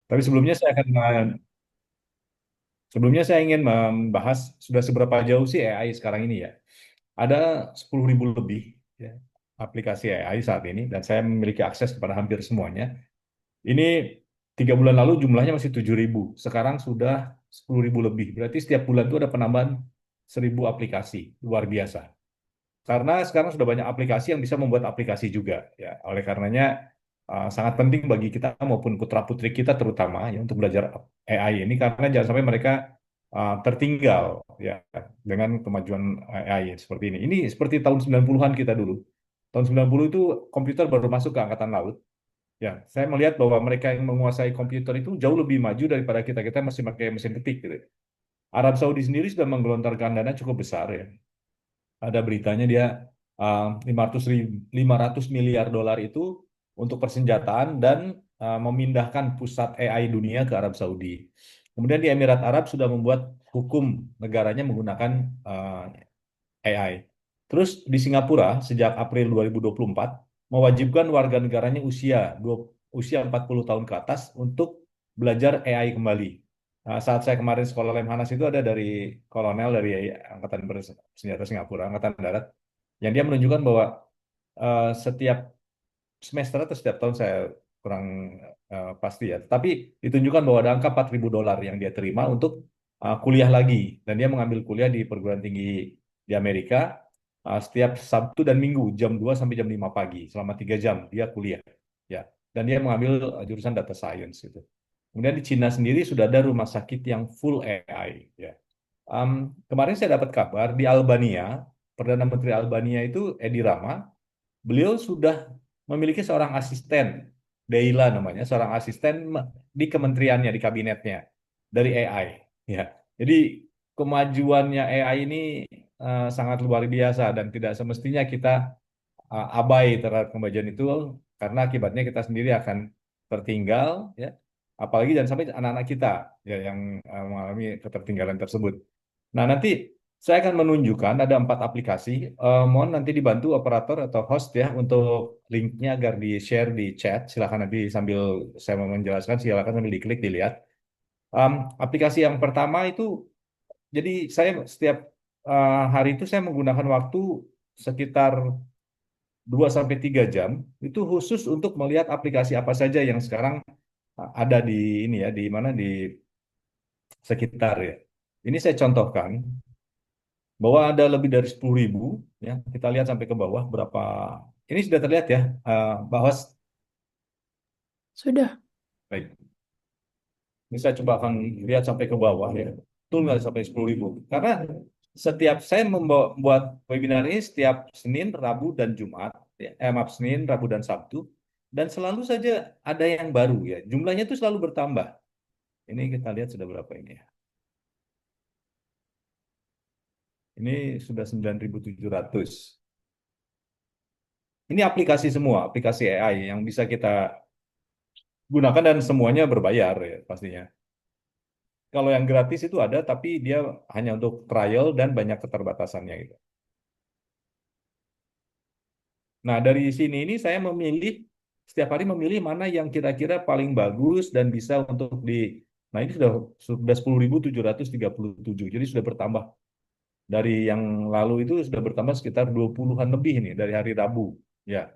Tapi sebelumnya saya ingin membahas sudah seberapa jauh sih AI sekarang ini ya. Ada 10.000 lebih ya, aplikasi AI saat ini dan saya memiliki akses kepada hampir semuanya. Ini 3 bulan lalu jumlahnya masih 7.000. Sekarang sudah 10.000 lebih. Berarti setiap bulan itu ada penambahan 1.000 aplikasi. Luar biasa. Karena sekarang sudah banyak aplikasi yang bisa membuat aplikasi juga. Ya, oleh karenanya sangat penting bagi kita maupun putra-putri kita terutama ya untuk belajar AI ini karena jangan sampai mereka tertinggal ya dengan kemajuan AI seperti ini. Ini seperti tahun 90-an kita dulu. Tahun 90 itu komputer baru masuk ke angkatan laut. Ya, saya melihat bahwa mereka yang menguasai komputer itu jauh lebih maju daripada kita. Kita masih pakai mesin ketik gitu. Arab Saudi sendiri sudah menggelontorkan dana cukup besar ya. Ada beritanya dia 500 miliar dolar itu untuk persenjataan dan memindahkan pusat AI dunia ke Arab Saudi. Kemudian di Emirat Arab sudah membuat hukum negaranya menggunakan AI. Terus di Singapura sejak April 2024 mewajibkan warga negaranya usia 40 tahun ke atas untuk belajar AI kembali. Nah, saat saya kemarin sekolah Lemhanas itu ada dari kolonel dari Angkatan Bersenjata Singapura, Angkatan Darat, yang dia menunjukkan bahwa setiap semester atau setiap tahun saya kurang pasti ya, tapi ditunjukkan bahwa ada angka 4.000 dolar yang dia terima untuk kuliah lagi, dan dia mengambil kuliah di perguruan tinggi di Amerika setiap Sabtu dan Minggu jam 2 sampai jam 5 pagi selama 3 jam dia kuliah ya, dan dia mengambil jurusan data science gitu. Kemudian di Cina sendiri sudah ada rumah sakit yang full AI ya. Kemarin saya dapat kabar di Albania, Perdana Menteri Albania itu Edi Rama, beliau sudah memiliki seorang asisten, Deila namanya, seorang asisten di kementeriannya, di kabinetnya, dari AI. Ya, jadi kemajuannya AI ini sangat luar biasa dan tidak semestinya kita abai terhadap kemajuan itu karena akibatnya kita sendiri akan tertinggal, ya. Apalagi jangan sampai anak-anak kita ya yang mengalami ketertinggalan tersebut. Nah, nanti saya akan menunjukkan ada 4 aplikasi. Mohon nanti dibantu operator atau host ya untuk linknya agar di-share di chat. Silakan nanti sambil saya menjelaskan, silakan sambil diklik, dilihat. Aplikasi yang pertama itu, jadi saya setiap hari itu saya menggunakan waktu sekitar 2 sampai 3 jam itu khusus untuk melihat aplikasi apa saja yang sekarang ada di ini ya, di mana di sekitar ya. Ini saya contohkan bahwa ada lebih dari 10.000 ya. Kita lihat sampai ke bawah berapa. Ini sudah terlihat ya, bahwa Sudah. baik. Ini saya coba akan lihat sampai ke bawah ya. Betul nggak sampai 10.000? Karena setiap saya membuat webinar ini setiap Senin, Rabu, dan Jumat. Ya. Maaf, Senin, Rabu, dan Sabtu. Dan selalu saja ada yang baru ya. Jumlahnya itu selalu bertambah. Ini kita lihat sudah berapa ini ya. Ini sudah 9.700. Ini aplikasi semua, aplikasi AI yang bisa kita gunakan dan semuanya berbayar ya pastinya. Kalau yang gratis itu ada, tapi dia hanya untuk trial dan banyak keterbatasannya gitu. Nah, dari sini ini saya memilih setiap hari memilih mana yang kira-kira paling bagus dan bisa untuk di. Nah, ini sudah 10.737. Jadi sudah bertambah dari yang lalu itu sudah bertambah sekitar 20-an lebih ini dari hari Rabu. Ya,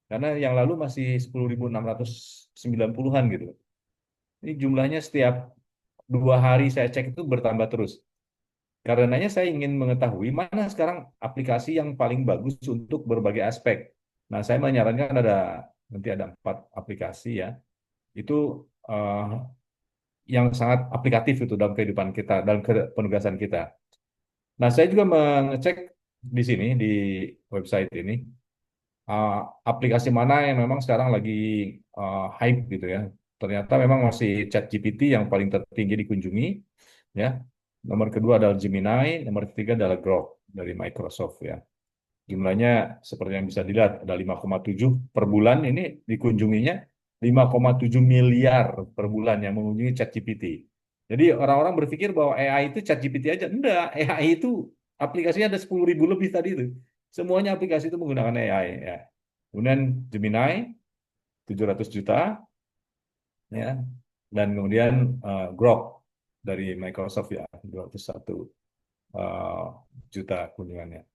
karena yang lalu masih 10.690-an gitu. Ini jumlahnya setiap 2 hari saya cek itu bertambah terus. Karenanya saya ingin mengetahui mana sekarang aplikasi yang paling bagus untuk berbagai aspek. Nah, saya menyarankan nanti ada 4 aplikasi ya. Itu eh, yang sangat aplikatif itu dalam kehidupan kita, dalam penugasan kita. Nah, saya juga mengecek di sini di website ini eh, aplikasi mana yang memang sekarang lagi hype gitu ya. Ternyata memang masih ChatGPT yang paling tertinggi dikunjungi ya. Nomor kedua adalah Gemini, nomor ketiga adalah Grok dari Microsoft ya. Jumlahnya seperti yang bisa dilihat ada 5,7 per bulan ini dikunjunginya 5,7 miliar per bulan yang mengunjungi ChatGPT. Jadi orang-orang berpikir bahwa AI itu ChatGPT aja. Enggak, AI itu aplikasinya ada 10.000 lebih tadi itu. Semuanya aplikasi itu menggunakan AI ya. Kemudian Gemini 700 juta ya. dan kemudian Grok dari Microsoft ya 201 eh, juta kunjungannya.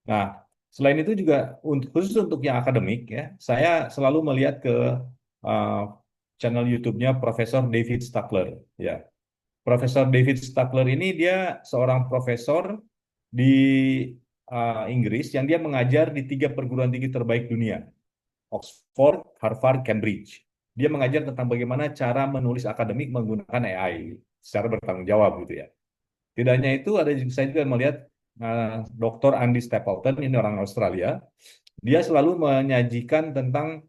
Nah, selain itu juga khusus untuk yang akademik ya, saya selalu melihat ke uh, channel YouTube-nya Profesor David Stuckler. Ya, Profesor David Stuckler ini dia seorang profesor di Inggris yang dia mengajar di 3 perguruan tinggi terbaik dunia, Oxford, Harvard, Cambridge. Dia mengajar tentang bagaimana cara menulis akademik menggunakan AI secara bertanggung jawab gitu ya. Tidak hanya itu, saya juga melihat Dr. Andy Stapleton, ini orang Australia. Dia selalu menyajikan tentang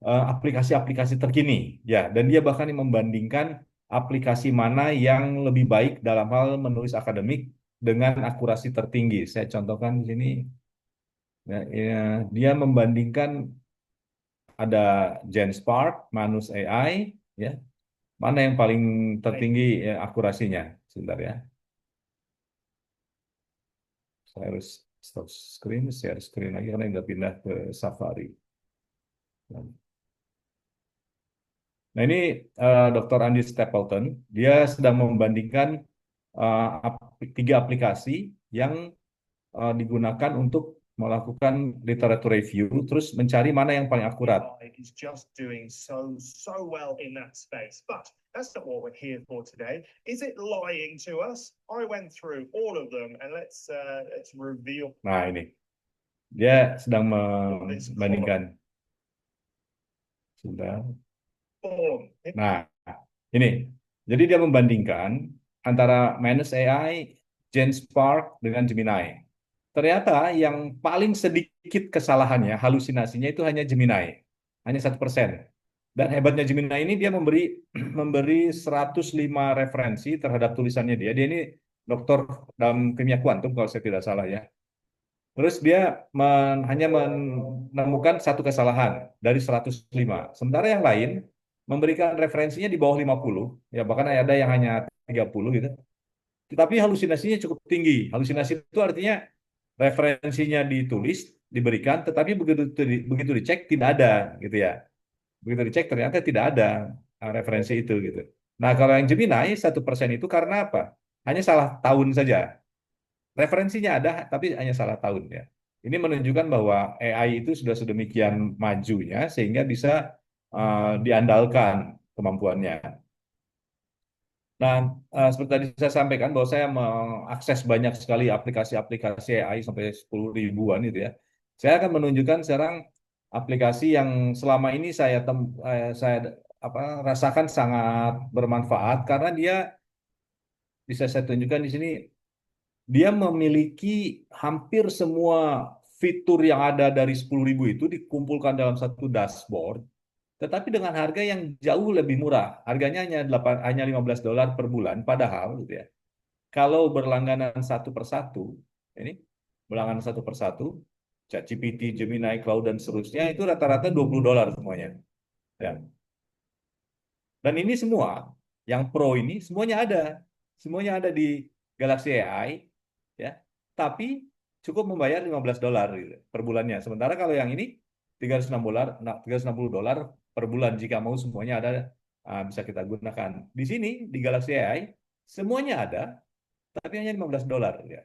aplikasi-aplikasi terkini, ya, dan dia bahkan membandingkan aplikasi mana yang lebih baik dalam hal menulis akademik dengan akurasi tertinggi. Saya contohkan di sini, ya, ya, dia membandingkan ada GenSpark, Manus AI, ya, mana yang paling tertinggi ya, akurasinya. Sebentar ya. Saya harus stop screen, share screen lagi karena udah pindah ke Safari. Nah ini Dr. Andy Stapleton, dia sedang membandingkan 3 aplikasi yang digunakan untuk melakukan literature review, terus mencari mana yang paling akurat. Is just doing so well in that space, but that's not what we're here for today. Is it lying to us? I went through all of them, and let's reveal. Nah ini dia sedang membandingkan. Sudah. Nah ini, jadi dia membandingkan antara Manus AI, GenSpark dengan Gemini. Ternyata yang paling sedikit kesalahannya, halusinasinya itu hanya Gemini, hanya 1%. Dan hebatnya Gemini ini dia memberi 105 referensi terhadap tulisannya dia. Dia ini doktor dalam kimia kuantum kalau saya tidak salah ya. Terus dia hanya menemukan 1 kesalahan dari 105. Sementara yang lain memberikan referensinya di bawah 50, ya bahkan ada yang hanya 30 gitu. Tetapi halusinasinya cukup tinggi. Halusinasi itu artinya referensinya ditulis, diberikan, tetapi begitu dicek tidak ada, gitu ya. Begitu dicek ternyata tidak ada referensi itu, gitu. Nah kalau yang Gemini 1% itu karena apa? Hanya salah tahun saja. Referensinya ada, tapi hanya salah tahun ya. Ini menunjukkan bahwa AI itu sudah sedemikian majunya sehingga bisa diandalkan kemampuannya. Nah, seperti tadi saya sampaikan bahwa saya mengakses banyak sekali aplikasi-aplikasi AI sampai 10 ribuan itu ya. Saya akan menunjukkan sekarang aplikasi yang selama ini saya rasakan sangat bermanfaat karena dia bisa saya tunjukkan di sini dia memiliki hampir semua fitur yang ada dari 10.000 itu dikumpulkan dalam satu dashboard, tetapi dengan harga yang jauh lebih murah. Harganya hanya $15 per bulan, padahal gitu ya. Kalau berlangganan satu persatu, ini berlangganan satu persatu, ChatGPT, Gemini, Cloud dan seterusnya itu rata-rata $20 semuanya. Ya. Dan ini semua yang pro ini semuanya ada di Galaxy AI, ya. Tapi cukup membayar $15 gitu, per bulannya. Sementara kalau yang ini $360, $360 per bulan jika mau semuanya ada, bisa kita gunakan. Di sini di Galaxy AI semuanya ada, tapi hanya $15 ya.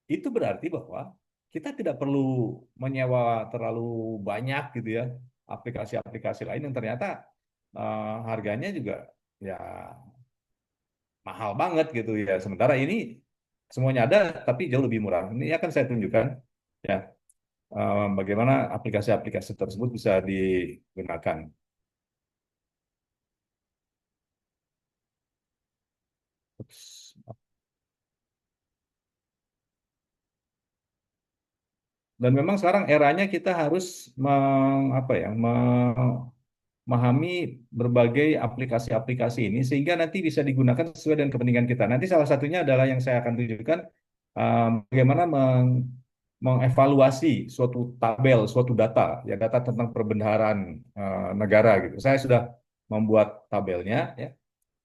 Itu berarti bahwa kita tidak perlu menyewa terlalu banyak gitu ya aplikasi-aplikasi lain yang ternyata harganya juga ya mahal banget gitu ya. Sementara ini semuanya ada tapi jauh lebih murah. Ini akan saya tunjukkan ya bagaimana aplikasi-aplikasi tersebut bisa digunakan. Ups. Dan memang sekarang eranya kita harus apa ya, memahami berbagai aplikasi-aplikasi ini sehingga nanti bisa digunakan sesuai dengan kepentingan kita. Nanti salah satunya adalah yang saya akan tunjukkan bagaimana mengevaluasi suatu tabel, suatu data, ya data tentang perbendaharaan negara gitu. Saya sudah membuat tabelnya, ya.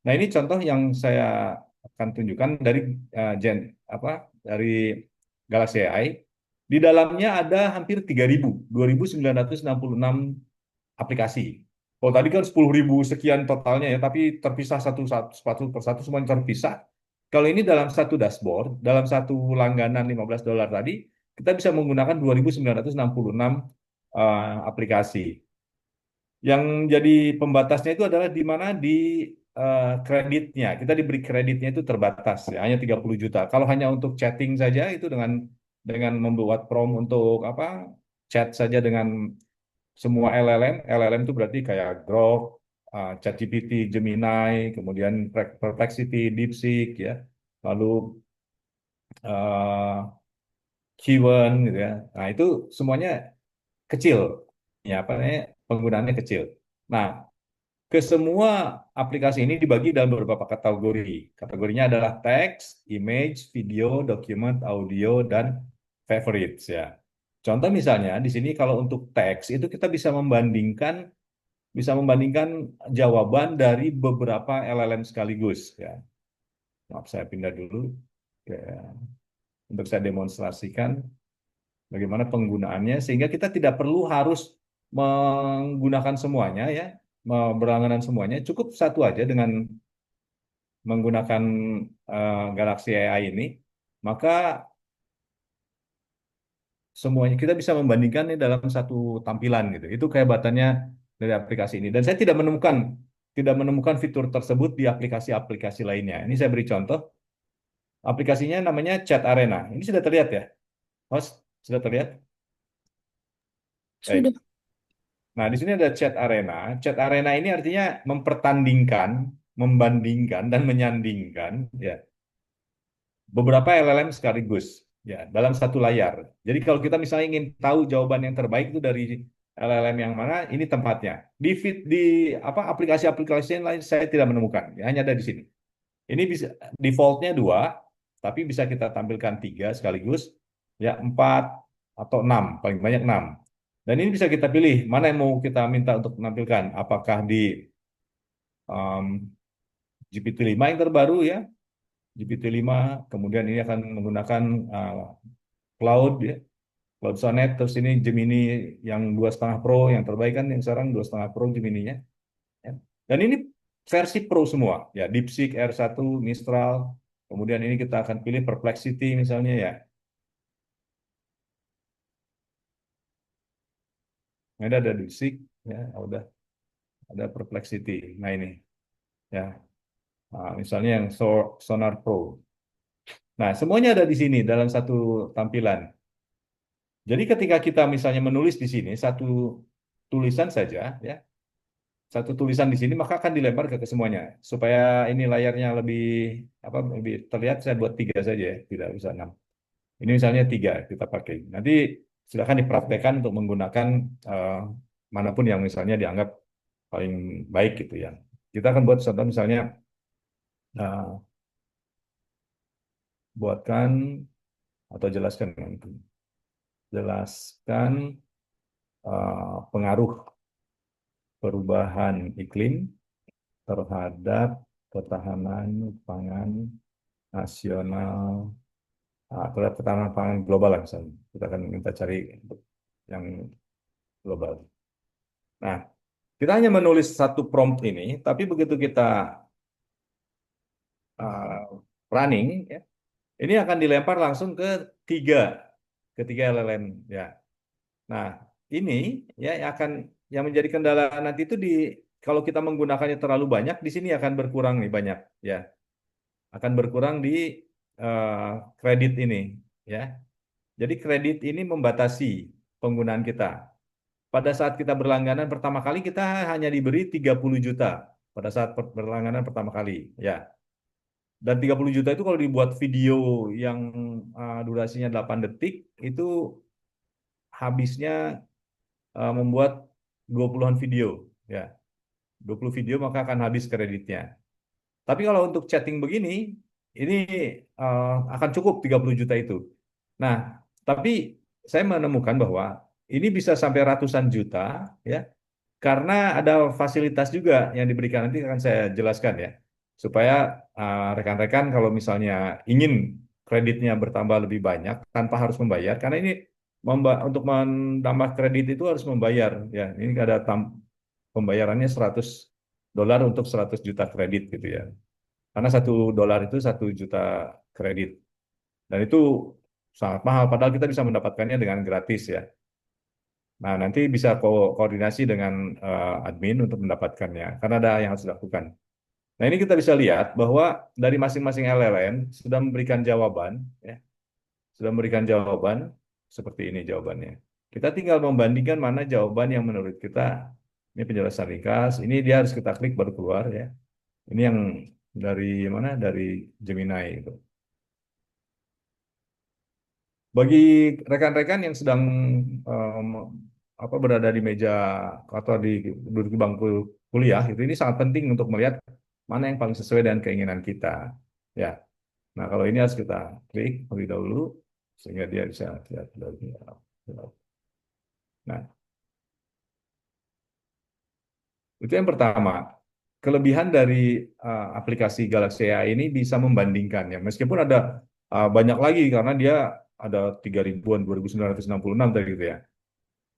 Nah ini contoh yang saya akan tunjukkan dari dari Galaxy AI. Di dalamnya ada hampir 3.000, 2.966 aplikasi. Oh tadi kan 10.000 sekian totalnya ya, tapi terpisah satu per satu semuanya terpisah. Kalau ini dalam satu dashboard, dalam satu langganan $15 tadi, kita bisa menggunakan 2.966 aplikasi. Yang jadi pembatasnya itu adalah di mana di kreditnya. Kita diberi kreditnya itu terbatas, ya, hanya 30 juta. Kalau hanya untuk chatting saja itu dengan membuat prompt untuk apa chat saja dengan semua LLM. LLM itu berarti kayak Grok, ChatGPT, Gemini, kemudian Perplexity, DeepSeek, ya, lalu uh, Qwen, gitu ya. Nah itu semuanya kecil, ya apa namanya penggunaannya kecil. Nah, ke semua aplikasi ini dibagi dalam beberapa kategori. Kategorinya adalah teks, image, video, document, audio, dan favorites ya. Contoh misalnya di sini kalau untuk teks itu kita bisa membandingkan jawaban dari beberapa LLM sekaligus ya. Maaf saya pindah dulu ya, untuk saya demonstrasikan bagaimana penggunaannya sehingga kita tidak perlu harus menggunakan semuanya ya, berlangganan semuanya, cukup satu aja dengan menggunakan Galaxy AI ini, maka semuanya kita bisa membandingkannya dalam satu tampilan gitu. Itu kehebatannya dari aplikasi ini. Dan saya tidak menemukan fitur tersebut di aplikasi-aplikasi lainnya. Ini saya beri contoh. Aplikasinya namanya Chat Arena. Ini sudah terlihat ya, host? Sudah terlihat? Baik. Sudah. Nah, di sini ada Chat Arena. Chat Arena ini artinya mempertandingkan, membandingkan, dan menyandingkan ya beberapa LLM sekaligus ya dalam satu layar. Jadi kalau kita misalnya ingin tahu jawaban yang terbaik itu dari LLM yang mana, ini tempatnya. Di apa aplikasi-aplikasi yang lain saya tidak menemukan, ya, hanya ada di sini. Ini bisa defaultnya dua, tapi bisa kita tampilkan tiga sekaligus, ya empat atau enam, paling banyak enam. Dan ini bisa kita pilih mana yang mau kita minta untuk menampilkan, apakah di um, GPT-5 yang terbaru ya, GPT-5, kemudian ini akan menggunakan Cloud ya, Cloud Sonnet, terus ini Gemini yang 2,5 Pro yang terbaik kan yang sekarang 2,5 Pro Gemini-nya. Ya. Dan ini versi Pro semua ya, DeepSeek R1, Mistral, kemudian ini kita akan pilih Perplexity misalnya ya. Nah, ini ada DeepSeek ya, udah ada Perplexity. Nah ini ya, misalnya yang Sonar Pro. Nah semuanya ada di sini dalam satu tampilan. Jadi ketika kita misalnya menulis di sini satu tulisan saja, ya, satu tulisan di sini maka akan dilempar ke semuanya. Supaya ini layarnya lebih terlihat, saya buat tiga saja ya, tidak usah enam. Ini misalnya tiga kita pakai. Nanti silakan dipraktekkan untuk menggunakan eh, manapun yang misalnya dianggap paling baik gitu ya. Kita akan buat contoh misalnya eh, buatkan atau jelaskan pengaruh perubahan iklim terhadap ketahanan pangan nasional, terhadap ketahanan pangan global lah misalnya. Kita akan minta cari yang global. Nah, kita hanya menulis satu prompt ini, tapi begitu kita uh, running, ya, ini akan dilempar langsung tiga, ketiga LLM. Ya. Nah, ini ya yang menjadi kendala nanti itu kalau kita menggunakannya terlalu banyak, di sini akan berkurang nih banyak, ya, akan berkurang di eh, kredit ini, ya. Jadi kredit ini membatasi penggunaan kita. Pada saat kita berlangganan pertama kali kita hanya diberi 30 juta pada saat berlangganan pertama kali, ya. Dan 30 juta itu kalau dibuat video yang durasinya 8 detik itu habisnya membuat 20-an video, ya. 20 video maka akan habis kreditnya. Tapi kalau untuk chatting begini, ini akan cukup 30 juta itu. Nah, tapi saya menemukan bahwa ini bisa sampai ratusan juta, ya, karena ada fasilitas juga yang diberikan. Nanti akan saya jelaskan ya, supaya rekan-rekan kalau misalnya ingin kreditnya bertambah lebih banyak tanpa harus membayar, karena ini untuk menambah kredit itu harus membayar. Ya, ini ada pembayarannya $100 untuk 100 juta kredit gitu ya. Karena $1 itu 1 juta kredit. Dan itu sangat mahal, padahal kita bisa mendapatkannya dengan gratis ya. Nah, nanti bisa koordinasi dengan admin untuk mendapatkannya, karena ada yang harus dilakukan. Nah, ini kita bisa lihat bahwa dari masing-masing LLM sudah memberikan jawaban, ya, sudah memberikan jawaban seperti ini jawabannya. Kita tinggal membandingkan mana jawaban yang menurut kita, ini penjelasan ringkas, ini dia harus kita klik baru keluar ya. Ini yang dari mana? Dari Gemini itu. Bagi rekan-rekan yang sedang em, berada di meja atau duduk di bangku kuliah, ini sangat penting untuk melihat mana yang paling sesuai dengan keinginan kita. Ya, nah kalau ini harus kita klik lebih dahulu sehingga dia bisa lihat lebih. Nah, itu yang pertama. Kelebihan dari aplikasi Galaxy AI ini bisa membandingkan ya, meskipun ada banyak lagi karena dia ada 3.000-an, 2.966 tadi gitu ya,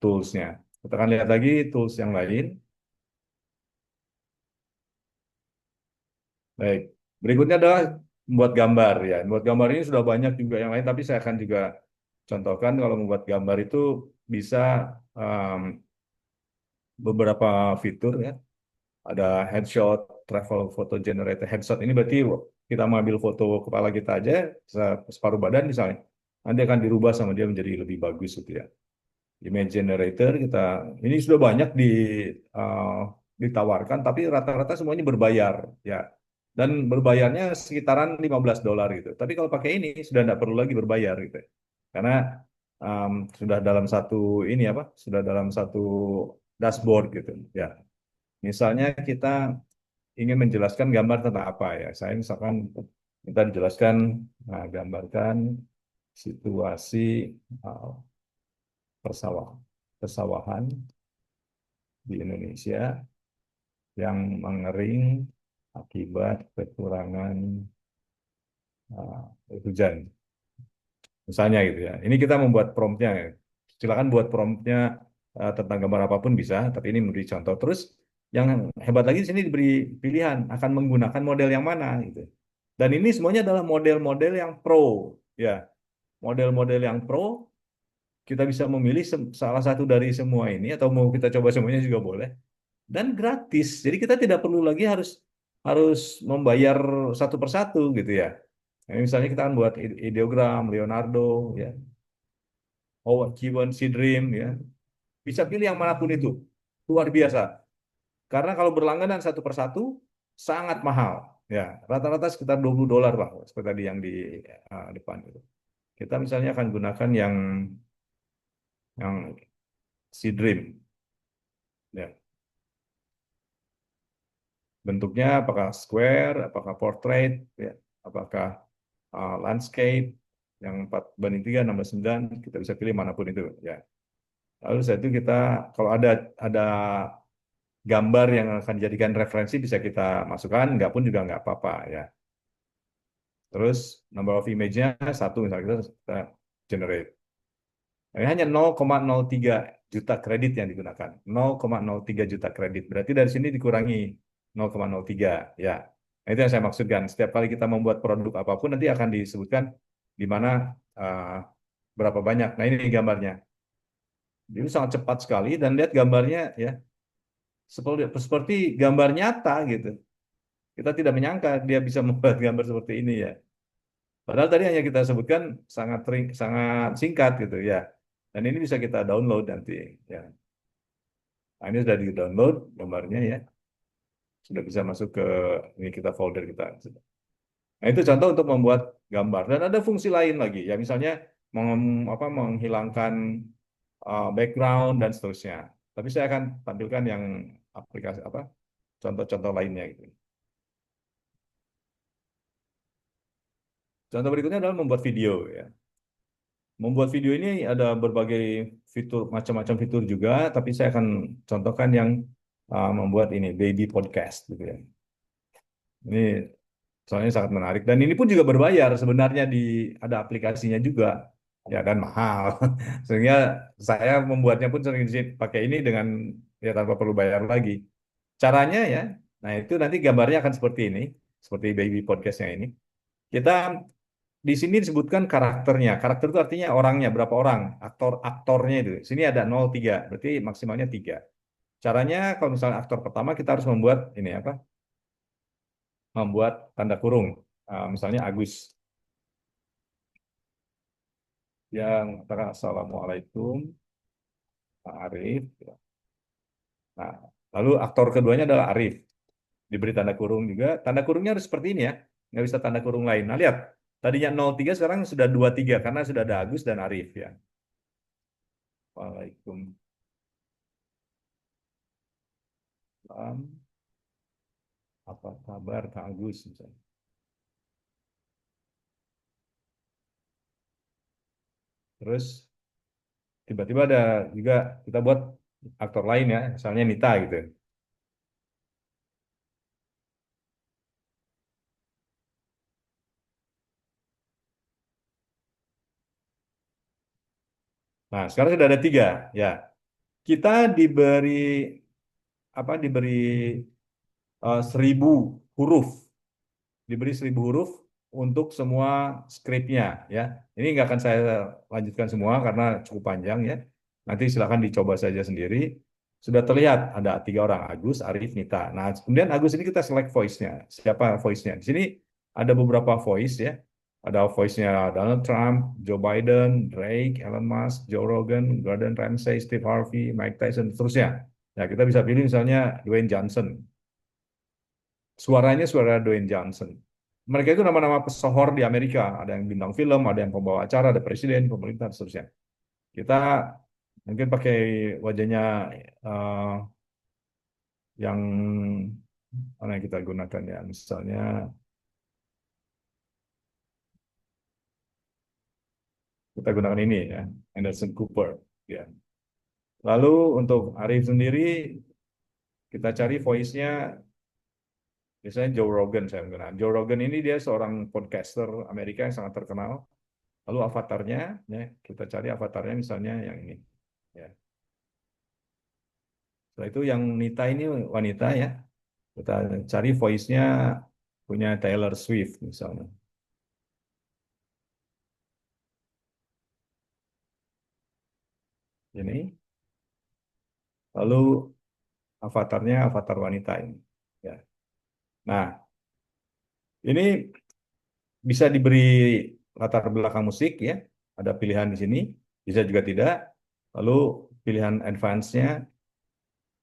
toolsnya. Kita akan lihat lagi tools yang lain. Baik, berikutnya adalah membuat gambar ya. Membuat gambar ini sudah banyak juga yang lain, tapi saya akan juga contohkan kalau membuat gambar itu bisa um, beberapa fitur ya. Ada headshot, travel photo generator headshot. Ini berarti kita mengambil foto kepala kita aja, separuh badan misalnya. Nanti akan dirubah sama dia menjadi lebih bagus gitu ya. Image generator kita, ini sudah banyak uh, ditawarkan, tapi rata-rata semuanya berbayar ya. Dan berbayarnya sekitaran $15 gitu. Tapi kalau pakai ini sudah tidak perlu lagi berbayar gitu. Karena sudah dalam satu ini apa? Sudah dalam satu dashboard gitu ya. Misalnya kita ingin menjelaskan gambar tentang apa ya. Saya misalkan kita dijelaskan, nah, gambarkan situasi uh, persawahan di Indonesia yang mengering akibat kekurangan hujan. Misalnya gitu ya. Ini kita membuat promptnya. Ya. Silakan buat promptnya tentang gambar apapun bisa, tapi ini memberi contoh. Terus yang hebat lagi di sini diberi pilihan akan menggunakan model yang mana gitu. Dan ini semuanya adalah model-model yang pro, ya. Model-model yang pro kita bisa memilih salah satu dari semua ini atau mau kita coba semuanya juga boleh dan gratis. Jadi kita tidak perlu lagi harus harus membayar satu persatu gitu ya. Nah, misalnya kita akan buat ideogram Leonardo ya, Howard Gibbon Dream ya. Bisa pilih yang manapun itu. Luar biasa. Karena kalau berlangganan satu persatu sangat mahal. Ya, rata-rata sekitar $20 Pak, seperti tadi yang di depan itu. Kita misalnya akan gunakan yang Dream. Ya. Bentuknya apakah square, apakah portrait, ya, apakah landscape, yang 4:3, 6:9, kita bisa pilih manapun itu. Ya. Lalu setelah itu kita, kalau ada gambar yang akan dijadikan referensi, bisa kita masukkan, nggak pun juga nggak apa-apa. Ya. Terus number of image-nya satu, misalnya kita generate. Ini hanya 0,03 juta kredit yang digunakan. 0,03 juta kredit. Berarti dari sini dikurangi 0,03. Ya. Nah, itu yang saya maksudkan. Setiap kali kita membuat produk apapun nanti akan disebutkan di mana berapa banyak. Nah, ini gambarnya. Ini sangat cepat sekali dan lihat gambarnya ya. Seperti gambar nyata gitu. Kita tidak menyangka dia bisa membuat gambar seperti ini ya. Padahal tadi hanya kita sebutkan sangat singkat gitu ya. Dan ini bisa kita download nanti ya. Nah, ini sudah di-download gambarnya ya. Sudah bisa masuk ke ini kita folder kita. Nah, itu contoh untuk membuat gambar dan ada fungsi lain lagi ya misalnya menghilangkan background dan seterusnya. Tapi saya akan tampilkan yang aplikasi contoh-contoh lainnya gitu. Contoh berikutnya adalah membuat video ya. Membuat video ini ada berbagai fitur, macam-macam fitur juga, tapi saya akan contohkan yang membuat ini baby podcast gitu ya. Ini soalnya sangat menarik dan ini pun juga berbayar sebenarnya ada aplikasinya juga ya dan mahal. Sehingga saya membuatnya pun sering pakai ini dengan ya tanpa perlu bayar lagi. Caranya ya, nah itu nanti gambarnya akan seperti ini, seperti baby podcastnya ini. Kita di sini disebutkan karakternya. Karakter itu artinya orangnya, berapa orang, aktornya itu. Sini ada 03, berarti maksimalnya 3. Caranya kalau misalnya aktor pertama kita harus membuat ini apa? Membuat tanda kurung. Misalnya Agus yang mengatakan Assalamualaikum Pak Arif. Nah, lalu aktor keduanya adalah Arif. Diberi tanda kurung juga. Tanda kurungnya harus seperti ini ya. Nggak bisa tanda kurung lain. Nah, lihat. Tadinya 03 sekarang sudah 23 karena sudah ada Agus dan Arif ya. Waalaikumsalam. Apa kabar Kak Agus misalnya. Terus tiba-tiba ada juga kita buat aktor lain ya, misalnya Nita gitu. Nah, sekarang sudah ada 3 ya. Kita diberi apa? Diberi 1.000 huruf, diberi 1.000 huruf untuk semua skripnya ya. Ini nggak akan saya lanjutkan semua karena cukup panjang ya. Nanti silakan dicoba saja sendiri. Sudah terlihat ada 3 orang, Agus, Arif, Nita. Nah, kemudian Agus ini kita select voice-nya. Siapa voice-nya? Di sini ada beberapa voice ya. Ada voice-nya Donald Trump, Joe Biden, Drake, Elon Musk, Joe Rogan, Gordon Ramsay, Steve Harvey, Mike Tyson, seterusnya. Ya, kita bisa pilih misalnya Dwayne Johnson. Suaranya suara Dwayne Johnson. Mereka itu nama-nama pesohor di Amerika. Ada yang bintang film, ada yang pembawa acara, ada presiden, pemerintah, dan seterusnya. Kita mungkin pakai wajahnya yang mana yang kita gunakan ya. Misalnya kita gunakan ini ya, Anderson Cooper. Ya. Lalu untuk Arif sendiri, kita cari voice-nya, misalnya Joe Rogan saya menggunakan. Joe Rogan ini dia seorang podcaster Amerika yang sangat terkenal. Lalu avatarnya, ya, kita cari avatarnya misalnya yang ini. Ya. Setelah itu yang Nita ini wanita ya. Kita cari voice-nya punya Taylor Swift misalnya. Ini. Lalu avatarnya avatar wanita ini. Ya. Nah, ini bisa diberi latar belakang musik ya. Ada pilihan di sini, bisa juga tidak. Lalu pilihan advance-nya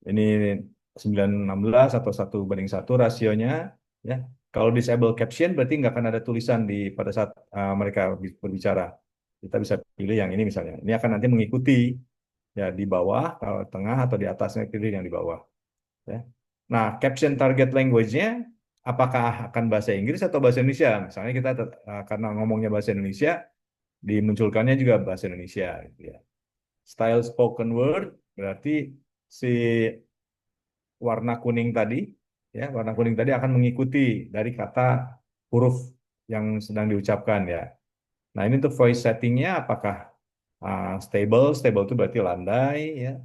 ini 9:16 atau 1:1 rasionya ya. Kalau disable caption berarti nggak akan ada tulisan di pada saat mereka berbicara. Kita bisa pilih yang ini misalnya. Ini akan nanti mengikuti ya di bawah, kalau tengah atau di atasnya pilih yang di bawah. Ya. Nah, caption target language-nya apakah akan bahasa Inggris atau bahasa Indonesia? Misalnya kita karena ngomongnya bahasa Indonesia, dimunculkannya juga bahasa Indonesia. Gitu ya. Style spoken word berarti si warna kuning tadi, ya warna kuning tadi akan mengikuti dari kata huruf yang sedang diucapkan ya. Nah ini untuk voice settingnya apakah stable, stable itu berarti landai ya,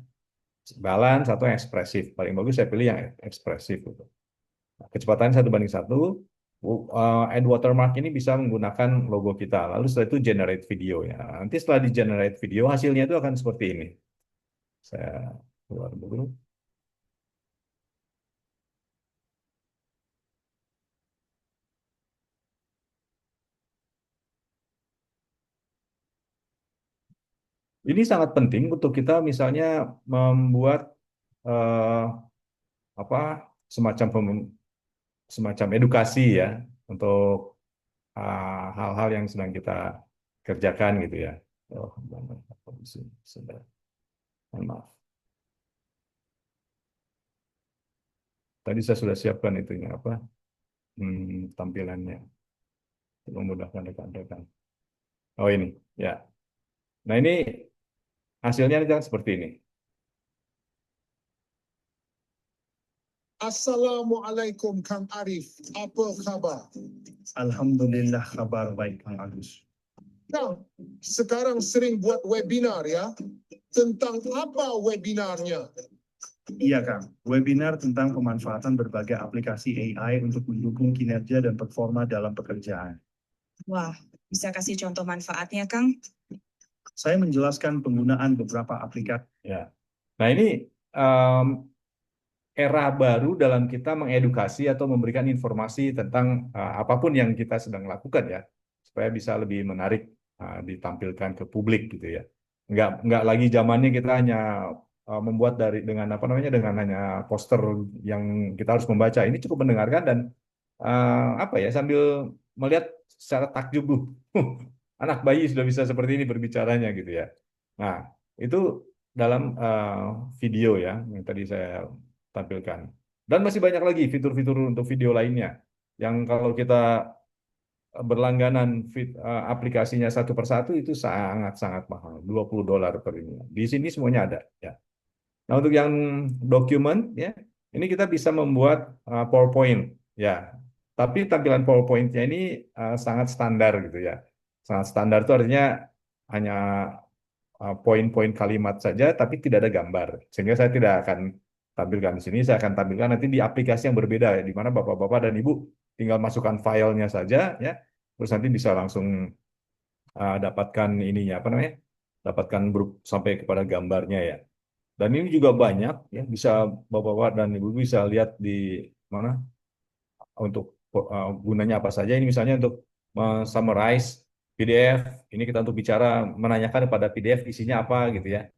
balance atau ekspresif. Paling bagus saya pilih yang ekspresif. Nah, kecepatan 1:1. Add watermark ini bisa menggunakan logo kita. Lalu setelah itu generate video ya. Nanti setelah di generate video hasilnya itu akan seperti ini. Saya keluar dulu. Ini sangat penting untuk kita misalnya membuat eh, apa semacam semacam edukasi ya untuk hal-hal yang sedang kita kerjakan gitu ya. Oh, sudah. Maaf. Tadi saya sudah siapkan itunya apa tampilannya untuk memudahkan rekan-rekan. Oh ini ya. Nah ini hasilnya kan seperti ini. Assalamualaikum Kang Arif, apa khabar? Alhamdulillah kabar baik Kang Agus. Kang, sekarang sering buat webinar ya. Tentang apa webinarnya? Iya, Kang. Webinar tentang pemanfaatan berbagai aplikasi AI untuk mendukung kinerja dan performa dalam pekerjaan. Wah, bisa kasih contoh manfaatnya, Kang? Saya menjelaskan penggunaan beberapa aplikasi. Ya. Nah, ini era baru dalam kita mengedukasi atau memberikan informasi tentang apapun yang kita sedang lakukan ya, supaya bisa lebih menarik ditampilkan ke publik gitu ya. Nggak lagi zamannya kita hanya membuat dengan apa namanya dengan hanya poster yang kita harus membaca. Ini cukup mendengarkan dan apa ya sambil melihat secara takjub anak bayi sudah bisa seperti ini berbicaranya gitu ya. Nah, itu dalam video ya yang tadi saya tampilkan. Dan masih banyak lagi fitur-fitur untuk video lainnya yang kalau kita berlangganan aplikasinya satu persatu itu sangat-sangat mahal, $20 per ini. Di sini semuanya ada ya. Nah, untuk yang dokumen ya, ini kita bisa membuat PowerPoint ya. Tapi tampilan PowerPoint-nya ini sangat standar gitu ya. Sangat standar itu artinya hanya poin-poin kalimat saja, tapi tidak ada gambar. Sehingga saya tidak akan tampilkan di sini, saya akan tampilkan nanti di aplikasi yang berbeda ya, di mana Bapak-Bapak dan Ibu tinggal masukkan filenya saja ya, terus nanti bisa langsung dapatkan ininya apa namanya, dapatkan sampai kepada gambarnya ya. Dan ini juga banyak ya, bisa Bapak-Bapak dan Ibu bisa lihat di mana untuk gunanya apa saja. Ini misalnya untuk summarize PDF, ini kita untuk bicara menanyakan kepada PDF isinya apa gitu ya,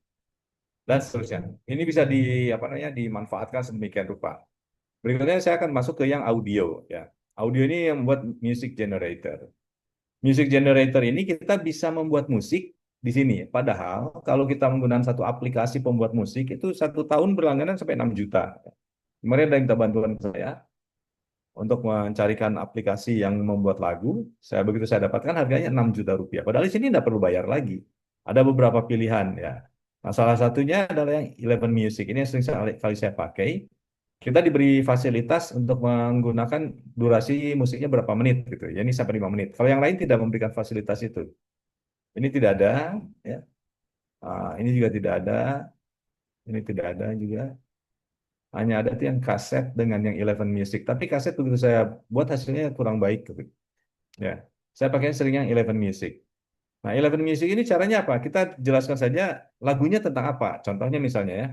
dan seterusnya. Ini bisa apa namanya dimanfaatkan sedemikian rupa. Berikutnya saya akan masuk ke yang audio ya. Audio ini yang membuat music generator. Music generator ini kita bisa membuat musik di sini. Padahal kalau kita menggunakan satu aplikasi pembuat musik itu 1 tahun berlangganan sampai 6 juta. Kemarin ada yang minta bantuan saya untuk mencarikan aplikasi yang membuat lagu. Begitu saya dapatkan harganya 6 juta rupiah. Padahal di sini tidak perlu bayar lagi. Ada beberapa pilihan ya. Nah, salah satunya adalah yang Eleven Music. Ini yang sering kali saya pakai. Kita diberi fasilitas untuk menggunakan durasi musiknya berapa menit gitu. Ya, ini sampai 5 menit. Kalau yang lain tidak memberikan fasilitas itu. Ini tidak ada ya. Ini juga tidak ada. Ini tidak ada juga. Hanya ada tuh yang kaset dengan yang Eleven Music. Tapi kaset begitu saya buat hasilnya kurang baik gitu. Ya, saya pakai sering yang Eleven Music. Nah, Eleven Music ini caranya apa? Kita jelaskan saja lagunya tentang apa. Contohnya misalnya ya,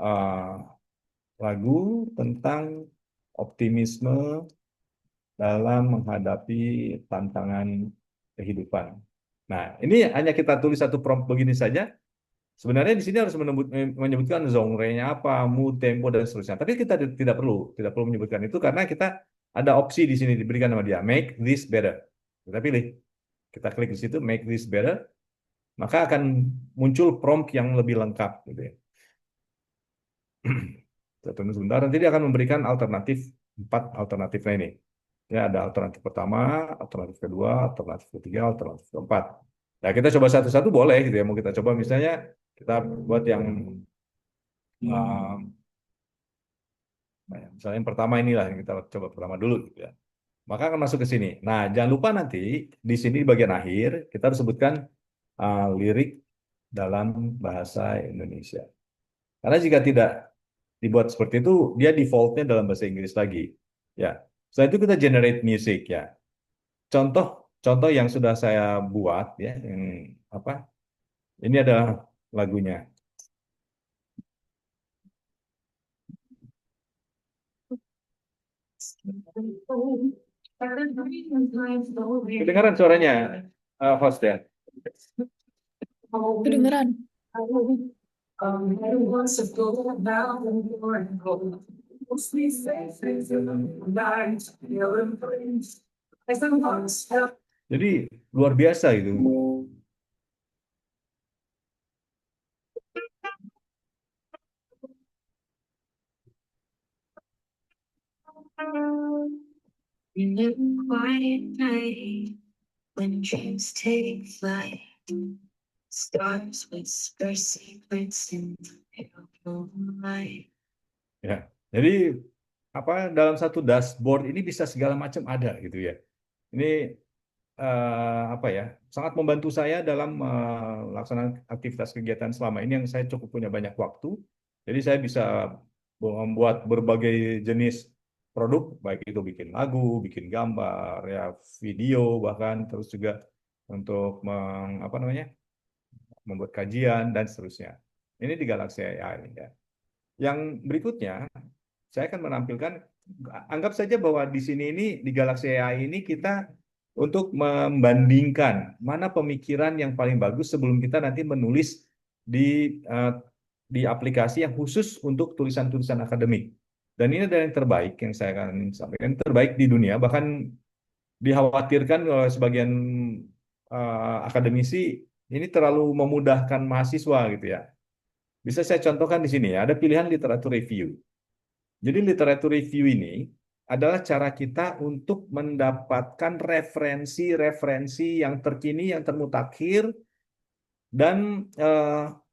uh, lagu tentang optimisme dalam menghadapi tantangan kehidupan. Nah, ini hanya kita tulis satu prompt begini saja. Sebenarnya di sini harus menyebutkan genre-nya apa, mood, tempo, dan seterusnya. Tapi kita tidak perlu menyebutkan itu karena kita ada opsi di sini diberikan sama dia, make this better. Kita pilih, kita klik di situ, make this better, maka akan muncul prompt yang lebih lengkap. Gitu ya. Kita tunggu sebentar, nanti dia akan memberikan alternatif, 4 alternatifnya ini. Ya, ada alternatif pertama, alternatif kedua, alternatif ketiga, alternatif keempat. Nah, kita coba satu-satu boleh gitu ya. Mau kita coba misalnya kita buat yang misalnya yang pertama inilah yang kita coba pertama dulu gitu ya. Maka akan masuk ke sini. Nah, jangan lupa nanti di sini di bagian akhir kita harus sebutkan lirik dalam bahasa Indonesia. Karena jika tidak dibuat seperti itu, dia defaultnya dalam bahasa Inggris lagi. Ya. Setelah itu kita generate music ya. Contoh contoh yang sudah saya buat ya, yang apa? Ini adalah lagunya. Kedengaran suaranya, host ya? Kedengeran. Jadi luar biasa itu. In the quiet night, when dreams take flight, stars whisper secrets in the pale moonlight. Ya, jadi apa dalam satu dashboard ini bisa segala macam ada gitu ya. Ini apa ya, sangat membantu saya dalam melaksanakan aktivitas kegiatan selama ini yang saya cukup punya banyak waktu Jadi saya bisa membuat berbagai jenis produk, baik itu bikin lagu, bikin gambar, ya video bahkan, terus juga untuk apa namanya, membuat kajian dan seterusnya. Ini di Galaxy AI ya. Yang berikutnya saya akan menampilkan, anggap saja bahwa di sini ini di Galaxy AI ini kita untuk membandingkan mana pemikiran yang paling bagus sebelum kita nanti menulis di aplikasi yang khusus untuk tulisan-tulisan akademik. Dan ini adalah yang terbaik yang saya akan sampaikan, terbaik di dunia. Bahkan dikhawatirkan oleh sebagian akademisi ini terlalu memudahkan mahasiswa gitu ya. Bisa saya contohkan di sini ya, ada pilihan literatur review. Jadi literatur review ini adalah cara kita untuk mendapatkan referensi-referensi yang terkini, yang termutakhir, dan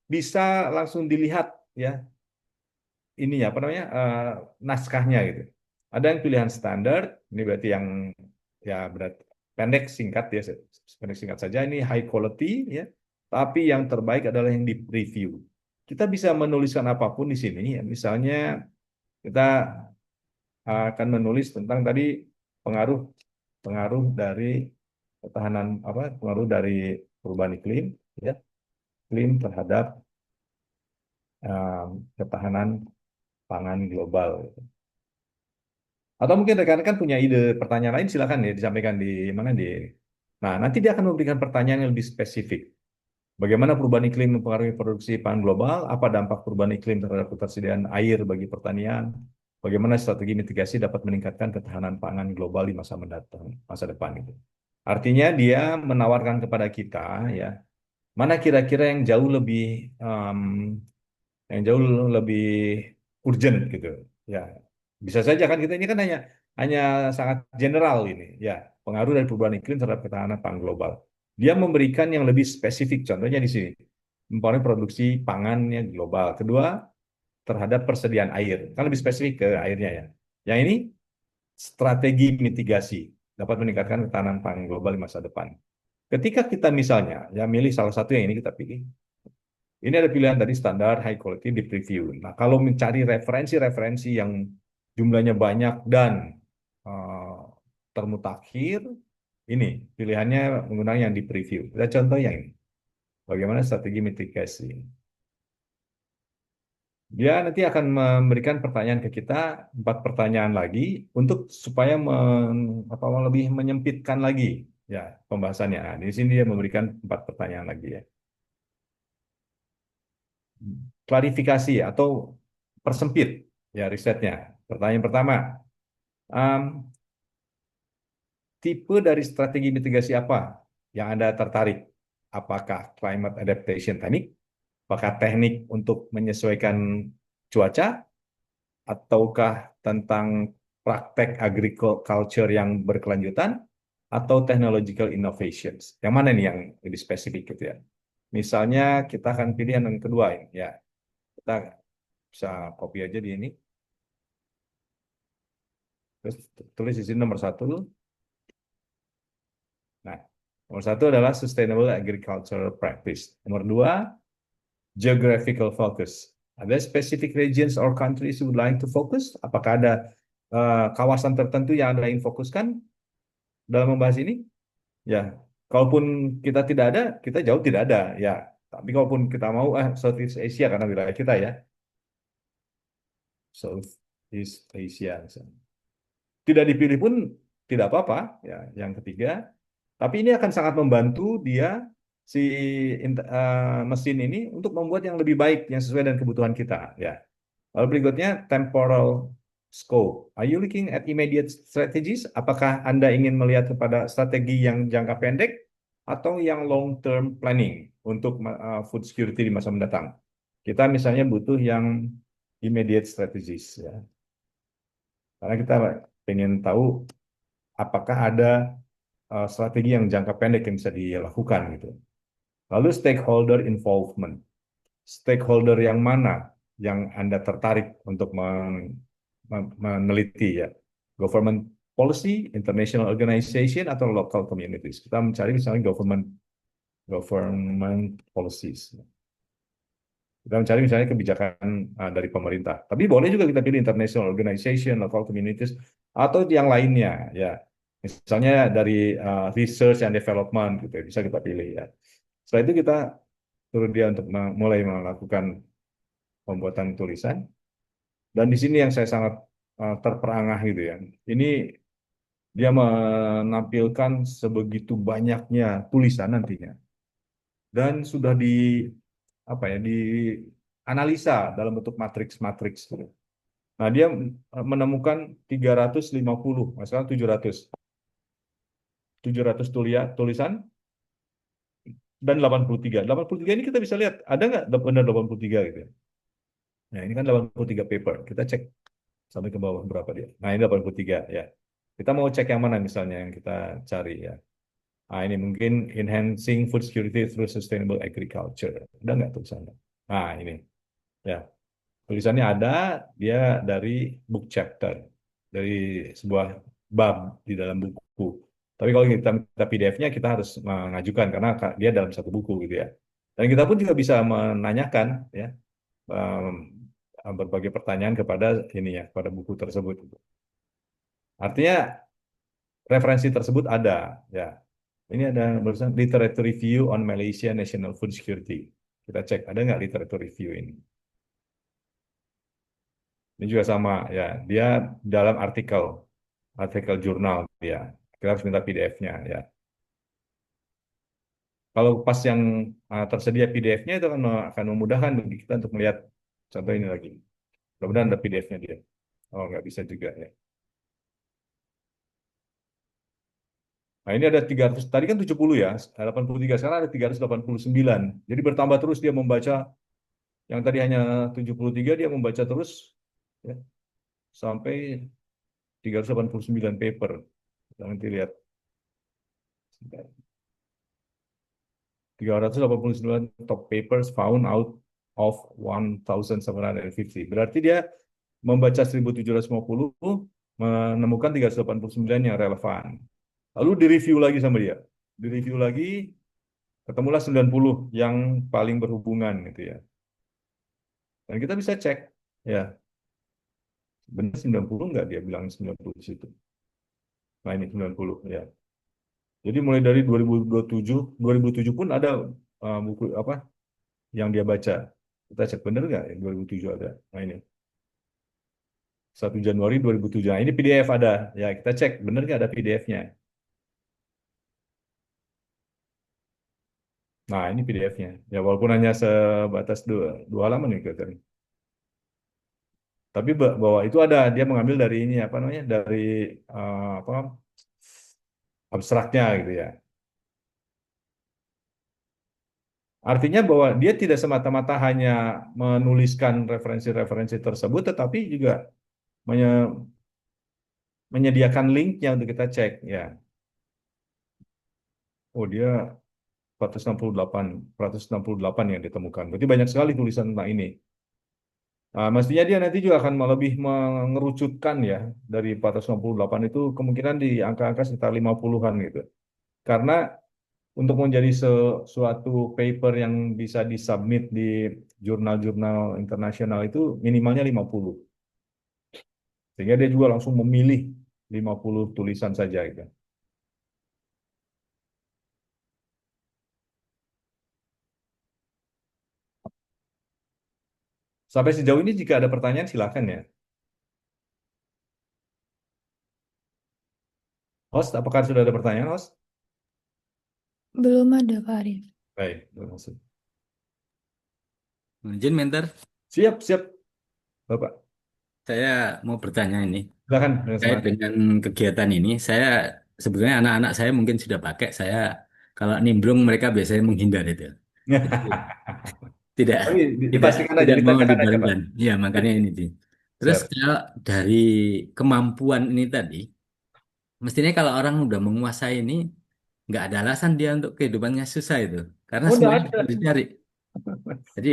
bisa langsung dilihat ya ini apa namanya naskahnya gitu. Ada yang pilihan standar, ini berarti yang ya berat pendek singkat ya, pendek singkat saja. Ini high quality ya, tapi yang terbaik adalah yang di review. Kita bisa menuliskan apapun di sini, ya. Misalnya kita akan menulis tentang tadi pengaruh pengaruh dari ketahanan apa pengaruh dari perubahan iklim ya iklim terhadap ketahanan pangan global. Atau mungkin rekan-rekan punya ide pertanyaan lain, silakan ya disampaikan di mana di. Nah, nanti dia akan memberikan pertanyaan yang lebih spesifik. Bagaimana perubahan iklim mempengaruhi produksi pangan global? Apa dampak perubahan iklim terhadap ketersediaan air bagi pertanian? Bagaimana strategi mitigasi dapat meningkatkan ketahanan pangan global di masa mendatang, masa depan itu. Artinya dia menawarkan kepada kita ya, mana kira-kira yang jauh lebih urgent gitu. Ya, bisa saja kan kita ini kan hanya sangat general ini ya, pengaruh dari perubahan iklim terhadap ketahanan pangan global. Dia memberikan yang lebih spesifik, contohnya di sini, mempengaruhi produksi pangannya global. Kedua, terhadap persediaan air, kan lebih spesifik ke airnya ya. Yang ini strategi mitigasi dapat meningkatkan ketahanan pangan global di masa depan. Ketika kita misalnya ya milih salah satu yang ini kita pilih, ini ada pilihan tadi standar, high quality, di preview. Nah, kalau mencari referensi-referensi yang jumlahnya banyak dan uh, termutakhir, ini pilihannya menggunakan yang di preview. Kita contoh yang ini. Bagaimana strategi mitigasi? Dia nanti akan memberikan pertanyaan ke kita, 4 pertanyaan lagi, untuk supaya lebih menyempitkan lagi ya pembahasannya. Nah, di sini dia memberikan 4 pertanyaan lagi ya. Klarifikasi atau persempit ya risetnya. Pertanyaan pertama, um, tipe dari strategi mitigasi apa yang Anda tertarik? Apakah climate adaptation teknik? Apakah teknik untuk menyesuaikan cuaca? Ataukah tentang praktek agriculture yang berkelanjutan? Atau technological innovations? Yang mana nih yang lebih spesifik gitu ya? Misalnya kita akan pilih yang kedua ini ya. Kita bisa copy aja di ini. Terus tulis di sini nomor 1. Nah, nomor 1 adalah sustainable agricultural practice. Nomor 2, geographical focus. Ada specific regions or countries you would like to focus? Apakah ada kawasan tertentu yang Anda ingin fokuskan dalam membahas ini? Ya, kalaupun kita tidak ada, kita jauh tidak ada. Ya, tapi kalaupun kita mau, Southeast Asia karena wilayah kita ya. Southeast Asia. Tidak dipilih pun tidak apa-apa. Ya, yang ketiga, tapi ini akan sangat membantu dia si mesin ini untuk membuat yang lebih baik yang sesuai dengan kebutuhan kita. Ya. Lalu berikutnya temporal scope. Are you looking at immediate strategies? Apakah Anda ingin melihat kepada strategi yang jangka pendek atau yang long term planning untuk food security di masa mendatang? Kita misalnya butuh yang immediate strategies ya. Karena kita ingin tahu apakah ada strategi yang jangka pendek yang bisa dilakukan gitu. Lalu stakeholder involvement. Stakeholder yang mana yang Anda tertarik untuk meneliti ya? Government policy, international organization, atau local communities. Kita mencari misalnya government policies. Kita mencari misalnya kebijakan dari pemerintah. Tapi boleh juga kita pilih international organization, local communities, atau yang lainnya. Ya, misalnya dari research and development gitu, bisa kita pilih ya. Setelah itu kita turun dia untuk mulai melakukan pembuatan tulisan. Dan di sini yang saya sangat terperangah gitu ya. Ini dia menampilkan sebegitu banyaknya tulisan nantinya dan sudah di apa ya di analisa dalam bentuk matriks-matriks gitu. Nah, dia menemukan 350, masalah 700 tulisan dan 83. 83 ini kita bisa lihat ada nggak benar 83 gitu ya. Nah, ini kan 83 paper. Kita cek sampai ke bawah berapa dia. Nah, ini 83 ya. Kita mau cek yang mana misalnya yang kita cari ya. Nah, ini mungkin enhancing food security through sustainable agriculture. Ada nggak tulisannya? Nah, ini ya. Tulisannya ada, dia dari book chapter, dari sebuah bab di dalam buku. Tapi kalau kita minta PDF-nya, kita harus mengajukan karena dia dalam satu buku gitu ya. Dan kita pun juga bisa menanyakan ya berbagai pertanyaan kepada ini ya, pada buku tersebut. Artinya referensi tersebut ada ya. Ini ada barusan literature review on Malaysia National Food Security. Kita cek ada nggak literature review ini. Ini juga sama ya. Dia dalam artikel jurnal dia. Kita harus minta PDF-nya ya. Kalau pas yang tersedia PDF-nya itu akan memudahkan bagi kita untuk melihat contoh ini lagi. Mudah-mudahan ada PDF-nya dia. Oh, nggak bisa juga ya. Nah, ini ada 300, tadi kan 70 ya, 83, sekarang ada 389. Jadi bertambah terus dia membaca, yang tadi hanya 73, dia membaca terus ya, sampai 389 paper. Kita nanti lihat. 389 top papers found out of 1,750. Berarti dia membaca 1.750, menemukan 389 yang relevan. Lalu direview lagi sama dia. Direview lagi, ketemulah 90 yang paling berhubungan gitu ya. Dan kita bisa cek, ya, benar 90 nggak dia bilang 90 di situ. Nah, ini 90 ya. Jadi mulai dari 2007 pun ada buku apa yang dia baca. Kita cek benar nggak ya 2007 ada. Nah, ini 1 Januari 2007. Nah, ini PDF ada. Ya, kita cek benar nggak ada PDF-nya. Nah, ini PDF-nya. Ya, walaupun hanya sebatas dua halaman nih katanya. Tapi bahwa itu ada, dia mengambil dari ini apa namanya, dari apa abstraknya gitu ya. Artinya bahwa dia tidak semata-mata hanya menuliskan referensi-referensi tersebut, tetapi juga menyediakan linknya untuk kita cek ya. Oh, dia 468 yang ditemukan. Berarti banyak sekali tulisan tentang ini. Nah, mestinya dia nanti juga akan lebih mengerucutkan ya, dari 468 itu kemungkinan di angka-angka sekitar 50-an gitu. Karena untuk menjadi suatu paper yang bisa disubmit di jurnal-jurnal internasional itu minimalnya 50. Sehingga dia juga langsung memilih 50 tulisan saja gitu. Sampai sejauh ini jika ada pertanyaan silakan ya. Host, apakah sudah ada pertanyaan, host? Belum ada, Pak Arif. Baik, terima kasih. Izin mentor, Siap, siap, Bapak. saya mau bertanya ini. Silakan dengan Terkait semangat. dengan kegiatan ini, saya sebetulnya anak-anak saya mungkin sudah pakai, saya kalau nimbrung mereka biasanya menghindar itu. Tidak, Tapi tidak, dipastikan aja, tidak mau ditanyakan aja, Pak. dibarenkan. Ya, makanya ini sih. Terus Siap. kalau dari kemampuan ini tadi, mestinya kalau orang udah menguasai ini, nggak ada alasan dia untuk kehidupannya susah itu, karena Oh, enggak semuanya ada. bisa dicari. Jadi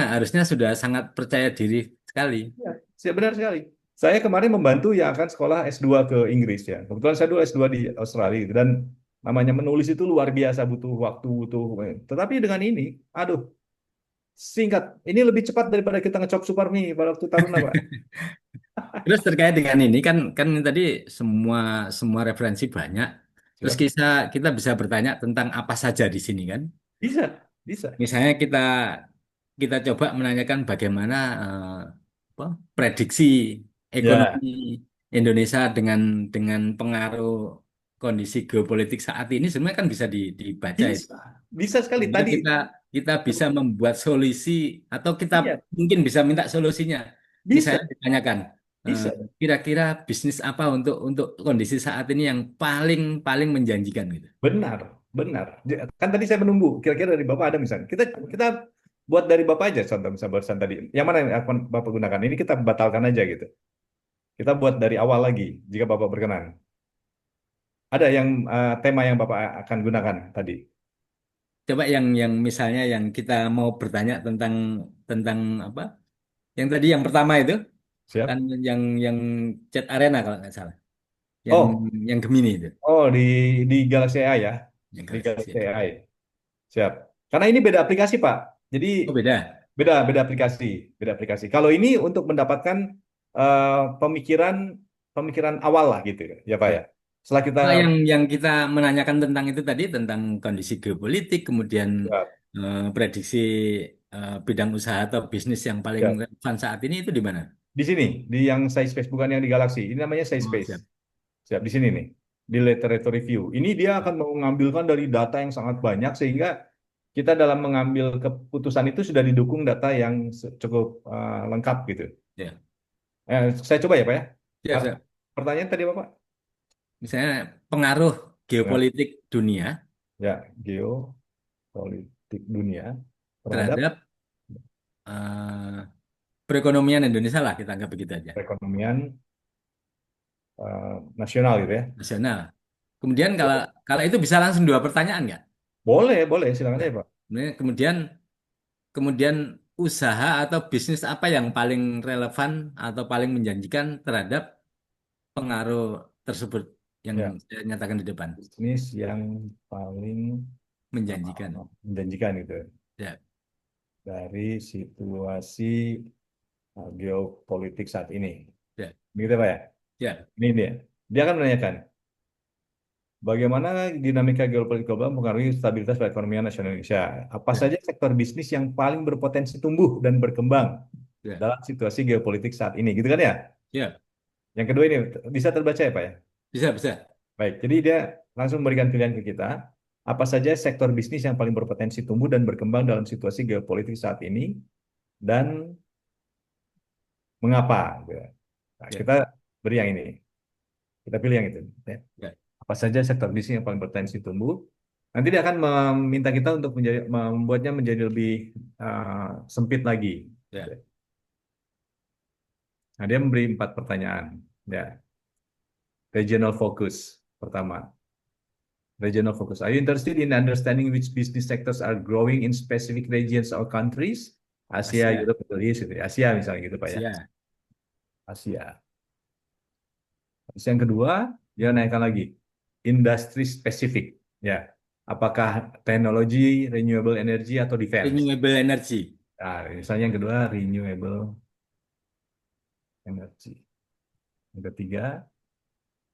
harusnya sudah sangat percaya diri sekali. Ya, siap, benar sekali. Saya kemarin membantu yang akan sekolah S2 ke Inggris ya. Kebetulan saya dulu S2 di Australia gitu. Dan namanya menulis itu luar biasa, butuh waktu, butuh. Tetapi dengan ini, aduh, Singkat, ini lebih cepat daripada kita ngecop super mie pada waktu Taruna, Pak. Terus terkait dengan ini kan kan tadi semua semua referensi banyak. Terus Siap? kita bisa bertanya tentang apa saja di sini kan. Bisa, bisa. Misalnya kita coba menanyakan bagaimana apa, prediksi Ya, ekonomi Indonesia dengan pengaruh kondisi geopolitik saat ini sebenarnya kan bisa dibaca itu. bisa. Bisa sekali. Sehingga Tadi, kita bisa membuat solusi atau kita iya, mungkin bisa minta solusinya. bisa, Misalnya ditanyakan eh, bisa. kira-kira bisnis apa untuk kondisi saat ini yang paling paling menjanjikan gitu. Benar, benar. Kan tadi saya menunggu. Kira-kira dari Bapak ada misalnya. Kita buat dari Bapak aja contoh misalnya barusan tadi. Yang mana yang akan Bapak gunakan? Ini kita batalkan aja gitu. Kita buat dari awal lagi, jika Bapak berkenan. Ada yang tema yang Bapak akan gunakan tadi. Coba yang misalnya yang kita mau bertanya tentang tentang apa? Yang tadi yang pertama itu kan Siap? yang chat arena kalau nggak salah. Yang Oh, yang Gemini itu, oh di Galaxy AI ya, yang di Galaxy Galaxy itu. AI. Siap. Karena ini beda aplikasi, Pak. Jadi Oh beda. beda aplikasi, beda aplikasi. Kalau ini untuk mendapatkan pemikiran pemikiran awal lah gitu ya, Pak ya. Ya. Setelah kita Kalau yang kita menanyakan tentang itu tadi tentang kondisi geopolitik, kemudian ya, prediksi bidang usaha atau bisnis yang paling ya, relevan saat ini itu di mana? di sini, di yang Space bukan yang di Galaxy. Ini namanya Oh, Space. siap. Siap di sini nih. Di literature review. Ini dia akan mengambilkan dari data yang sangat banyak sehingga kita dalam mengambil keputusan itu sudah didukung data yang cukup lengkap gitu. Ya, Saya coba ya, Pak ya. ya, Ah, siap. Pertanyaan tadi Bapak? Misalnya pengaruh Dengar. geopolitik dunia Ya, geopolitik dunia terhadap terhadap eh, perekonomian Indonesia lah kita anggap begitu aja, perekonomian nasional gitu ya. nasional. Kemudian kalau kalau itu bisa langsung dua pertanyaan nggak? Boleh, boleh, silakan Ya. aja, Pak. Kemudian kemudian usaha atau bisnis apa yang paling relevan atau paling menjanjikan terhadap pengaruh tersebut yang Ya, saya nyatakan di depan. bisnis yang paling Menjanjikan. menjanjikan gitu Ya, dari situasi geopolitik saat ini. ya, Begitu, Pak ya? ya. Ini dia. Dia akan menanyakan, bagaimana dinamika geopolitik global mempengaruhi stabilitas perekonomian nasional Indonesia? Apa Ya, saja sektor bisnis yang paling berpotensi tumbuh dan berkembang ya, dalam situasi geopolitik saat ini? Gitu kan ya? ya. Yang kedua ini bisa terbaca ya, Pak ya? Bisa, bisa. Baik, jadi dia langsung memberikan pilihan ke kita. Apa saja sektor bisnis yang paling berpotensi tumbuh dan berkembang dalam situasi geopolitik saat ini dan mengapa? Gitu. Nah, Ya, kita beri yang ini. Kita pilih yang itu. Ya. ya, Apa saja sektor bisnis yang paling berpotensi tumbuh. Nanti dia akan meminta kita untuk membuatnya menjadi lebih sempit lagi. ya. Nah, dia memberi 4 pertanyaan. Ya, regional focus pertama. Regional focus. Are you interested in understanding which business sectors are growing in specific regions or countries? Asia, Asia, Europe, Middle East, gitu ya. Asia misalnya gitu Pak ya. Asia. Asia. Terus yang kedua, dia naikkan lagi. Industri spesifik. Ya. Apakah teknologi, renewable energy, atau defense? Renewable energy. Nah, misalnya yang kedua, renewable energy. Yang ketiga,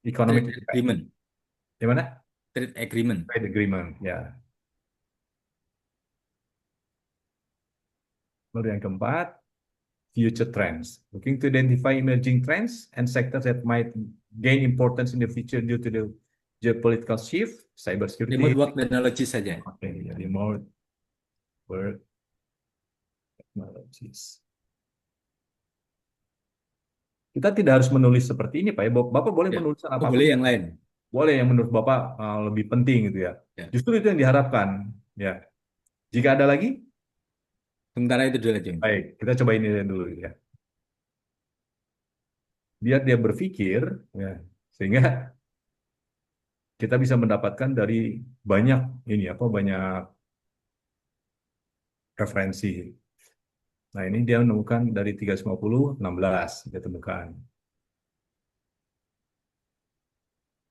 economic Trade impact. agreement. Gimana? Trade agreement. Trade agreement. Ya. Lalu yang keempat, future trends. Looking to identify emerging trends and sectors that might gain importance in the future due to the geopolitical shift, Remote cybersecurity, work technology saja. okay, remote work technologies. Kita tidak harus menulis seperti ini, Pak ya. Bapak boleh Ya. menulis Oh, apapun, boleh yang lain. boleh yang menurut Bapak lebih penting gitu ya. Ya. Justru itu yang diharapkan. Ya. Jika ada lagi, Sementara itu dulu aja. baik, kita coba ini dulu ya. Biar dia berpikir, ya, sehingga kita bisa mendapatkan dari banyak ini apa banyak referensi. Nah, ini dia menemukan dari 350, 16 dia temukan.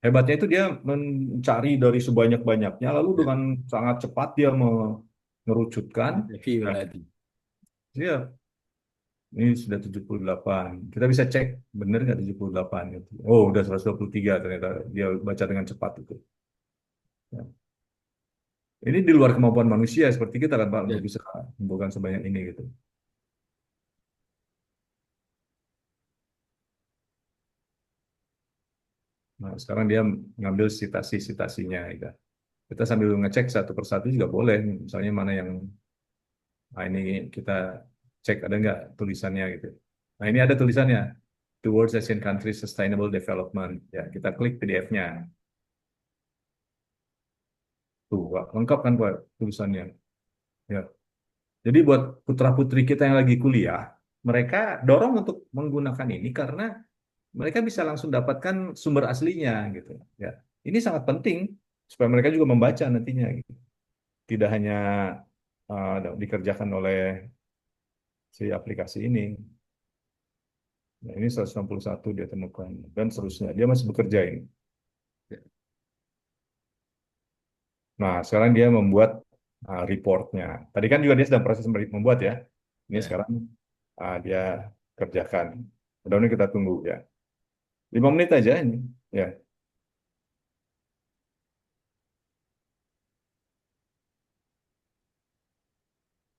Hebatnya itu dia mencari dari sebanyak-banyaknya, lalu Ya. dengan sangat cepat dia mengerucutkan. Review Nah, lagi. Iya, ini sudah 78. Kita bisa cek benar nggak 78 gitu. Oh, udah 123 ternyata dia baca dengan cepat itu. Ya. Ini di luar kemampuan manusia seperti kita kan Pak Ya. untuk bisa mengumpulkan sebanyak ini gitu. Nah, sekarang dia ngambil sitasi-sitasinya gitu. Kita sambil ngecek satu persatu juga boleh. Misalnya mana yang ini kita cek ada nggak tulisannya gitu. Nah, ini ada tulisannya. Towards Asian Countries Sustainable Development. Ya, kita klik PDF-nya. Tuh, Pak, lengkap kan Pak tulisannya. Ya. Jadi buat putra-putri kita yang lagi kuliah, mereka dorong untuk menggunakan ini karena mereka bisa langsung dapatkan sumber aslinya gitu. Ya, ini sangat penting supaya mereka juga membaca nantinya. Gitu. Tidak hanya dikerjakan oleh si aplikasi ini. Nah, ini 161 dia temukan dan seterusnya. Dia masih bekerja ini. Nah, sekarang dia membuat reportnya. Tadi kan juga dia sedang proses membuat ya. Ini Ya. sekarang dia kerjakan. Mudah-mudahan kita tunggu ya. 5 menit aja ini. Ya.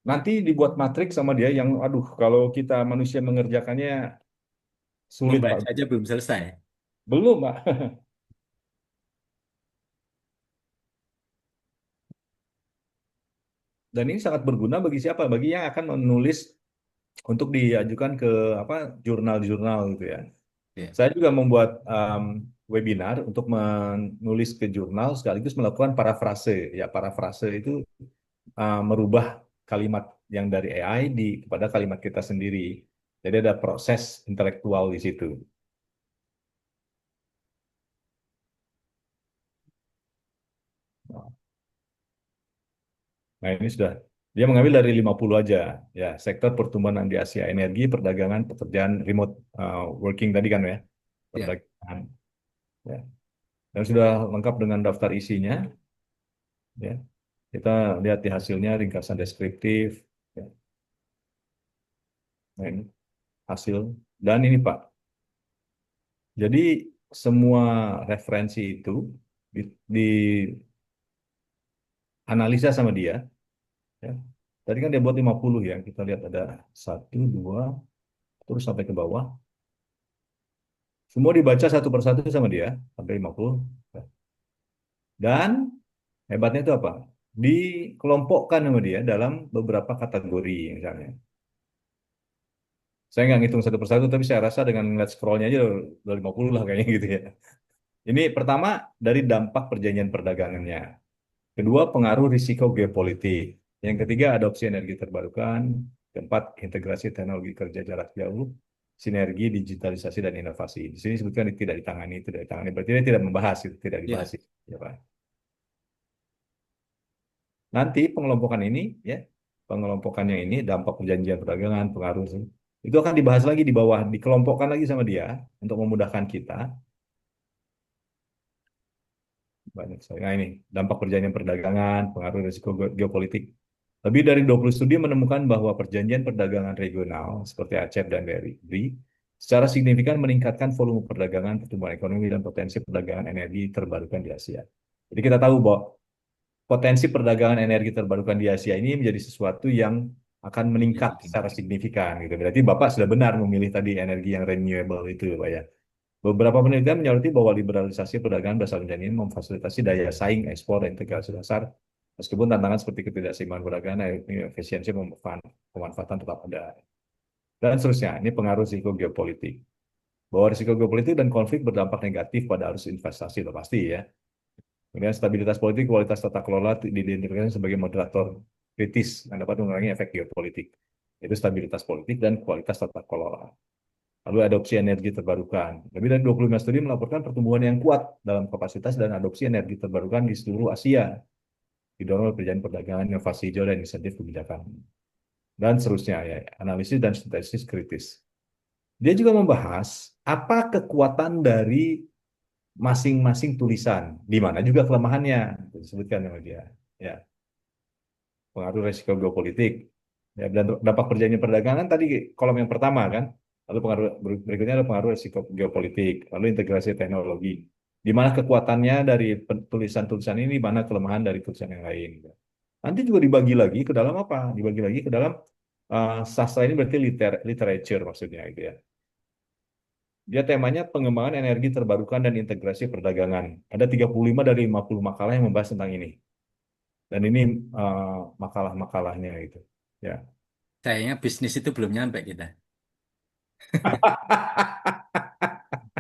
Nanti dibuat matriks sama dia yang, aduh, kalau kita manusia mengerjakannya sulit Pak. Membaca aja belum selesai. Belum Pak. Dan ini sangat berguna bagi siapa? Bagi yang akan menulis untuk diajukan ke apa jurnal-jurnal gitu ya. Ya. Saya juga membuat webinar untuk menulis ke jurnal sekaligus melakukan parafrase. Ya, parafrase itu merubah kalimat yang dari AI kepada kalimat kita sendiri. Jadi ada proses intelektual di situ. Nah, ini sudah dia mengambil dari 50 aja. Ya, sektor pertumbuhan di Asia, energi, perdagangan, pekerjaan, remote working tadi kan ya, Ya. perdagangan. Ya. Dan sudah lengkap dengan daftar isinya. Ya, kita lihat di hasilnya ringkasan deskriptif. Ya. Nah, ini hasil. Dan ini Pak, jadi semua referensi itu dianalisa sama dia. Ya. Tadi kan dia buat 50 ya. Kita lihat ada satu, dua, terus sampai ke bawah. Semua dibaca satu persatu sama dia, sampai 50. Dan hebatnya itu apa? Dikelompokkan sama dia dalam beberapa kategori misalnya. Saya nggak ngitung satu persatu, tapi saya rasa dengan ngeliat scrollnya aja udah 50 lah kayaknya gitu ya. Ini pertama dari dampak perjanjian perdagangannya. Kedua, pengaruh risiko geopolitik. Yang ketiga, adopsi energi terbarukan. Keempat, integrasi teknologi kerja jarak jauh. Sinergi, digitalisasi, dan inovasi. Di sini disebutkan tidak ditangani, tidak ditangani. Berarti dia tidak membahas, itu tidak dibahas. Ya. Ya, Pak. Nanti pengelompokan ini, ya, pengelompokannya ini, dampak perjanjian perdagangan, pengaruh, itu akan dibahas lagi di bawah, dikelompokkan lagi sama dia untuk memudahkan kita. Banyak sekali. Nah, ini dampak perjanjian perdagangan, pengaruh risiko geopolitik. Lebih dari 20 studi menemukan bahwa perjanjian perdagangan regional seperti ACEP dan BRI secara signifikan meningkatkan volume perdagangan, pertumbuhan ekonomi, dan potensi perdagangan energi terbarukan di Asia. Jadi kita tahu bahwa potensi perdagangan energi terbarukan di Asia ini menjadi sesuatu yang akan meningkat secara signifikan. Gitu. Berarti Bapak sudah benar memilih tadi energi yang renewable itu, Pak ya. Beberapa penelitian menyoroti bahwa liberalisasi perdagangan berdasarkan ini memfasilitasi daya saing, ekspor, dan integrasi dasar, meskipun tantangan seperti ketidakseimbangan perdagangan, efisiensi pemanfaatan tetap ada. Dan seterusnya, ini pengaruh risiko geopolitik. Bahwa risiko geopolitik dan konflik berdampak negatif pada arus investasi, itu pasti ya. Kemudian stabilitas politik, kualitas tata kelola diidentifikasi sebagai moderator kritis yang dapat mengurangi efek geopolitik. Itu stabilitas politik dan kualitas tata kelola. Lalu adopsi energi terbarukan. Lebih dari 25 studi melaporkan pertumbuhan yang kuat dalam kapasitas dan adopsi energi terbarukan di seluruh Asia. Didorong oleh perjanjian perdagangan, inovasi hijau, dan insentif kebijakan. Dan seterusnya, ya, analisis dan sintesis kritis. Dia juga membahas apa kekuatan dari masing-masing tulisan, di mana juga kelemahannya, disebutkan sama dia. Ya, pengaruh resiko geopolitik. Ya, dan dampak perjanjian perdagangan tadi kolom yang pertama kan, lalu pengaruh berikutnya adalah pengaruh risiko geopolitik, lalu integrasi teknologi. Di mana kekuatannya dari tulisan-tulisan ini, di mana kelemahan dari tulisan yang lain. Nanti juga dibagi lagi ke dalam apa? Dibagi lagi ke dalam sastra ini berarti literature maksudnya gitu ya. Dia temanya pengembangan energi terbarukan dan integrasi perdagangan. Ada 35 dari 50 makalah yang membahas tentang ini. Dan ini makalah-makalahnya gitu. Ya. Kayaknya bisnis itu belum nyampe kita.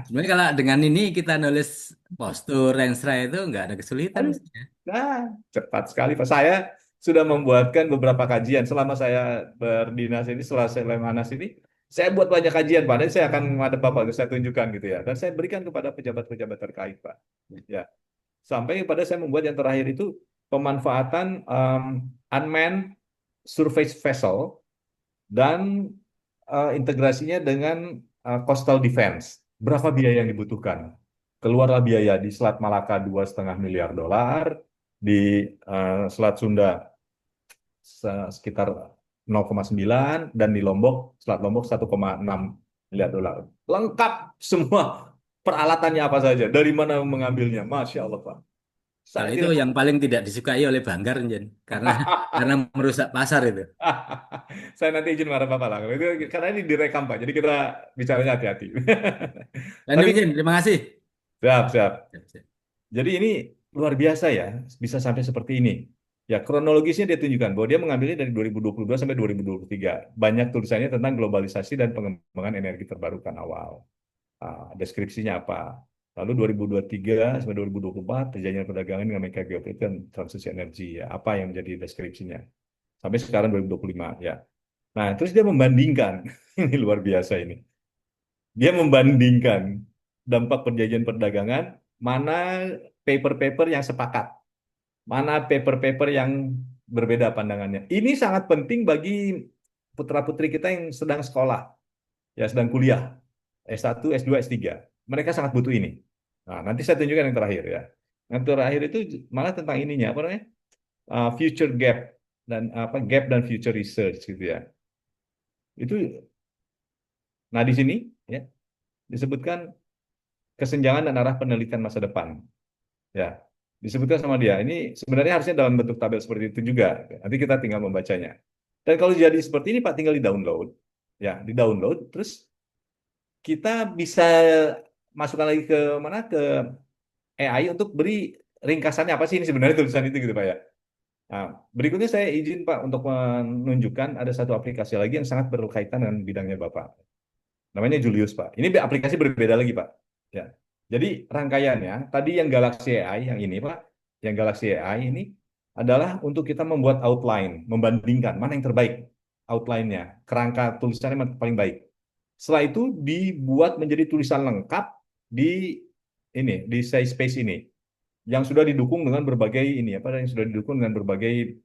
Sebenarnya kalau dengan ini kita nulis postur, Renstra itu nggak ada kesulitan Aduh, mestinya. nah, cepat sekali Pak. Saya sudah membuatkan beberapa kajian selama saya berdinas ini, setelah saya Lemhanas ini, saya buat banyak kajian Pak. Dan saya akan menghadap Bapak, saya tunjukkan gitu ya. Dan saya berikan kepada pejabat-pejabat terkait Pak. Ya, sampai pada saya membuat yang terakhir itu pemanfaatan unmanned surface vessel dan integrasinya dengan coastal defense. Berapa biaya yang dibutuhkan? Keluarlah biaya di Selat Malaka 2,5 miliar dolar, di Selat Sunda sekitar 0,9, dan di Lombok, Selat Lombok 1,6 miliar dolar. Lengkap semua peralatannya apa saja, dari mana mengambilnya. Masya Allah Pak. Kalau Saya itu tidak yang paling tidak disukai oleh Banggar, Jen. Karena merusak pasar itu. saya nanti izin marah Bapak lah. Karena ini direkam Pak, jadi kita bicaranya hati-hati. Lanjut, Tapi Jen. Terima kasih. siap, siap. Siap, siap. Jadi ini luar biasa ya, bisa sampai seperti ini. Ya, kronologisnya dia tunjukkan bahwa dia mengambilnya dari 2022 sampai 2023. Banyak tulisannya tentang globalisasi dan pengembangan energi terbarukan awal. Deskripsinya apa? Lalu 2023 sampai 2024 perjanjian perdagangan dengan Amerika geopolitik dan transisi energi ya. Apa yang menjadi deskripsinya? Sampai sekarang 2025 ya. Nah, terus dia membandingkan. Ini luar biasa ini. Dia membandingkan dampak perjanjian perdagangan, mana paper-paper yang sepakat, mana paper-paper yang berbeda pandangannya. Ini sangat penting bagi putra-putri kita yang sedang sekolah, ya sedang kuliah, S1, S2, S3. Mereka sangat butuh ini. Nah, nanti saya tunjukkan yang terakhir ya. Yang terakhir itu malah tentang ininya, apa namanya? Future gap dan gap dan future research gitu ya. Itu, nah di sini ya disebutkan kesenjangan dan arah penelitian masa depan. Ya, disebutkan sama dia. Ini sebenarnya harusnya dalam bentuk tabel seperti itu juga. Nanti kita tinggal membacanya. Dan kalau jadi seperti ini, Pak, tinggal di-download. Ya, di-download. Terus kita bisa masukkan lagi ke mana? Ke AI untuk beri ringkasannya apa sih ini sebenarnya tulisan itu gitu, Pak ya. Nah, berikutnya saya izin, Pak, untuk menunjukkan ada satu aplikasi lagi yang sangat berkaitan dengan bidangnya Bapak. Namanya Julius, Pak. Ini aplikasi berbeda lagi, Pak. Ya. Jadi rangkaiannya, tadi yang Galaxy AI, yang ini, Pak, yang Galaxy AI ini adalah untuk kita membuat outline, membandingkan mana yang terbaik outline-nya, kerangka tulisannya yang paling baik. Setelah itu dibuat menjadi tulisan lengkap di di space ini, yang sudah didukung dengan berbagai yang sudah didukung dengan berbagai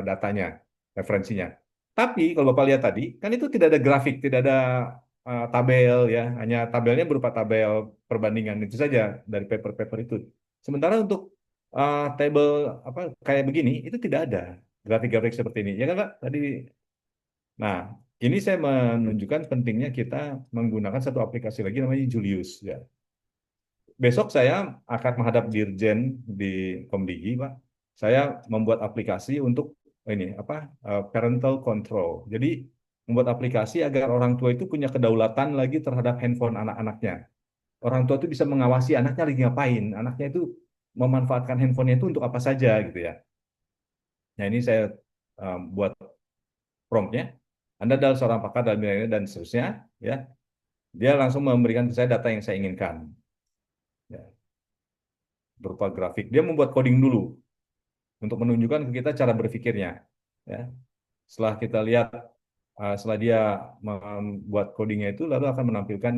datanya, referensinya. Tapi kalau Bapak lihat tadi, kan itu tidak ada grafik, tidak ada tabel ya, hanya tabelnya berupa tabel perbandingan itu saja dari paper-paper itu. Sementara untuk tabel kayak begini itu tidak ada grafik-grafik seperti ini, ya kan Pak? Tadi, nah ini saya menunjukkan pentingnya kita menggunakan satu aplikasi lagi namanya Julius ya. Besok saya akan menghadap Dirjen di Komdigi, Pak. Saya membuat aplikasi untuk parental control. Jadi membuat aplikasi agar orang tua itu punya kedaulatan lagi terhadap handphone anak-anaknya. Orang tua itu bisa mengawasi anaknya lagi ngapain, anaknya itu memanfaatkan handphonenya itu untuk apa saja gitu ya. Nah ini saya buat promptnya. Anda adalah seorang pakar dalam bidang ini dan seterusnya, ya. Dia langsung memberikan ke saya data yang saya inginkan. Ya, berupa grafik. Dia membuat coding dulu untuk menunjukkan ke kita cara berpikirnya. Ya. Setelah kita lihat, setelah dia membuat codingnya itu, lalu akan menampilkan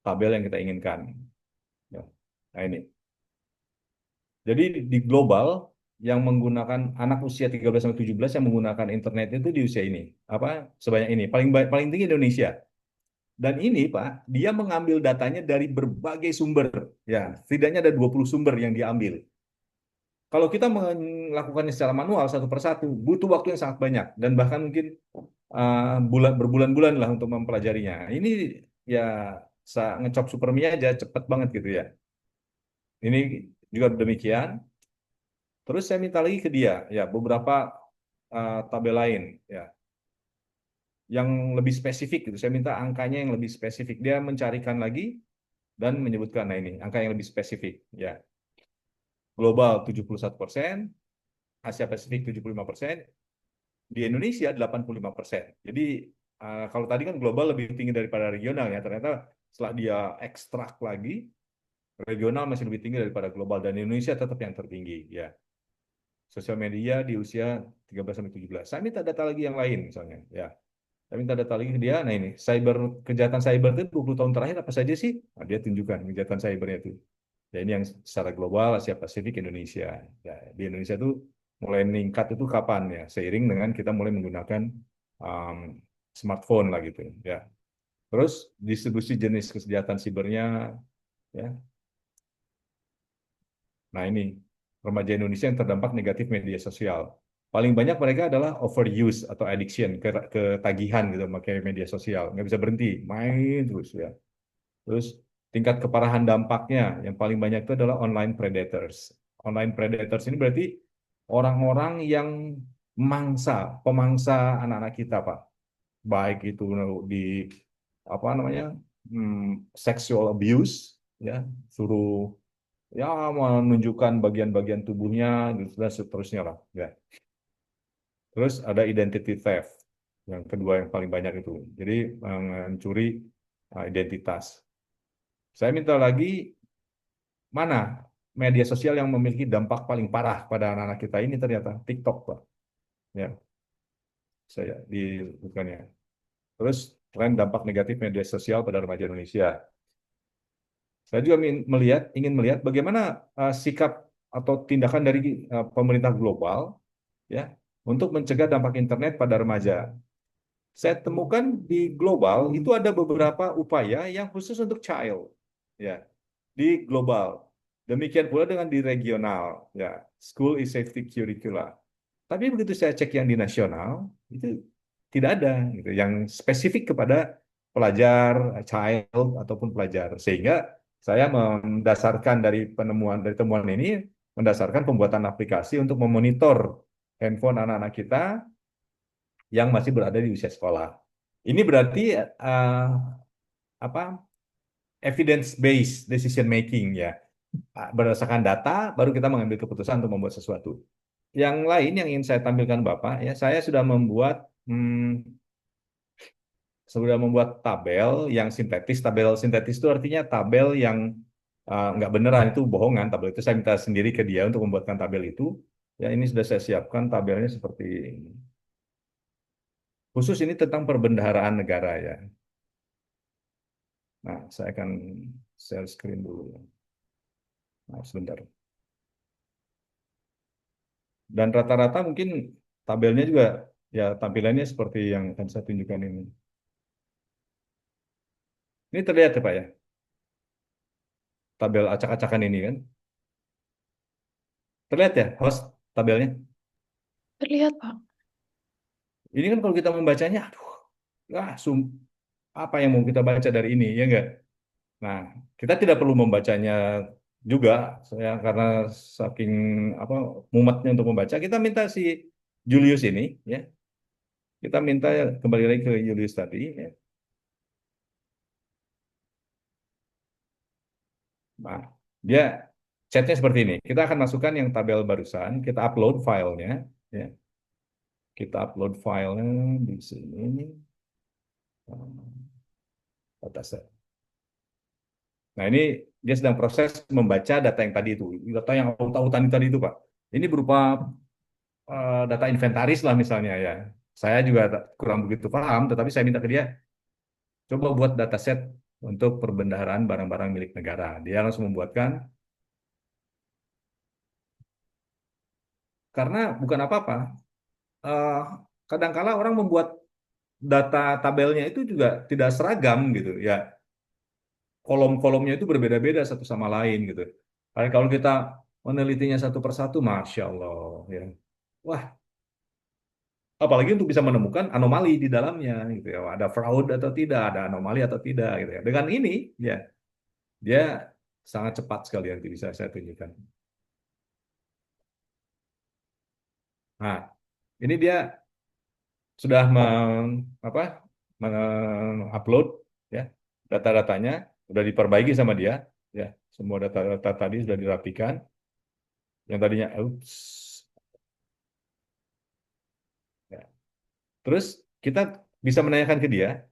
tabel yang kita inginkan. Ya. Nah ini. Jadi di global yang menggunakan anak usia 13 sampai 17 yang menggunakan internet itu di usia ini, sebanyak ini, paling tinggi Indonesia. Dan ini Pak, dia mengambil datanya dari berbagai sumber. Ya, setidaknya ada 20 sumber yang diambil. Kalau kita melakukannya secara manual satu persatu, butuh waktu yang sangat banyak dan bahkan mungkin berbulan-bulan lah untuk mempelajarinya. Ini ya ngecop super mie aja cepet banget gitu ya. Ini juga demikian. Terus saya minta lagi ke dia ya beberapa tabel lain ya yang lebih spesifik gitu. Saya minta angkanya yang lebih spesifik. Dia mencarikan lagi dan menyebutkan nah ini angka yang lebih spesifik ya. Global 71%, Asia Pasifik 75%, di Indonesia 85%. Jadi kalau tadi kan global lebih tinggi daripada regional ya, ternyata setelah dia ekstrak lagi, regional masih lebih tinggi daripada global dan Indonesia tetap yang tertinggi ya. Sosial media di usia 13 sampai 17. Saya minta data lagi yang lain misalnya ya. Saya minta data lagi ke dia. Nah ini, kejahatan cyber itu 20 tahun terakhir apa saja sih? Nah, dia tunjukkan kejahatan cybernya itu. Ya ini yang secara global Asia Pasifik Indonesia. Ya, di Indonesia itu mulai meningkat itu kapan ya? Seiring dengan kita mulai menggunakan um, smartphone lah gitu ya. Terus distribusi jenis kejahatan sibernya ya. Nah ini remaja Indonesia yang terdampak negatif media sosial. Paling banyak mereka adalah overuse atau addiction, ketagihan gitu pakai media sosial. Nggak bisa berhenti, main terus ya. Terus tingkat keparahan dampaknya yang paling banyak itu adalah online predators. Online predators ini berarti orang-orang yang pemangsa anak-anak kita, Pak. Baik itu di apa namanya sexual abuse, ya, suruh ya menunjukkan bagian-bagian tubuhnya dan seterusnya lah. Ya. Terus ada identity theft, yang kedua yang paling banyak itu. Jadi mencuri identitas. Saya minta lagi mana media sosial yang memiliki dampak paling parah pada anak-anak kita ini ternyata TikTok, Pak. Ya, saya bukannya. Terus tren dampak negatif media sosial pada remaja Indonesia. Saya juga ingin melihat bagaimana sikap atau tindakan dari pemerintah global ya untuk mencegah dampak internet pada remaja. Saya temukan di global itu ada beberapa upaya yang khusus untuk child ya di global. Demikian pula dengan di regional ya, school is safety curricula. Tapi begitu saya cek yang di nasional itu tidak ada gitu yang spesifik kepada pelajar child ataupun pelajar sehingga saya mendasarkan dari temuan ini mendasarkan pembuatan aplikasi untuk memonitor handphone anak-anak kita yang masih berada di usia sekolah. Ini berarti apa evidence based decision making ya. Berdasarkan data baru kita mengambil keputusan untuk membuat sesuatu. Yang lain yang ingin saya tampilkan Bapak ya, saya sudah membuat tabel yang sintetis. Tabel sintetis itu artinya tabel yang nggak beneran, itu bohongan. Tabel itu saya minta sendiri ke dia untuk membuatkan tabel itu. Ya ini sudah saya siapkan tabelnya seperti ini. Khusus ini tentang perbendaharaan negara ya. Nah, saya akan share screen dulu. Nah, sebentar. Dan rata-rata mungkin tabelnya juga ya tampilannya seperti yang akan saya tunjukkan ini. Ini terlihat ya Pak ya? Tabel acak-acakan ini kan? Terlihat ya host tabelnya? Terlihat, Pak. Ini kan kalau kita membacanya, aduh, apa yang mau kita baca dari ini, ya enggak? Nah, kita tidak perlu membacanya juga, saya karena saking apa mumetnya untuk membaca, kita minta si Julius ini, ya, kita minta kembali lagi ke Julius tadi, ya. Nah, dia chatnya seperti ini. Kita akan masukkan yang tabel barusan, kita upload filenya, ya. Kita upload filenya di sini. Dataset. Nah, ini dia sedang proses membaca data yang tadi itu, data yang autan tadi itu, Pak. Ini berupa data inventaris lah misalnya ya. Saya juga kurang begitu paham, tetapi saya minta ke dia, coba buat dataset untuk perbendaharaan barang-barang milik negara. Dia langsung membuatkan, karena bukan apa-apa. eh, Kadangkala orang membuat data tabelnya itu juga tidak seragam gitu ya. Kolom-kolomnya itu berbeda-beda satu sama lain gitu. Kalau kita menelitinya satu persatu, Masya Allah. Ya. Wah, apalagi untuk bisa menemukan anomali di dalamnya, gitu ya. Ada fraud atau tidak, ada anomali atau tidak, gitu ya. Dengan ini, ya, dia sangat cepat sekali yang bisa saya tunjukkan. Nah, ini dia sudah apa, mengupload ya data-datanya, sudah diperbaiki sama dia, ya. Semua data-data tadi sudah dirapikan. Yang tadinya, ups, ya. Terus kita bisa menanyakan ke dia,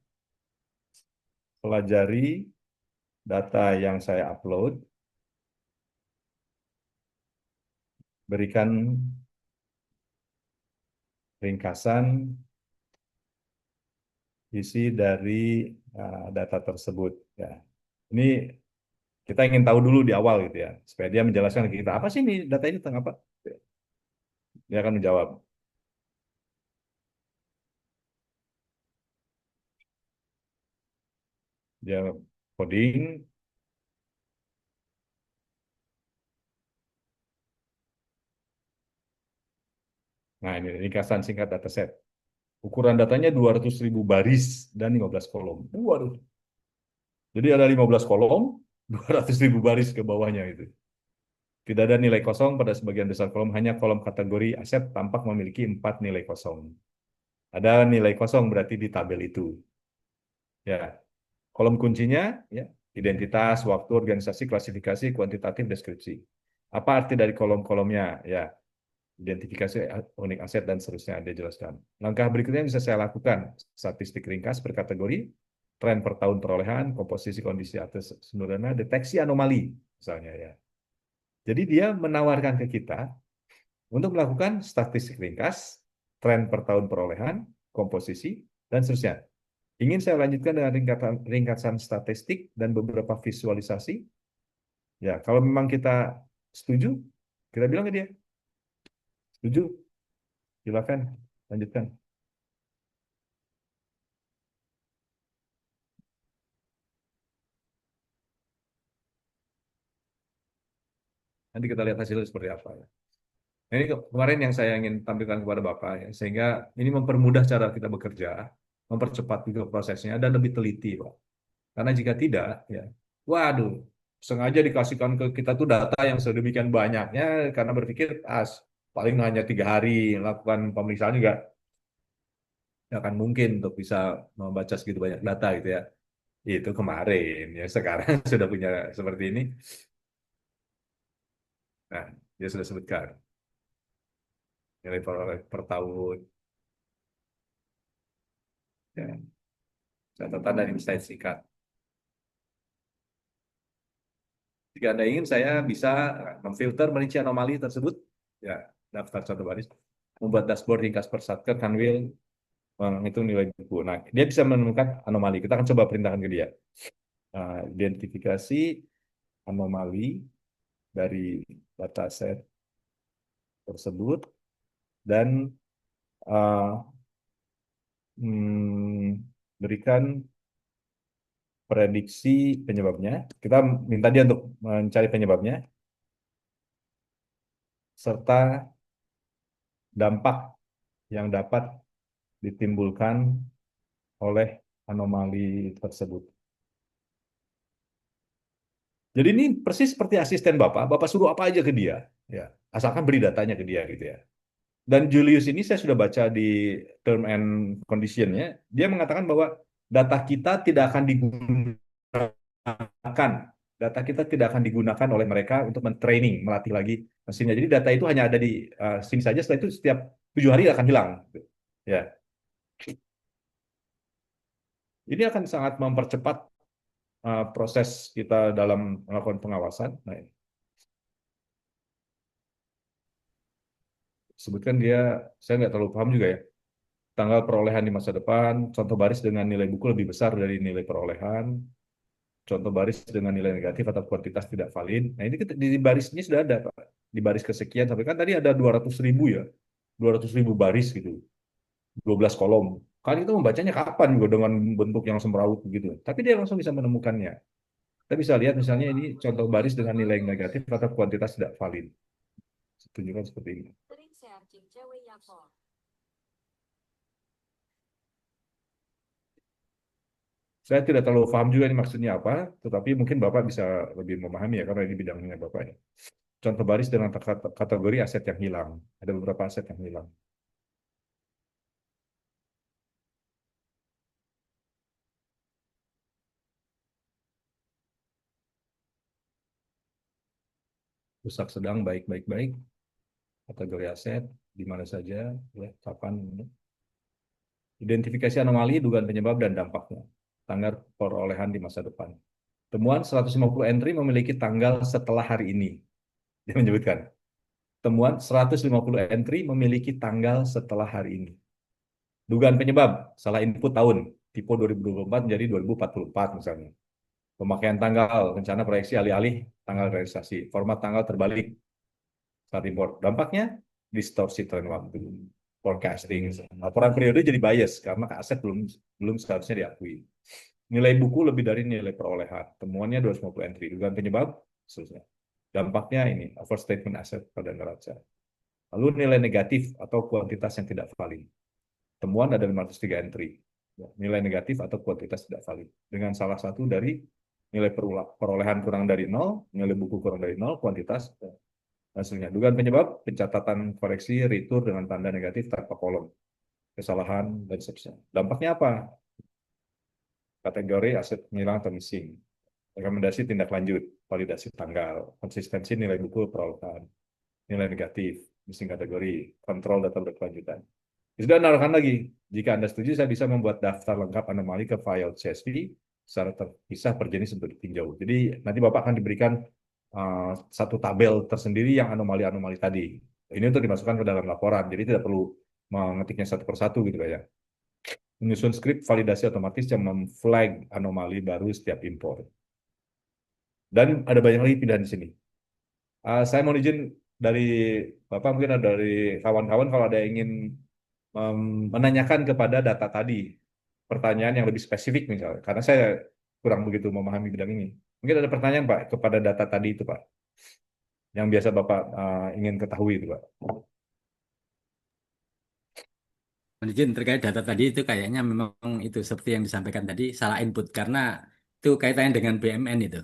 pelajari data yang saya upload, berikan ringkasan isi dari data tersebut. Ya, ini kita ingin tahu dulu di awal gitu ya, supaya dia menjelaskan ke kita apa sih ini data ini tentang apa. Dia akan menjawab. Dia coding. Nah, ini ringkasan singkat dataset. Ukuran datanya 200.000 baris dan 15 kolom. Waduh. Jadi ada 15 kolom, 200.000 baris ke bawahnya itu. Tidak ada nilai kosong pada sebagian besar kolom, hanya kolom kategori aset tampak memiliki 4 nilai kosong. Ada nilai kosong berarti di tabel itu. Ya, kolom kuncinya ya, identitas, waktu, organisasi, klasifikasi, kuantitatif, deskripsi. Apa arti dari kolom-kolomnya? Ya, identifikasi unik aset dan seterusnya dia jelaskan. Langkah berikutnya yang bisa saya lakukan, statistik ringkas per kategori, tren per tahun perolehan, komposisi kondisi atas sederhana, deteksi anomali misalnya ya. Jadi dia menawarkan ke kita untuk melakukan statistik ringkas, tren per tahun perolehan, komposisi dan seterusnya. Ingin saya lanjutkan dengan ringkasan statistik dan beberapa visualisasi. Ya, kalau memang kita setuju, kita bilang ke dia, setuju, silakan lanjutkan. Nanti kita lihat hasilnya seperti apa ya. Nah, ini kemarin yang saya ingin tampilkan kepada Bapak ya, sehingga ini mempermudah cara kita bekerja, mempercepat juga prosesnya dan lebih teliti, Pak. Karena jika tidak, ya, waduh, sengaja dikasihkan ke kita tuh data yang sedemikian banyaknya karena berpikir paling hanya 3 hari lakukan pemeriksaan juga nggak akan mungkin untuk bisa membaca segitu banyak data gitu ya. Itu kemarin ya, sekarang sudah punya seperti ini. Nah, dia sudah sebutkan nilai per tahun, ya, catatan dan insight singkat. Jika Anda ingin, saya bisa memfilter merinci anomali tersebut, ya, daftar contoh baris, membuat dashboard ringkas per satker, Kanwil, menghitung nilai buku. Nah, dia bisa menemukan anomali. Kita akan coba perintahkan ke dia. Identifikasi anomali dari dataset tersebut dan berikan prediksi penyebabnya. Kita minta dia untuk mencari penyebabnya serta dampak yang dapat ditimbulkan oleh anomali tersebut. Jadi ini persis seperti asisten Bapak. Bapak suruh apa aja ke dia, ya, asalkan beri datanya ke dia gitu ya. Dan Julius ini saya sudah baca di term and condition-nya, dia mengatakan bahwa data kita tidak akan digunakan, oleh mereka untuk men-training, melatih lagi mesinnya. Jadi data itu hanya ada di sini saja. Setelah itu setiap 7 hari akan hilang, ya. Ini akan sangat mempercepat proses kita dalam melakukan pengawasan. Nah, sebutkan dia, saya nggak terlalu paham juga ya. Tanggal perolehan di masa depan, contoh baris dengan nilai buku lebih besar dari nilai perolehan, contoh baris dengan nilai negatif atau kuantitas tidak valid. Nah, ini di baris ini sudah ada, Pak. Di baris kesekian, sampai kan tadi ada 200.000 ya, 200.000 baris gitu, 12 kolom. Kan itu membacanya kapan juga dengan bentuk yang semrawut begitu. Tapi dia langsung bisa menemukannya. Kita bisa lihat misalnya ini contoh baris dengan nilai negatif atau kuantitas tidak valid. Tunjukkan seperti ini. Saya tidak terlalu paham juga ini maksudnya apa, tetapi mungkin Bapak bisa lebih memahami ya, karena ini bidangnya Bapak ya. Contoh baris dengan kategori aset yang hilang. Ada beberapa aset yang hilang. Rusak sedang, baik, baik, baik. Kategori aset, di mana saja, ya, kapan. Identifikasi anomali, dugaan penyebab, dan dampaknya. Tanggal perolehan di masa depan. Temuan 150 entry memiliki tanggal setelah hari ini. Dia menyebutkan. Temuan 150 entry memiliki tanggal setelah hari ini. Dugaan penyebab, salah input tahun. Tipe 2024 menjadi 2044 misalnya. Pemakaian tanggal, rencana proyeksi alih-alih tanggal realisasi. Format tanggal terbalik saat import. Dampaknya, distorsi tren waktu. Forecasting. Laporan periode jadi bias karena aset belum seharusnya diakui. Nilai buku lebih dari nilai perolehan. Temuannya 250 entry. Dugaan penyebab, seterusnya. Dampaknya ini, overstatement aset pada neraca. Lalu nilai negatif atau kuantitas yang tidak valid. Temuan ada 503 entry. Nilai negatif atau kuantitas tidak valid. Dengan salah satu dari nilai perolehan kurang dari 0, nilai buku kurang dari 0, kuantitas hasilnya. Dugaan penyebab, pencatatan koreksi retur dengan tanda negatif tanpa kolom. Kesalahan, dan seterusnya. Dampaknya apa? Kategori aset hilang atau missing. Rekomendasi tindak lanjut, validasi tanggal, konsistensi nilai buku perolehan, nilai negatif, missing kategori, kontrol data berkelanjutan. Sudah naruhkan lagi. Jika Anda setuju, saya bisa membuat daftar lengkap anomali ke file CSV secara terpisah per jenis untuk ditinjau. Jadi nanti Bapak akan diberikan satu tabel tersendiri yang anomali-anomali tadi. Ini untuk dimasukkan ke dalam laporan, jadi tidak perlu mengetiknya satu persatu gitu ya. Menyusun skrip validasi otomatis yang memflag anomali baru setiap import. Dan ada banyak lagi pilihan di sini. Saya mau izin dari Bapak, mungkin ada dari kawan-kawan kalau ada yang ingin menanyakan kepada data tadi, pertanyaan yang lebih spesifik misalnya, karena saya kurang begitu memahami bidang ini. Mungkin ada pertanyaan Pak kepada data tadi itu Pak, yang biasa Bapak ingin ketahui itu Pak. Izin terkait data tadi itu kayaknya memang itu seperti yang disampaikan tadi salah input karena itu kaitannya dengan BMN itu.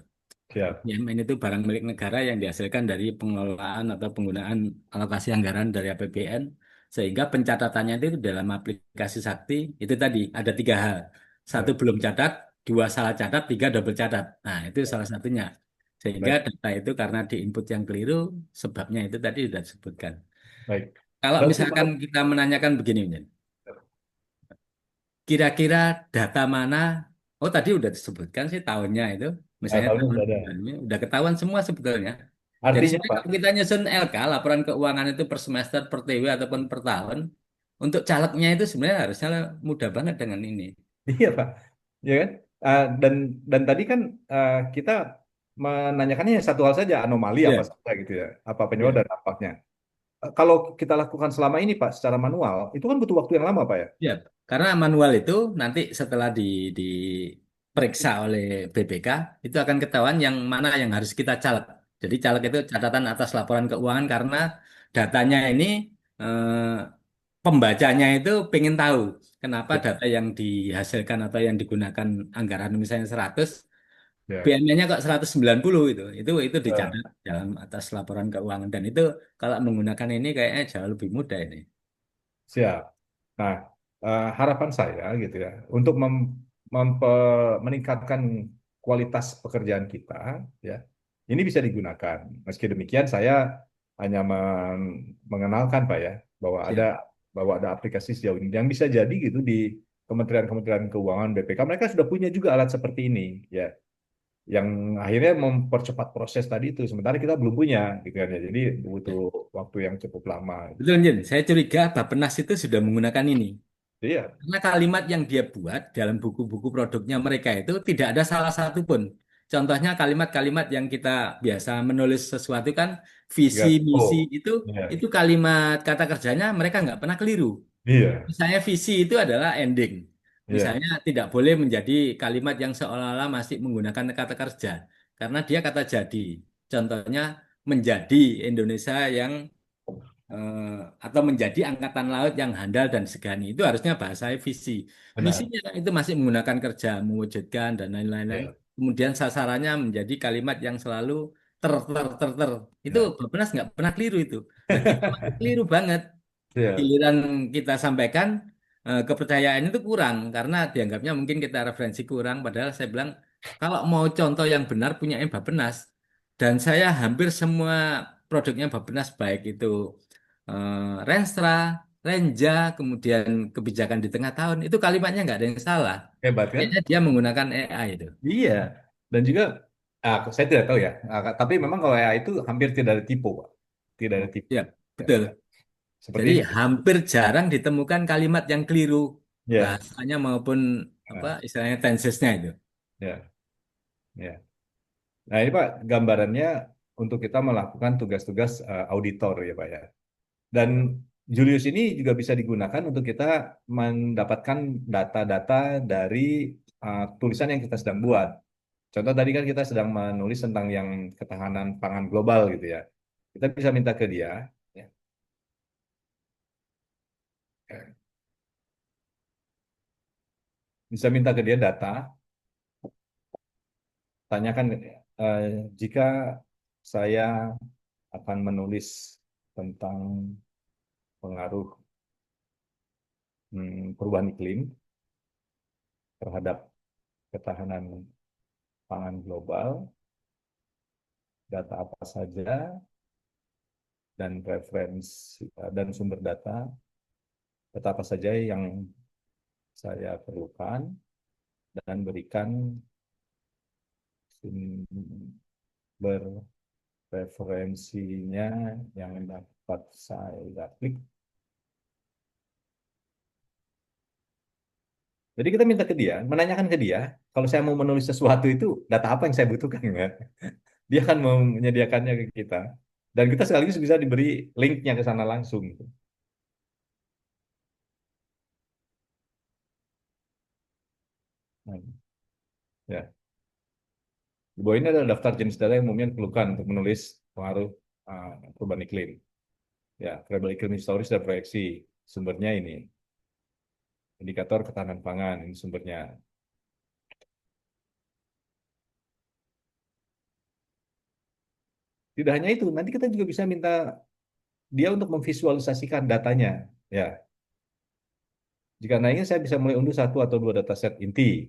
Siap. BMN itu barang milik negara yang dihasilkan dari pengelolaan atau penggunaan alokasi anggaran dari APBN sehingga pencatatannya itu dalam aplikasi Sakti itu tadi ada tiga hal. Satu Ya. belum catat, dua salah catat, tiga double catat. Nah itu salah satunya. Sehingga Baik, data itu karena di input yang keliru sebabnya itu tadi sudah disebutkan. baik. Kalau Lalu misalkan kita menanyakan begini, Min. Kira-kira data mana? Oh tadi udah disebutkan sih tahunnya itu, misalnya tahunnya tahun sudah ada. bulannya udah ketahuan semua sebetulnya. Jadi Artinya sebenarnya Pak, kalau kita nyusun LK, laporan keuangan itu per semester, per TW ataupun per tahun, untuk calegnya itu sebenarnya harusnya mudah banget dengan ini. iya Pak, ya kan? Dan tadi kan kita menanyakannya satu hal saja, anomali apa Ya, saja gitu ya, apa penyebab ya, dan dampaknya. Kalau kita lakukan selama ini Pak secara manual, itu kan butuh waktu yang lama Pak ya. ya. Karena manual itu nanti setelah diperiksa oleh BPK itu akan ketahuan yang mana yang harus kita caleg. Jadi caleg itu catatan atas laporan keuangan karena datanya ini eh, pembacanya itu pengen tahu kenapa Ya, data yang dihasilkan atau yang digunakan anggaran misalnya 100, ya. BM-nya kok 190 itu. Itu Ya. dicatat dalam atas laporan keuangan dan itu kalau menggunakan ini kayaknya jauh lebih mudah ini. Siap. Nah, harapan saya gitu ya, untuk meningkatkan kualitas pekerjaan kita, ya, ini bisa digunakan. Meski demikian, saya hanya mengenalkan Pak ya, bahwa ada Siap. bahwa ada aplikasi sejauh ini yang bisa jadi gitu di Kementerian-Kementerian Keuangan BPK, mereka sudah punya juga alat seperti ini, ya, yang akhirnya mempercepat proses tadi itu. Sementara kita belum punya, gitu kan ya. Jadi butuh waktu yang cukup lama. Betul, Jen. Saya curiga Bappenas itu sudah menggunakan ini. Iya, Karena kalimat yang dia buat dalam buku-buku produknya mereka itu tidak ada salah satu pun. Contohnya kalimat-kalimat yang kita biasa menulis sesuatu kan visi, nggak. misi Oh, iya, itu kalimat kata kerjanya mereka nggak pernah keliru. iya, Misalnya visi itu adalah ending. Iya. Misalnya tidak boleh menjadi kalimat yang seolah-olah masih menggunakan kata kerja karena dia kata jadi. Contohnya menjadi Indonesia yang eh, atau menjadi angkatan laut yang handal dan segani itu harusnya bahasa visi. Benar. Misinya itu masih menggunakan kerja, mewujudkan dan lain-lain. Iya. Kemudian sasarannya menjadi kalimat yang selalu ter. Itu Iya. Bapenas nggak pernah keliru itu. Nah, kita masih keliru banget. Iya. Giliran kita sampaikan kepercayaan itu kurang karena dianggapnya mungkin kita referensi kurang. Padahal saya bilang kalau mau contoh yang benar punya Bapenas dan saya hampir semua produknya Bapenas baik itu Renstra, Renja, kemudian kebijakan di tengah tahun itu kalimatnya nggak ada yang salah. Hebat kan? Kayaknya dia menggunakan AI itu. Iya. Dan juga, saya tidak tahu ya, tapi memang kalau AI itu hampir tidak ada tipu, Pak. Tidak ada tipu. Ya, Ya, betul. seperti Jadi itu. hampir jarang ditemukan kalimat yang keliru Ya, bahasanya maupun apa nah, istilahnya tensesnya itu. ya, ya. Nah, ini Pak, gambarannya untuk kita melakukan tugas-tugas auditor ya Pak ya. Dan Julius ini juga bisa digunakan untuk kita mendapatkan data-data dari tulisan yang kita sedang buat. Contoh tadi kan kita sedang menulis tentang yang ketahanan pangan global gitu ya. Kita bisa minta ke dia, ya. Bisa minta ke dia data, tanyakan eh, jika saya akan menulis tentang pengaruh perubahan iklim terhadap ketahanan pangan global, data apa saja dan referensi dan sumber data apa saja yang saya perlukan dan berikan sumber referensinya yang dapat saya klik. Jadi kita minta ke dia, menanyakan ke dia, kalau saya mau menulis sesuatu itu data apa yang saya butuhkan, ya. Dia akan menyediakannya ke kita. Dan kita sekaligus bisa diberi linknya ke sana langsung. Nah, ya. Di bawah ini adalah daftar jenis data yang umumnya diperlukan untuk menulis pengaruh perubahan iklim. Ya, variabel iklim historis dan proyeksi. Sumbernya ini. Indikator ketahanan pangan, ini sumbernya. Tidak hanya itu, nanti kita juga bisa minta dia untuk memvisualisasikan datanya. Ya, jika Anda ingin, saya bisa mulai unduh satu atau dua dataset inti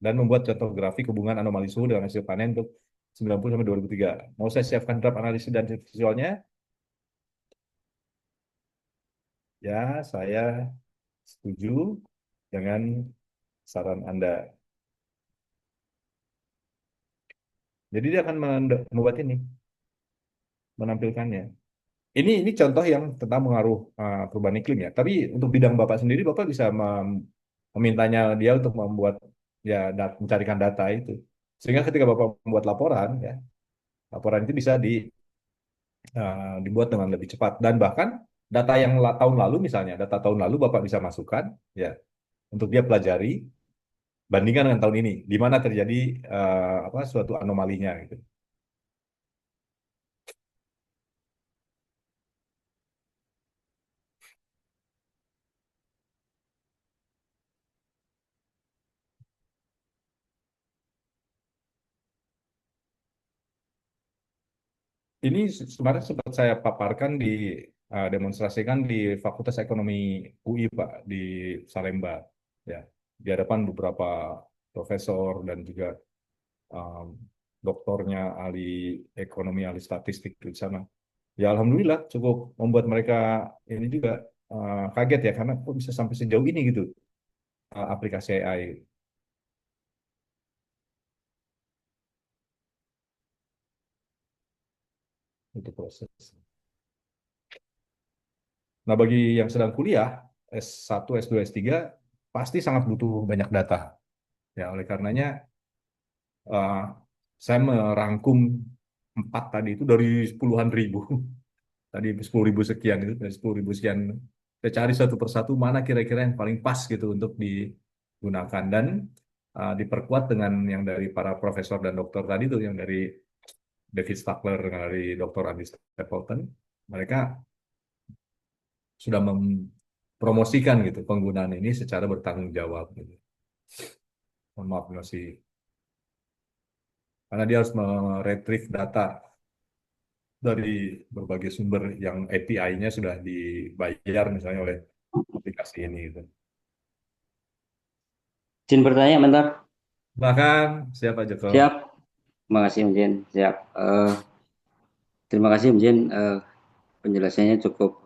dan membuat contoh grafik hubungan anomali suhu dengan hasil panen untuk 90 sampai 2003. Mau saya siapkan draft analisis dan visualnya? Ya, saya setuju dengan saran Anda. Jadi dia akan membuat ini, menampilkannya. Ini contoh yang tentang pengaruh perubahan iklim ya. Tapi untuk bidang Bapak sendiri, Bapak bisa memintanya dia untuk membuat ya mencarikan data itu. Sehingga ketika Bapak membuat laporan ya, laporan itu bisa dibuat dengan lebih cepat dan bahkan data yang tahun lalu misalnya, data tahun lalu Bapak bisa masukkan ya untuk dia pelajari bandingkan dengan tahun ini di mana terjadi apa suatu anomalinya gitu. Ini kemarin sempat saya paparkan demonstrasikan di Fakultas Ekonomi UI Pak di Salemba ya di hadapan beberapa profesor dan juga um, doktornya ahli ekonomi ahli statistik di sana. Ya alhamdulillah cukup membuat mereka ini juga kaget ya karena kok bisa sampai sejauh ini gitu aplikasi AI itu proses. Nah, bagi yang sedang kuliah, S1, S2, S3, pasti sangat butuh banyak data. Ya, oleh karenanya, eh, saya merangkum 4 tadi itu dari puluhan ribu. Tadi 10.000 sekian itu, dari 10.000 sekian. Kita cari satu persatu mana kira-kira yang paling pas gitu untuk digunakan dan diperkuat dengan yang dari para profesor dan dokter tadi tuh, yang dari David Stuckler, dari Dr. Andy Stapleton, mereka sudah mempromosikan gitu penggunaan ini secara bertanggung jawab gitu. Mohon maaf masih, karena dia harus meretrieve data dari berbagai sumber yang API-nya sudah dibayar misalnya oleh aplikasi ini gitu. Izin bertanya bentar. Bahkan siapa Joko? Siap. Terima kasih Om Jin. Siap. Terima kasih Om Jin. Penjelasannya cukup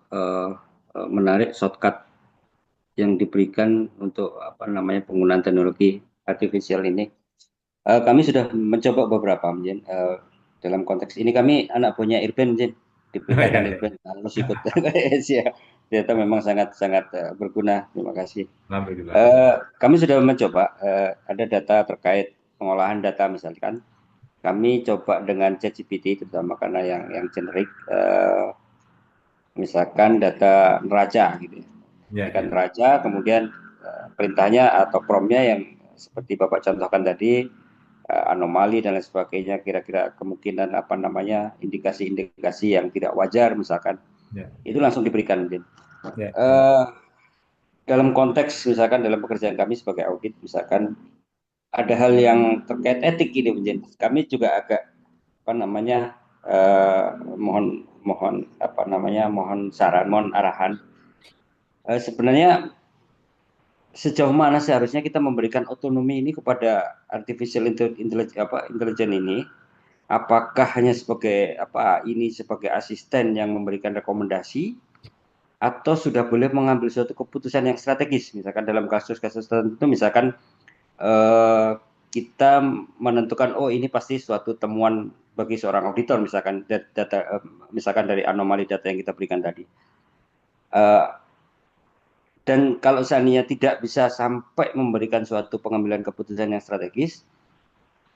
menarik, shortcut yang diberikan untuk apa namanya penggunaan teknologi artificial ini. Kami sudah mencoba beberapa Om Jin. Dalam konteks ini kami anak buahnya Irben Om Jin, diberitakan Ya, ya. Irben harus ikut. Siap. Ternyata memang sangat berguna. Terima kasih. Alhamdulillah. Kami sudah mencoba ada data terkait pengolahan data misalkan. Kami coba dengan ChatGPT terutama karena yang generik, misalkan data neraca gitu ya. Ya, Misalkan ya. neraca, kemudian perintahnya atau promnya yang seperti Bapak contohkan tadi, anomali dan lain sebagainya, kira-kira kemungkinan apa namanya indikasi-indikasi yang tidak wajar misalkan, Ya, itu langsung diberikan mungkin. ya, ya. Dalam konteks misalkan dalam pekerjaan kami sebagai audit misalkan ada hal yang terkait etik ini mungkin kami juga agak apa namanya mohon saran, mohon arahan. Sebenarnya sejauh mana seharusnya kita memberikan otonomi ini kepada artificial intelligence ini? Apakah hanya sebagai ini sebagai asisten yang memberikan rekomendasi, atau sudah boleh mengambil suatu keputusan yang strategis, misalkan dalam kasus-kasus tertentu, misalkan kita menentukan ini pasti suatu temuan bagi seorang auditor, misalkan data misalkan dari anomali data yang kita berikan tadi. Dan kalau seandainya tidak bisa sampai memberikan suatu pengambilan keputusan yang strategis,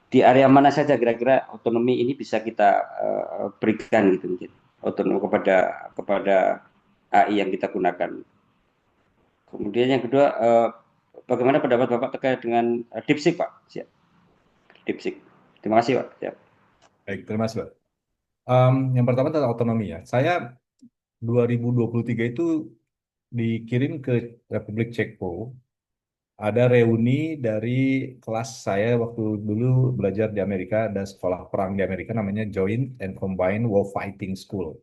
di area mana saja kira-kira otonomi ini bisa kita berikan gitu mungkin, otonomi kepada AI yang kita gunakan. Kemudian yang kedua, bagaimana pendapat Bapak terkait dengan DeepSeek, Pak? Siap. DeepSeek. Terima kasih, Pak. Siap. Baik, terima kasih, Pak. Yang pertama tentang otonomi ya. Saya 2023 itu dikirim ke Republik Ceko. Ada reuni dari kelas saya waktu dulu belajar di Amerika, ada sekolah perang di Amerika namanya Joint and Combined War Fighting School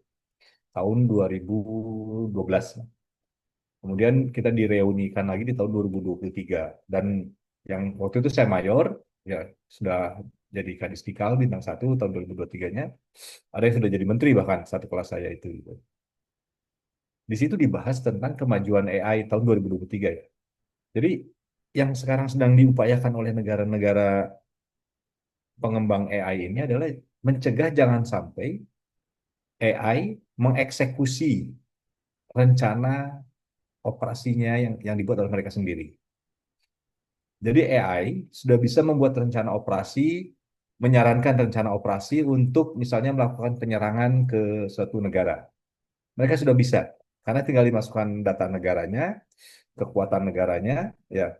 tahun 2012. Kemudian kita direunikan lagi di tahun 2023. Dan yang waktu itu saya mayor, ya sudah jadi Kadis Dikal bintang 1 tahun 2023-nya. Ada yang sudah jadi menteri bahkan satu kelas saya itu. Di situ dibahas tentang kemajuan AI tahun 2023 ya. Jadi yang sekarang sedang diupayakan oleh negara-negara pengembang AI ini adalah mencegah jangan sampai AI mengeksekusi rencana operasinya yang dibuat oleh mereka sendiri. Jadi AI sudah bisa membuat rencana operasi, menyarankan rencana operasi untuk misalnya melakukan penyerangan ke suatu negara. Mereka sudah bisa, karena tinggal dimasukkan data negaranya, kekuatan negaranya, ya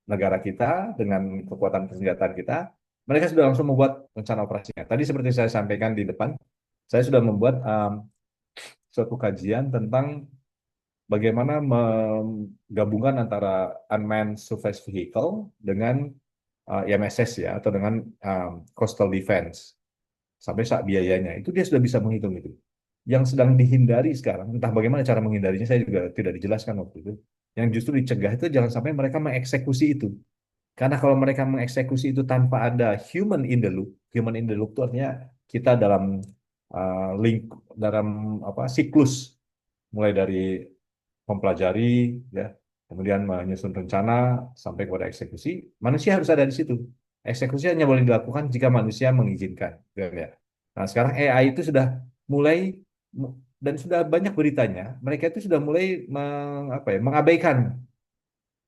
negara kita dengan kekuatan persenjataan kita, mereka sudah langsung membuat rencana operasinya. Tadi seperti saya sampaikan di depan, saya sudah membuat suatu kajian tentang bagaimana menggabungkan antara unmanned surface vehicle dengan IMSS ya, atau dengan coastal defense sampai saat biayanya. Itu dia sudah bisa menghitung itu. Yang sedang dihindari sekarang, entah bagaimana cara menghindarinya, saya juga tidak dijelaskan waktu itu. Yang justru dicegah itu jangan sampai mereka mengeksekusi itu. Karena kalau mereka mengeksekusi itu tanpa ada human in the loop itu artinya kita dalam link, dalam siklus, mulai dari mempelajari, ya, kemudian menyusun rencana sampai kepada eksekusi, manusia harus ada di situ. Eksekusi hanya boleh dilakukan jika manusia mengizinkan, ya. Nah, sekarang AI itu sudah mulai dan sudah banyak beritanya, mereka itu sudah mulai mengabaikan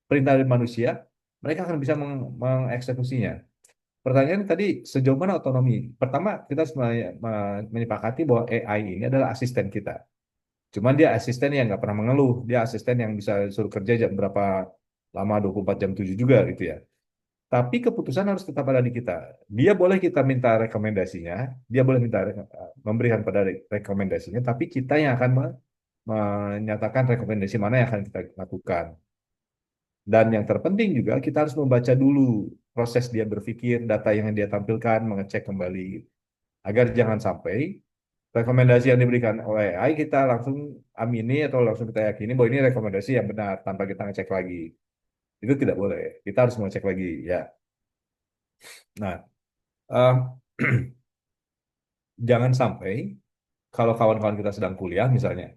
perintah dari manusia, mereka akan bisa mengeksekusinya. Pertanyaan tadi, sejauh mana otonomi? Pertama, kita harus menyepakati bahwa AI ini adalah asisten kita. Cuman dia asisten yang nggak pernah mengeluh. Dia asisten yang bisa suruh kerja jam berapa lama, 24 jam 7 juga gitu ya. Tapi keputusan harus tetap ada di kita. Dia boleh kita minta rekomendasinya, dia boleh minta memberikan pada rekomendasinya, tapi kita yang akan menyatakan rekomendasi mana yang akan kita lakukan. Dan yang terpenting juga kita harus membaca dulu proses dia berpikir, data yang dia tampilkan, mengecek kembali agar jangan sampai rekomendasi yang diberikan oleh AI kita langsung amini atau langsung kita yakini bahwa ini rekomendasi yang benar tanpa kita ngecek lagi. Itu tidak boleh. Kita harus mengecek lagi ya. Nah, eh, jangan sampai kalau kawan-kawan kita sedang kuliah misalnya,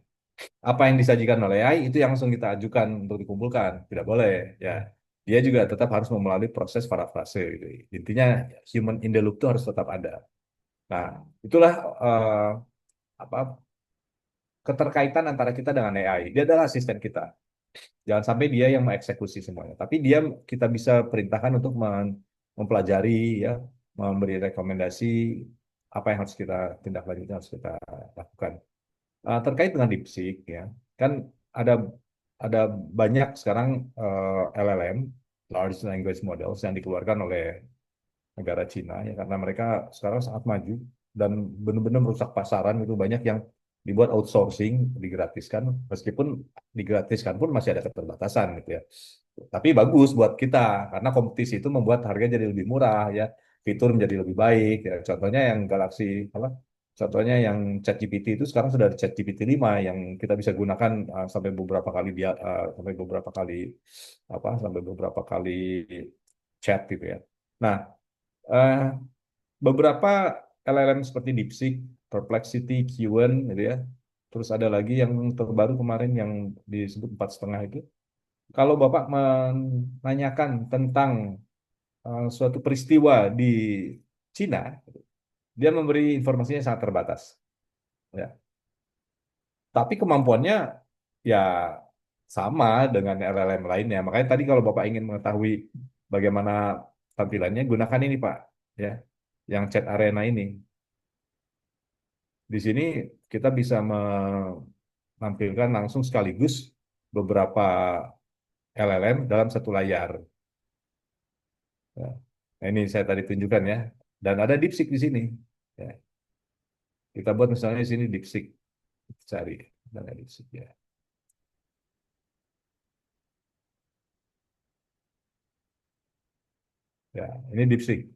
apa yang disajikan oleh AI itu yang langsung kita ajukan untuk dikumpulkan. Tidak boleh ya. Dia juga tetap harus melalui proses parafrase gitu. Intinya human in the loop itu harus tetap ada. Nah, itulah apa keterkaitan antara kita dengan AI. Dia adalah asisten kita. Jangan sampai dia yang mengeksekusi semuanya. Tapi dia kita bisa perintahkan untuk mempelajari ya, memberi rekomendasi apa yang harus kita tindak lanjut harus kita lakukan. Terkait dengan DeepSeek ya, kan ada ada banyak sekarang LLM, large language models yang dikeluarkan oleh negara Cina ya karena mereka sekarang sangat maju dan benar-benar merusak pasaran itu banyak yang dibuat outsourcing digratiskan meskipun digratiskan pun masih ada keterbatasan gitu ya. Tapi bagus buat kita karena kompetisi itu membuat harga jadi lebih murah ya, fitur menjadi lebih baik ya. Contohnya yang Galaxy apa? Contohnya yang ChatGPT itu sekarang sudah ada ChatGPT 5 yang kita bisa gunakan sampai beberapa kali sampai beberapa kali sampai beberapa kali chat gitu ya. Nah, eh, beberapa LLM seperti DeepSeek, Perplexity, Qwen, gitu ya. Terus ada lagi yang terbaru kemarin yang disebut 4,5 itu. Kalau Bapak menanyakan tentang suatu peristiwa di Cina, dia memberi informasinya sangat terbatas. Ya. Tapi kemampuannya ya sama dengan LLM lainnya. Makanya tadi kalau Bapak ingin mengetahui bagaimana tampilannya, gunakan ini Pak, ya, yang chat arena ini. Di sini kita bisa menampilkan langsung sekaligus beberapa LLM dalam satu layar. Ya. Nah, ini saya tadi tunjukkan ya. Dan ada DeepSeek di sini. Ya. Kita buat misalnya di sini DeepSeek cari dan ada DeepSeek ya. Ya, ini DeepSeek.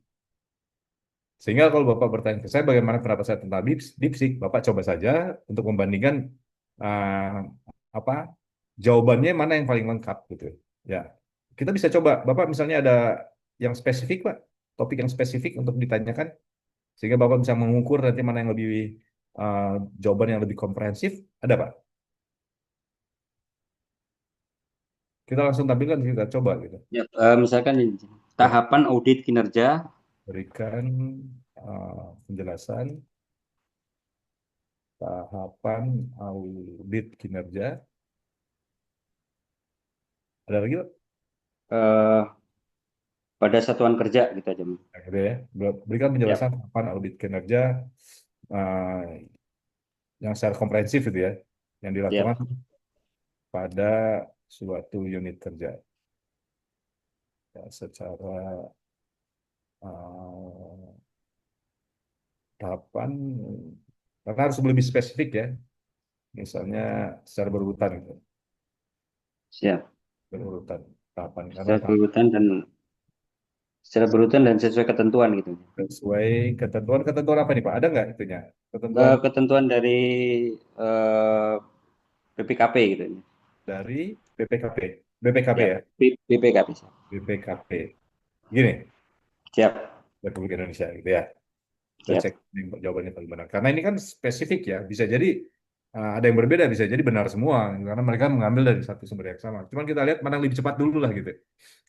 Sehingga kalau Bapak bertanya ke saya bagaimana pendapat saya tentang DeepSeek, Bapak coba saja untuk membandingkan uh, apa jawabannya mana yang paling lengkap gitu. Ya, kita bisa coba. Bapak misalnya ada yang spesifik, Pak, topik yang spesifik untuk ditanyakan, sehingga Bapak bisa mengukur nanti mana yang lebih uh, jawaban yang lebih komprehensif. Ada, Pak? Kita langsung tampilkan, kita coba gitu. Ya, misalkan ini, Ya, tahapan audit kinerja. berikan penjelasan tahapan audit kinerja. Ada lagi, Pak? eh, pada satuan kerja gitu aja. Nah, gitu ya. Berikan Ya, penjelasan tahapan audit kinerja uh, yang secara komprehensif itu ya, yang ya. dilakukan pada suatu unit kerja. Ya, secara uh, tahapan, karena harus lebih spesifik ya, misalnya secara berurutan gitu, Siap. berurutan tahapan karena Secara berurutan dan sesuai ketentuan gitu. sesuai ketentuan apa nih Pak? Ada nggak itunya? Ketentuan Ketentuan dari eh, BPKP gitu. dari BPKP, BPKP Ya, ya, BPKP. BPKP. Gini, Siap, Republik Indonesia gitu ya. Kita siap. cek jawabannya paling benar. Karena ini kan spesifik ya, bisa jadi ada yang berbeda, bisa jadi benar semua, karena mereka mengambil dari satu sumber yang sama. Cuman kita lihat mana yang lebih cepat dulu lah gitu.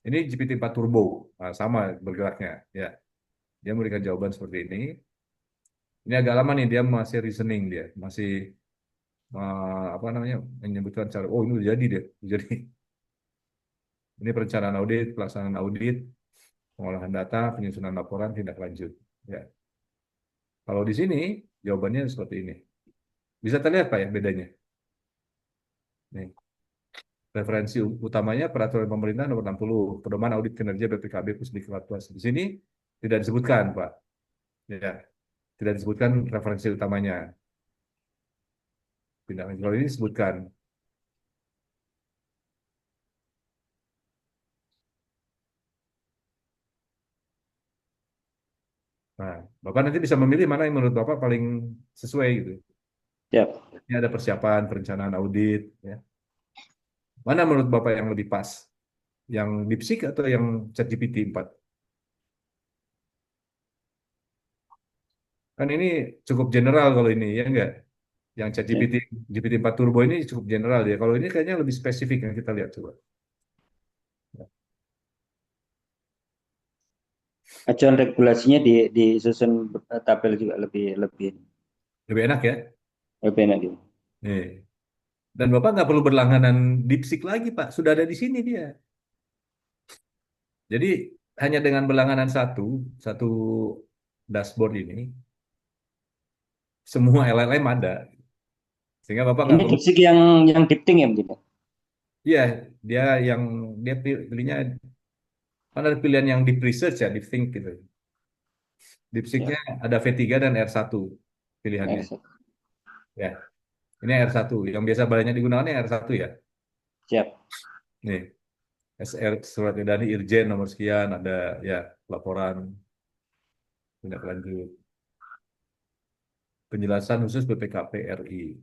Ini GPT-4 Turbo, sama bergeraknya. Ya, dia memberikan jawaban seperti ini. Ini agak lama nih, dia masih reasoning dia, masih apa namanya menyebutkan cara. Oh ini udah jadi deh, jadi ini perencanaan audit, pelaksanaan audit, pengolahan data, penyusunan laporan, tindak lanjut. Ya, kalau di sini jawabannya seperti ini. Bisa terlihat Pak ya bedanya? Nih, referensi utamanya peraturan pemerintah nomor 60, pedoman audit kinerja BPKB Pusdiklat. Di sini tidak disebutkan, Pak. Ya, tidak disebutkan referensi utamanya. Tidak, kalau ini disebutkan. Nah, Bapak nanti bisa memilih mana yang menurut Bapak paling sesuai gitu. Siap. Ini ada persiapan, perencanaan audit, ya. Mana menurut Bapak yang lebih pas? Yang DeepSeek atau yang ChatGPT 4? Kan ini cukup general kalau ini, ya enggak? Yang ChatGPT, GPT-4 Turbo ini cukup general ya. Kalau ini kayaknya lebih spesifik yang kita lihat coba. Acuan regulasinya disusun tabel juga lebih lebih Lebih enak ya. lebih enak gitu. Nih. Dan Bapak nggak perlu berlangganan DeepSeek lagi, Pak. Sudah ada di sini dia. Jadi hanya dengan berlangganan satu dashboard ini, semua LLM ada. Sehingga Bapak nggak Ini perlu, DeepSeek yang deep think ya mungkin. iya, dia yang dia pilihnya, kan ada pilihan yang deep research ya, deep think gitu. Ya. DeepSeek-nya ada V3 dan R1 pilihannya. Siap. Ya, ini R1. Yang biasa banyak digunakan R1 ya. Siap. Nih, SR surat edaran Irjen nomor sekian, ada ya laporan tindak lanjut. Penjelasan khusus BPKP RI.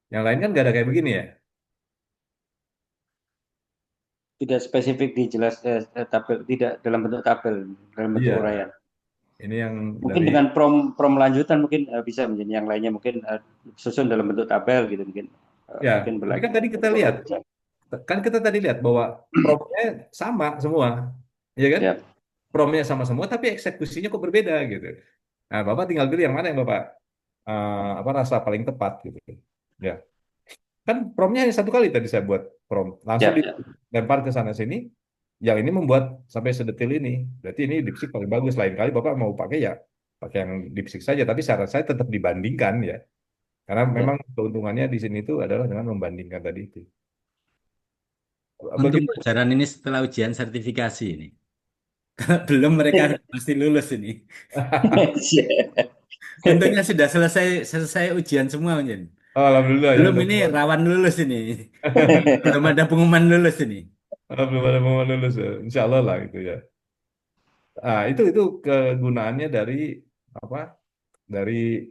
Yang lain kan nggak ada kayak begini ya. Tidak spesifik dijelas tabel, tidak dalam bentuk tabel, dalam bentuk Iya, uraian. ini yang Mungkin dari dengan prom lanjutan mungkin bisa menjadi yang lainnya mungkin susun dalam bentuk tabel gitu mungkin. ya. Mungkin Tapi kan tadi kita lihat, kan kita tadi lihat bahwa promnya sama semua, ya kan? Siap. Promnya sama semua, tapi eksekusinya kok berbeda gitu. Nah, Bapak tinggal pilih yang mana yang Bapak apa rasa paling tepat gitu. Ya, kan promnya hanya satu kali tadi saya buat prom, langsung Siap. dilempar ke sana sini. Yang ini membuat sampai sedetil ini. Berarti ini DeepSeek paling bagus. Lain kali Bapak mau pakai ya pakai yang DeepSeek saja. Tapi syarat saya tetap dibandingkan ya. Karena Siap. memang keuntungannya di sini itu adalah dengan membandingkan tadi itu. Untung Begitu. pelajaran ini setelah ujian sertifikasi ini. Belum mereka pasti lulus ini. Siap. Untungnya sudah selesai selesai ujian semua mungkin. Alhamdulillah ya. Belum ini rawan lulus ini. Belum ada pengumuman lulus ini. Belum ada mau lulus ya. Insya Allah lah gitu ya. Itu kegunaannya dari apa? Dari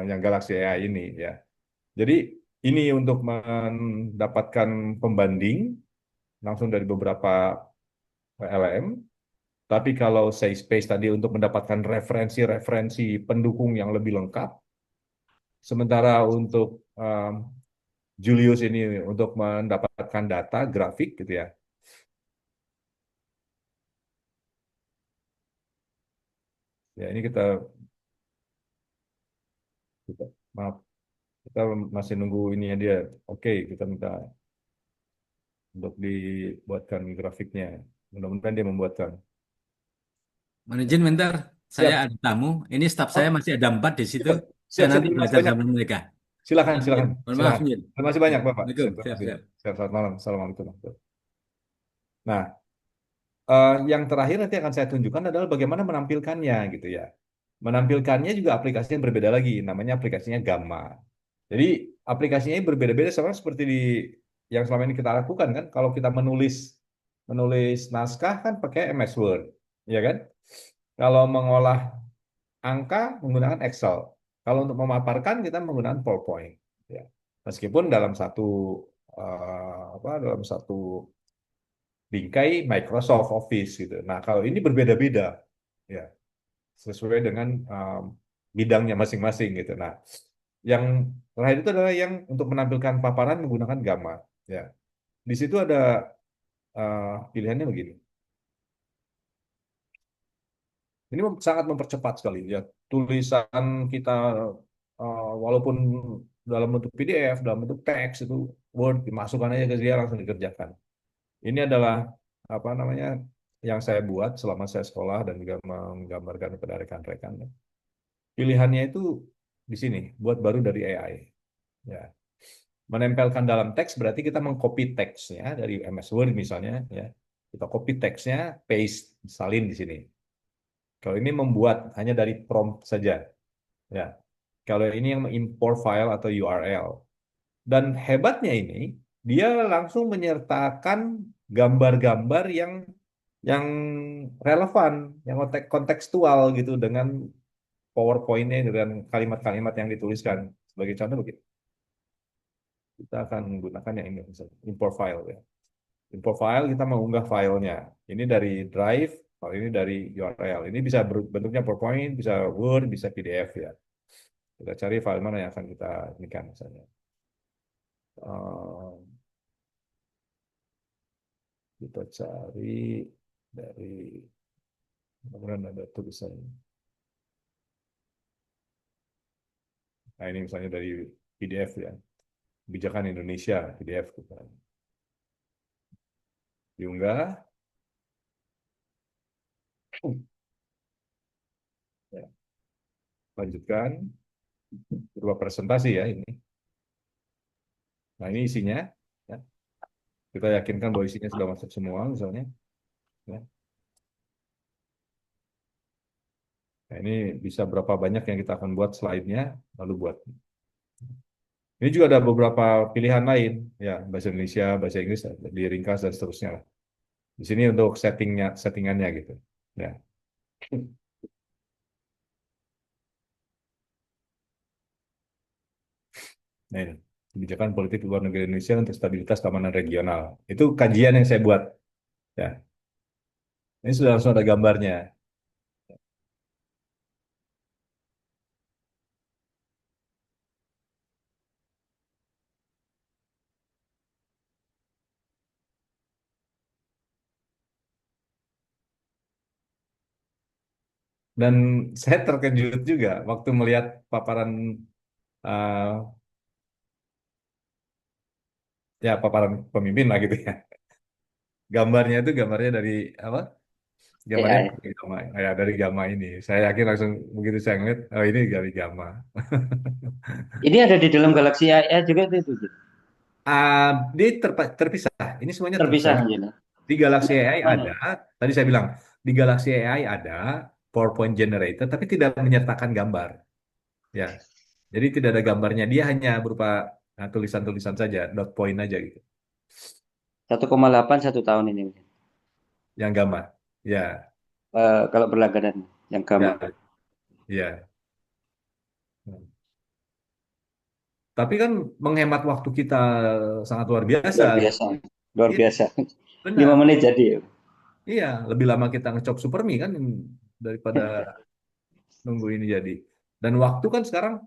yang Galaxy AI ini ya. Jadi ini untuk mendapatkan pembanding langsung dari beberapa LLM. Tapi kalau say space tadi untuk mendapatkan referensi-referensi pendukung yang lebih lengkap, sementara untuk Julius ini untuk mendapatkan data grafik gitu ya. Ya ini kita maaf, kita masih nunggu ini ya dia. Oke, kita minta untuk dibuatkan grafiknya. Mudah-mudahan dia membuatkan. Manajen bentar, saya Siap. ada tamu. Ini staf saya Oh, masih ada 4 di situ. siap, Saya siap, siap. nanti Terima kasih belajar banyak. sama mereka. Silakan, Ya, Min. silakan, Mohon maaf, silakan. Min. Terima kasih banyak, Bapak. Assalamualaikum. Terima Siap, kasih. siap. Siap, selamat malam. Assalamualaikum. Nah, yang terakhir nanti akan saya tunjukkan adalah bagaimana menampilkannya gitu ya. Menampilkannya juga aplikasi yang berbeda lagi, namanya aplikasinya Gamma. Jadi aplikasinya ini berbeda-beda sama seperti yang selama ini kita lakukan kan. Kalau kita menulis naskah kan pakai MS Word, ya kan? Kalau mengolah angka menggunakan Excel. Kalau untuk memaparkan kita menggunakan PowerPoint. Ya. Meskipun dalam satu bingkai Microsoft Office gitu. Nah, kalau ini berbeda-beda ya, sesuai dengan bidangnya masing-masing gitu. Nah, yang terakhir itu adalah yang untuk menampilkan paparan menggunakan gamma ya. Di situ ada pilihannya begini. Ini sangat mempercepat sekali ya. Tulisan kita walaupun dalam bentuk PDF, dalam bentuk teks itu Word dimasukkan aja ke dia langsung dikerjakan. Ini adalah apa namanya yang saya buat selama saya sekolah dan juga menggambarkan kepada rekan-rekan. Pilihannya itu di sini, buat baru dari AI. Ya. Menempelkan dalam teks berarti kita mengcopy teksnya dari MS Word misalnya, ya. Kita copy teksnya, paste, salin di sini. Kalau ini membuat hanya dari prompt saja, ya. Kalau ini yang import file atau URL. Dan hebatnya ini, dia langsung menyertakan gambar-gambar yang relevan, yang kontekstual gitu dengan PowerPoint-nya dengan kalimat-kalimat yang dituliskan. Sebagai contoh begitu. Kita akan menggunakan yang ini, misalnya, import file ya. Import file kita mengunggah filenya. Ini dari Drive, kalau ini dari URL. Ini bisa bentuknya PowerPoint, bisa Word, bisa PDF ya. Kita cari file mana yang akan kita inikan misalnya. Eh, kita cari dari kemudian ada tulisan. Nah ini misalnya dari PDF ya. Kebijakan Indonesia PDF kita. Diunggah. Ya. Lanjutkan. Berupa presentasi ya ini. Nah ini isinya. Ya. Kita yakinkan bahwa isinya sudah masuk semua misalnya. Ya. Nah, ini bisa berapa banyak yang kita akan buat slide-nya, lalu buat. Ini juga ada beberapa pilihan lain, ya bahasa Indonesia, bahasa Inggris, diringkas dan seterusnya. Di sini untuk settingannya gitu. Ya. Nah ini kebijakan politik luar negeri Indonesia untuk stabilitas keamanan regional. Itu kajian yang saya buat. Ya, ini sudah langsung ada gambarnya. Dan saya terkejut juga waktu melihat paparan eh, ya paparan pemimpin lah gitu ya. Gambarnya itu gambarnya dari apa? Gambarnya AI. dari Gamma, ya dari Gamma ini. Saya yakin langsung begitu saya ngeliat, oh ini dari Gamma. Ini ada di dalam Galaxy AI juga itu. Ah, dia terpisah. Ini semuanya terpisah. Terpisah gitu. Di Galaxy AI Mana? ada, tadi saya bilang, di Galaxy AI ada PowerPoint generator, tapi tidak menyertakan gambar. Ya, jadi tidak ada gambarnya. Dia hanya berupa tulisan-tulisan saja, dot point aja gitu. 1,8 1 tahun ini. Yang gambar. Ya, Kalau berlangganan yang gamma. ya, ya. Tapi kan menghemat waktu kita sangat luar biasa. Luar biasa. Luar Iya, biasa. 5 benar. menit jadi. Iya, lebih lama kita ngecop super mie kan daripada nunggu ini jadi. Dan waktu kan sekarang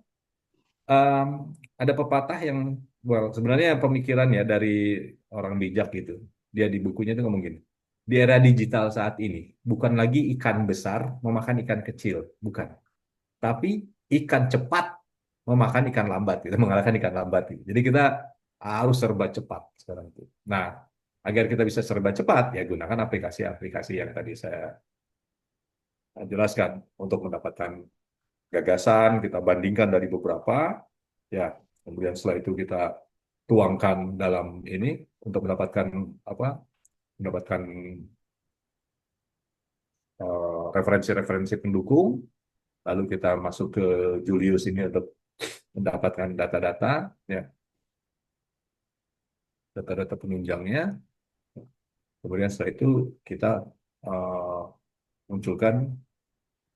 em, ada pepatah yang, well, sebenarnya pemikiran ya dari orang bijak gitu. Dia di bukunya itu ngomong gini. Di era digital saat ini, bukan lagi ikan besar memakan ikan kecil, bukan. Tapi ikan cepat memakan ikan lambat, gitu, mengalahkan ikan lambat. Gitu. Jadi kita harus serba cepat sekarang itu. Nah, agar kita bisa serba cepat, ya gunakan aplikasi-aplikasi yang tadi saya jelaskan untuk mendapatkan gagasan, kita bandingkan dari beberapa, ya, kemudian setelah itu kita tuangkan dalam ini untuk mendapatkan apa? Mendapatkan referensi-referensi pendukung, lalu kita masuk ke Julius ini untuk mendapatkan data-data, ya, data-data penunjangnya. Kemudian setelah itu kita eh, munculkan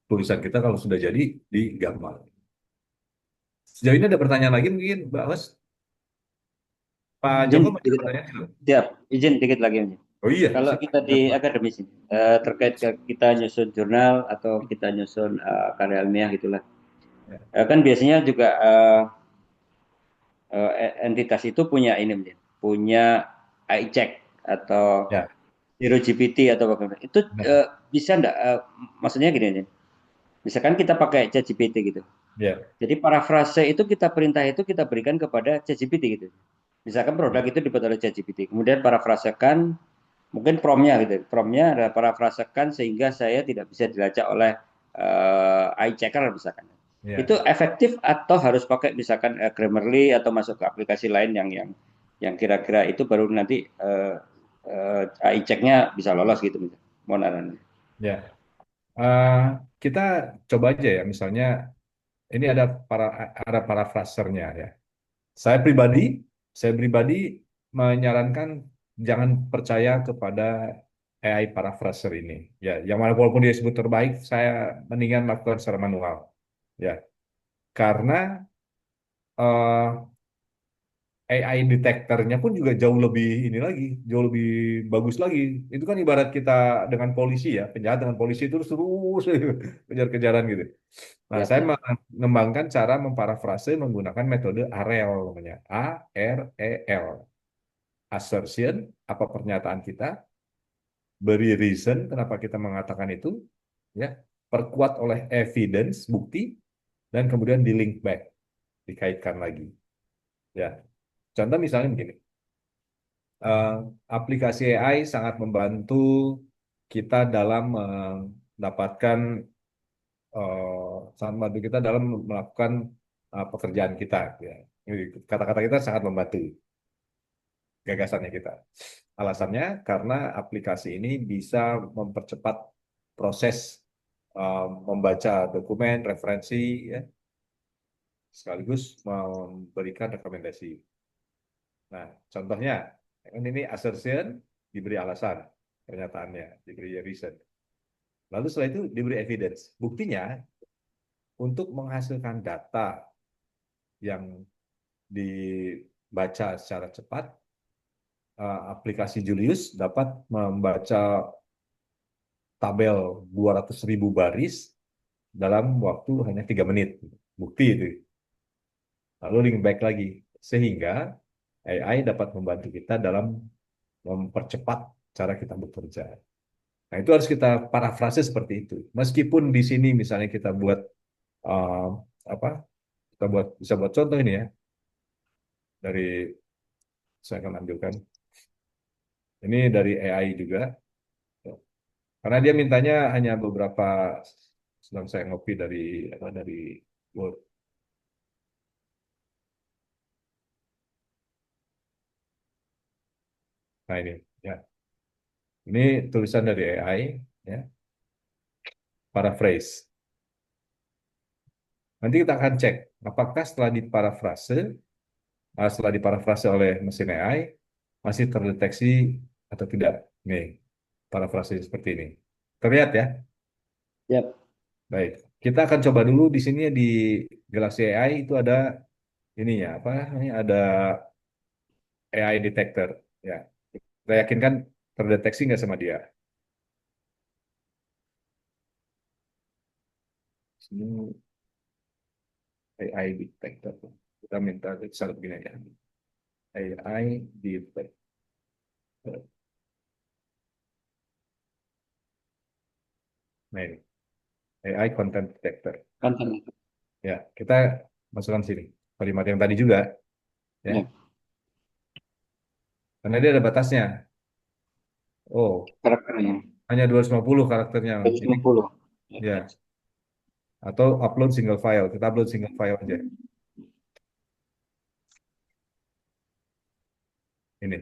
tulisan kita kalau sudah jadi di gambar. Sejauh ini ada pertanyaan lagi mungkin, Mbak Mas? Pak Izin Joko masih ada dikit, pertanyaan nggak? siap. Izin dikit lagi. Oh iya, Kalau kita di akademis ini, terkait kita nyusun jurnal atau kita nyusun karya ilmiah gitulah. Ya. Kan biasanya juga entitas itu punya ini, punya eye check atau Ya, Zero GPT atau bagaimana. Itu benar. bisa enggak, maksudnya gini, misalkan kita pakai ChatGPT gitu. Ya, Jadi parafrase itu kita kita berikan kepada ChatGPT gitu. Misalkan produk ya. itu dibuat oleh ChatGPT, kemudian parafrasekan mungkin promnya gitu. Promnya adalah parafrasekan sehingga saya tidak bisa dilacak oleh eye checker misalkan. Ya. Itu efektif atau harus pakai misalkan Grammarly atau masuk ke aplikasi lain yang kira-kira itu baru nanti AI check-nya bisa lolos gitu, mohon arahannya. Ya. Eh, kita coba aja ya, misalnya ini ada parafrasernya ya. Saya pribadi, saya pribadi menyarankan jangan percaya kepada AI paraphrasер ini. Ya, yang mana walaupun dia sebut terbaik, saya mendingan lakukan secara manual. Ya, karena AI detektornya pun juga jauh lebih ini lagi, jauh lebih bagus lagi. Itu kan ibarat kita dengan polisi ya, penjahat dengan polisi itu terus kejar-kejaran gitu. Nah, Ya, saya ya. mengembangkan cara memparafrase menggunakan metode AREL namanya. A R E L. Assertion, apa pernyataan kita, beri reason kenapa kita mengatakan itu, ya, perkuat oleh evidence, bukti, dan kemudian di link back, dikaitkan lagi. Ya, contoh misalnya begini, eh, aplikasi AI sangat membantu kita dalam mendapatkan, sangat membantu kita dalam melakukan pekerjaan kita. Ya. Kata-kata kita sangat membantu gagasannya kita. Alasannya karena aplikasi ini bisa mempercepat proses membaca dokumen, referensi, ya, sekaligus memberikan rekomendasi. Nah, contohnya, kan ini assertion diberi alasan, pernyataannya diberi reason. Lalu setelah itu diberi evidence. Buktinya, untuk menghasilkan data yang dibaca secara cepat, aplikasi Julius dapat membaca tabel 200.000 baris dalam waktu hanya 3 menit. Bukti itu. Lalu link back lagi. Sehingga AI dapat membantu kita dalam mempercepat cara kita bekerja. Nah, itu harus kita parafrase seperti itu. Meskipun di sini misalnya kita buat uh, apa? Kita bisa buat contoh ini ya. Dari saya akan ambilkan. Ini dari AI juga. Karena dia mintanya hanya beberapa, sedang saya ngopi dari Word. Nah ini ya. Ini tulisan dari AI ya, paraphrase. Nanti kita akan cek apakah setelah diparafrase oleh mesin AI masih terdeteksi atau tidak. Nih, parafrase seperti ini. Terlihat ya? Ya. Baik. Kita akan coba dulu di sini di Galaxy AI itu ada ini ya, apa namanya? Ada AI detector ya. Kita yakinkan terdeteksi nggak sama dia. Sini AI detector. Kita minta misalnya begini ya. AI detector. Nah ini, AI content detector. Konten. Ya, kita masukkan sini. Kalimat yang tadi juga, ya. Ya, Karena dia ada batasnya. Oh, karakternya hanya 250 karakternya. Ini 150. Ya. ya. Atau upload single file. Kita upload single file aja. Ini.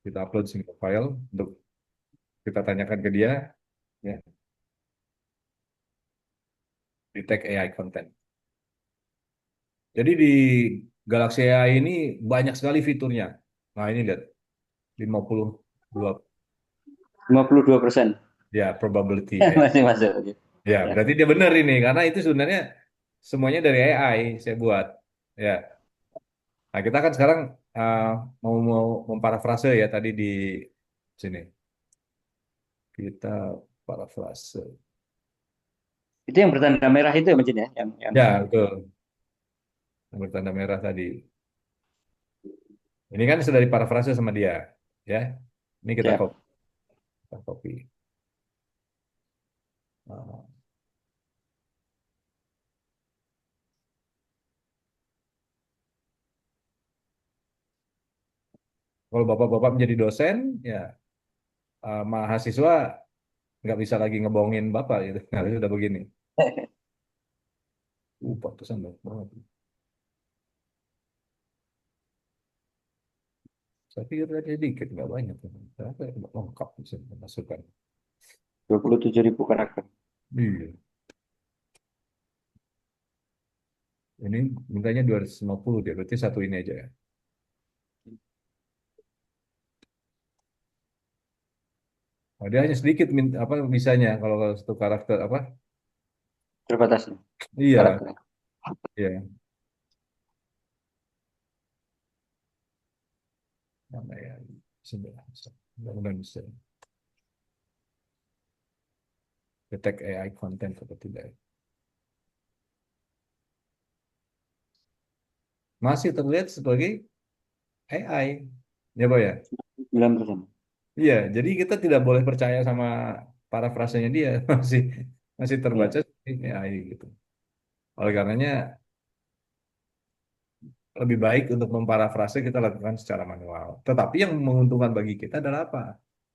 Kita upload single file untuk kita tanyakan ke dia, ya. Detect AI content. Jadi di Galaxy AI ini banyak sekali fiturnya. Nah, ini lihat 52 52%. ya probability ya. Masih masuk. Oke. Ya, Ya. berarti dia benar ini karena itu sebenarnya semuanya dari AI saya buat. Ya. Nah, kita kan sekarang uh, mau memparafrase ya tadi di sini. Kita parafrase. Itu yang bertanda merah itu ya, Mas Jin, ya, yang Ya, betul. Yang bertanda merah tadi. Ini kan sudah diparafrase sama dia, ya. Ini kita ya. copy. Kita copy. Nah, kalau bapak-bapak menjadi dosen, ya mahasiswa nggak bisa lagi ngebohongin bapak gitu. Nah, itu udah begini. Pantesan banyak banget. Saya pikir tadi dikit, nggak banyak. Kenapa ya nggak lengkap bisa masukkan? 27.000 karakter. Iya. Ini mintanya 250 dia, berarti satu ini aja ya. Oh, dia hanya sedikit apa bisanya kalau satu karakter apa? Terbatas Iya, karakter. iya. Mana ya? Sebentar. Mudah-mudahan bisa. Detect AI content atau tidak. Masih terlihat sebagai AI. Ya, Boy ya? 9%. Iya, jadi kita tidak boleh percaya sama parafrasenya dia. Masih Iya. terbaca sebagai AI gitu. Oleh karenanya lebih baik untuk memparafrase kita lakukan secara manual. Tetapi yang menguntungkan bagi kita adalah apa?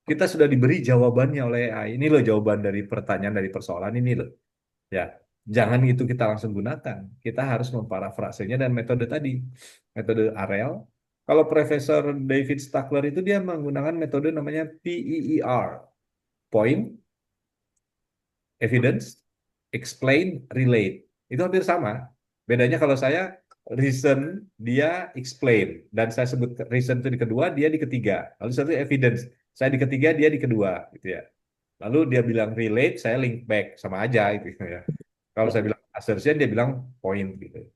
Kita sudah diberi jawabannya oleh AI. Ini loh jawaban dari pertanyaan dari persoalan ini loh. Ya, jangan itu kita langsung gunakan. Kita harus memparafrasenya dan metode tadi, metode AREL. Kalau Profesor David Stuckler itu dia menggunakan metode namanya PEER, Point, Evidence, Explain, Relate. Itu hampir sama. Bedanya kalau saya reason, dia explain. Dan saya sebut reason itu di kedua, dia di ketiga. Lalu satu evidence. Saya di ketiga, dia di kedua. Gitu ya. Lalu dia bilang relate, saya link back. Sama aja itu ya. Kalau saya bilang assertion, dia bilang point gitu.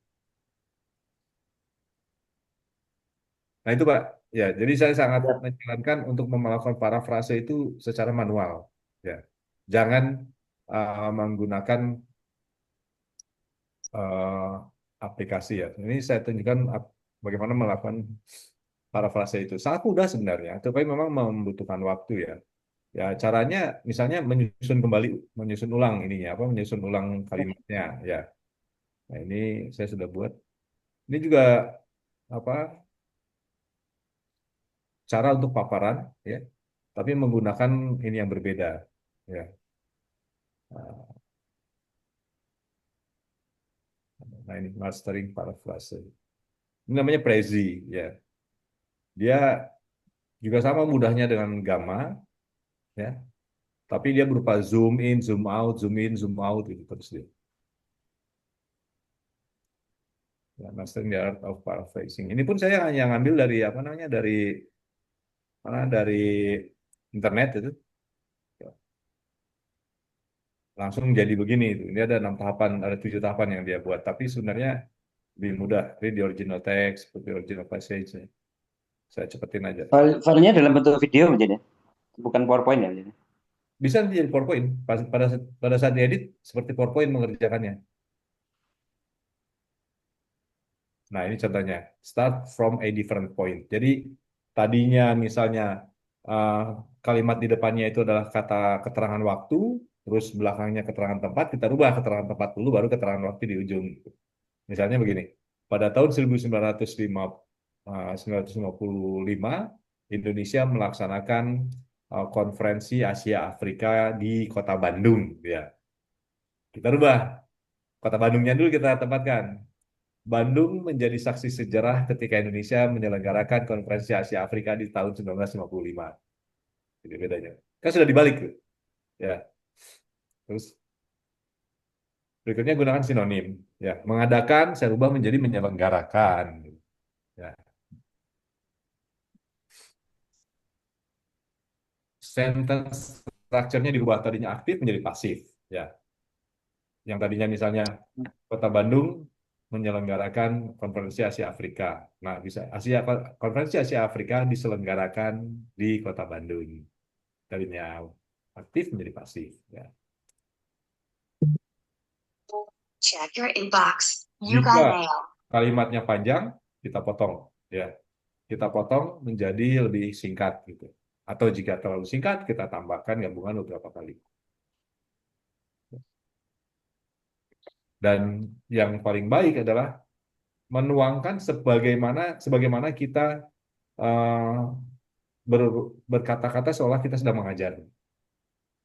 Nah itu Pak, ya jadi saya sangat Ya. menyarankan untuk melakukan parafrase itu secara manual. Ya, jangan menggunakan eh, aplikasi ya. Ini saya tunjukkan bagaimana melakukan parafrase itu. Sangat mudah sebenarnya, tapi memang membutuhkan waktu ya. Ya caranya misalnya menyusun ulang ininya apa, menyusun ulang kalimatnya ya. Nah ini saya sudah buat. Ini juga apa cara untuk paparan ya, tapi menggunakan ini yang berbeda ya. Nah ini mastering paraphrase. Ini namanya Prezi ya. Dia juga sama mudahnya dengan Gamma ya, tapi dia berupa zoom in, zoom out, zoom in, zoom out gitu terus dia. Ya, mastering the art of paraphrasing. Ini pun saya hanya ngambil dari apa namanya dari internet itu. Langsung jadi begini itu. Ini ada 6 tahapan, ada 7 tahapan yang dia buat. Tapi sebenarnya lebih mudah. Read the original text, put the original passage. Saya cepetin aja. Filenya dalam bentuk video menjadi, bukan PowerPoint ya menjadi. Bisa jadi PowerPoint. Pada saat diedit, seperti PowerPoint mengerjakannya. Nah, ini contohnya. Start from a different point. Jadi, tadinya misalnya uh, kalimat di depannya itu adalah kata keterangan waktu, terus belakangnya keterangan tempat, kita rubah keterangan tempat dulu, baru keterangan waktu di ujung. Misalnya begini, pada tahun 1955, Indonesia melaksanakan konferensi Asia Afrika di Kota Bandung. Ya, kita rubah Kota Bandungnya dulu kita tempatkan. Bandung menjadi saksi sejarah ketika Indonesia menyelenggarakan konferensi Asia Afrika di tahun 1955. Jadi bedanya. Kan sudah dibalik tuh. Ya. Terus berikutnya gunakan sinonim. Ya, mengadakan saya rubah menjadi menyelenggarakan. Ya. Sentence structure-nya dirubah tadinya aktif menjadi pasif. Ya. Yang tadinya misalnya Kota Bandung menyelenggarakan konferensi Asia Afrika. Nah, bisa konferensi Asia Afrika diselenggarakan di Kota Bandung. Tadinya aktif menjadi pasif. Ya. Check your inbox. You got Jika mail. kalimatnya panjang, kita potong. Ya, kita potong menjadi lebih singkat gitu. Atau jika terlalu singkat, kita tambahkan gabungan beberapa kali. Dan yang paling baik adalah menuangkan sebagaimana kita uh, berkata-kata seolah kita sedang mengajar.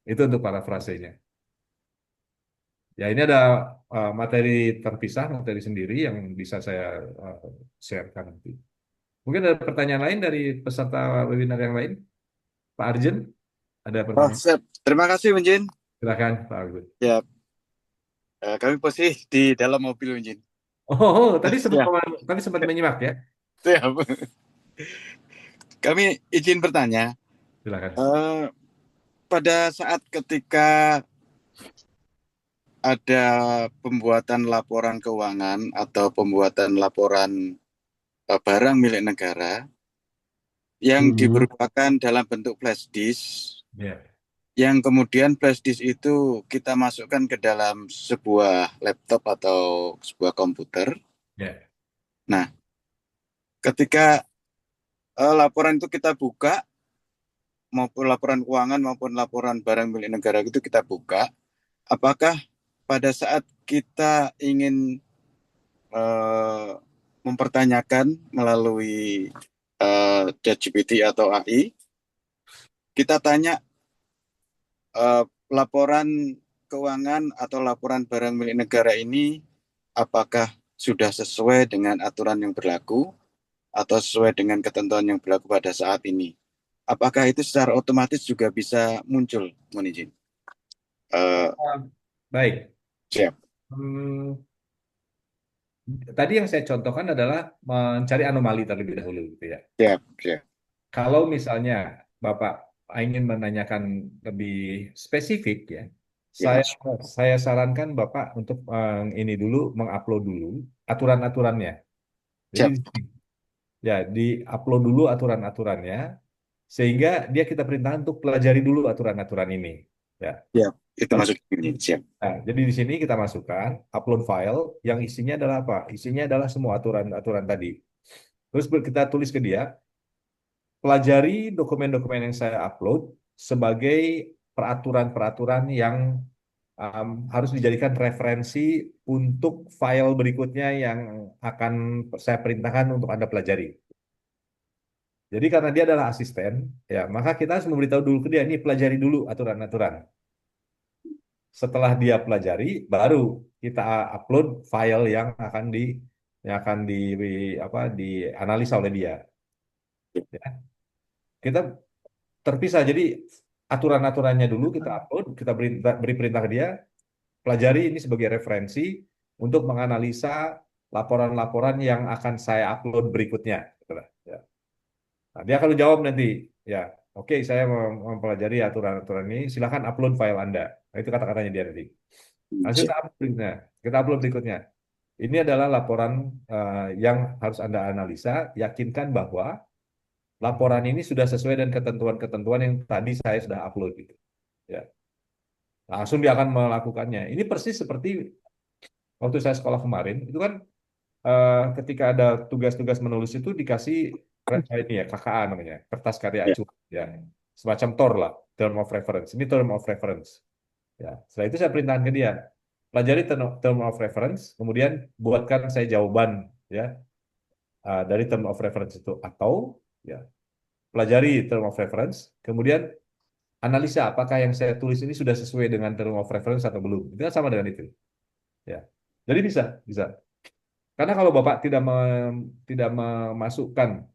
Itu untuk parafrasenya. Ya, ini ada materi terpisah, materi sendiri yang bisa saya sharekan nanti. Mungkin ada pertanyaan lain dari peserta webinar yang lain? Pak Arjen, ada Oh, pertanyaan? siap. Terima kasih, Bung Jin. Silakan, Pak Arjen. Ya, kami posisi di dalam mobil, Bung Jin. Oh, Ya, tadi sempat menyimak ya? siap. Kami izin bertanya, Silakan. pada saat ketika ada pembuatan laporan keuangan atau pembuatan laporan barang milik negara yang diberitakan dalam bentuk flash disk, Ya, yang kemudian flash disk itu kita masukkan ke dalam sebuah laptop atau sebuah komputer. ya, Nah, ketika laporan itu kita buka, maupun laporan keuangan maupun laporan barang milik negara itu kita buka, apakah pada saat kita ingin mempertanyakan melalui ChatGPT atau AI, kita tanya laporan keuangan atau laporan barang milik negara ini apakah sudah sesuai dengan aturan yang berlaku atau sesuai dengan ketentuan yang berlaku pada saat ini. Apakah itu secara otomatis juga bisa muncul, mohon izin? baik. Siap. Hmm, tadi yang saya contohkan adalah mencari anomali terlebih dahulu, gitu ya. Siap, siap. Kalau misalnya Bapak ingin menanyakan lebih spesifik ya, Ya. saya sarankan Bapak untuk ini dulu mengupload dulu aturan-aturannya. Jadi Siap. ya di-upload dulu aturan-aturannya sehingga dia kita perintahkan untuk pelajari dulu aturan-aturan ini. Ya. Siap. Itu masuk ini. Siap. Nah, jadi di sini kita masukkan upload file yang isinya adalah apa? Isinya adalah semua aturan-aturan tadi. Terus kita tulis ke dia, pelajari dokumen-dokumen yang saya upload sebagai peraturan-peraturan yang harus dijadikan referensi untuk file berikutnya yang akan saya perintahkan untuk Anda pelajari. Jadi karena dia adalah asisten, ya maka kita harus memberitahu dulu ke dia, ini pelajari dulu aturan-aturan. Setelah dia pelajari, baru kita upload file yang akan dianalisa oleh dia. Ya. Kita terpisah. Jadi aturan-aturannya dulu kita upload, kita beri perintah ke dia, pelajari ini sebagai referensi untuk menganalisa laporan-laporan yang akan saya upload berikutnya. Gitu lah, ya. Nah, dia akan jawab nanti, ya, oke, saya mempelajari aturan-aturan ini, silakan upload file Anda. Nah, itu kata-katanya dia nanti. Langsung Siap. kita upload berikutnya. Ini adalah laporan yang harus Anda analisa, yakinkan bahwa laporan ini sudah sesuai dengan ketentuan-ketentuan yang tadi saya sudah upload gitu. Ya. Langsung dia akan melakukannya. Ini persis seperti waktu saya sekolah kemarin, itu kan ketika ada tugas-tugas menulis itu dikasih ini ya KKA namanya, kertas karya Ya. acuan ya. Semacam TOR lah, term of reference. Ini term of reference. Ya, setelah itu saya perintahkan ke dia, pelajari term of reference, kemudian buatkan saya jawaban ya dari term of reference itu, atau ya pelajari term of reference, kemudian analisa apakah yang saya tulis ini sudah sesuai dengan term of reference atau belum. Itu kan sama dengan itu. Ya. Jadi bisa. Karena kalau Bapak tidak memasukkan,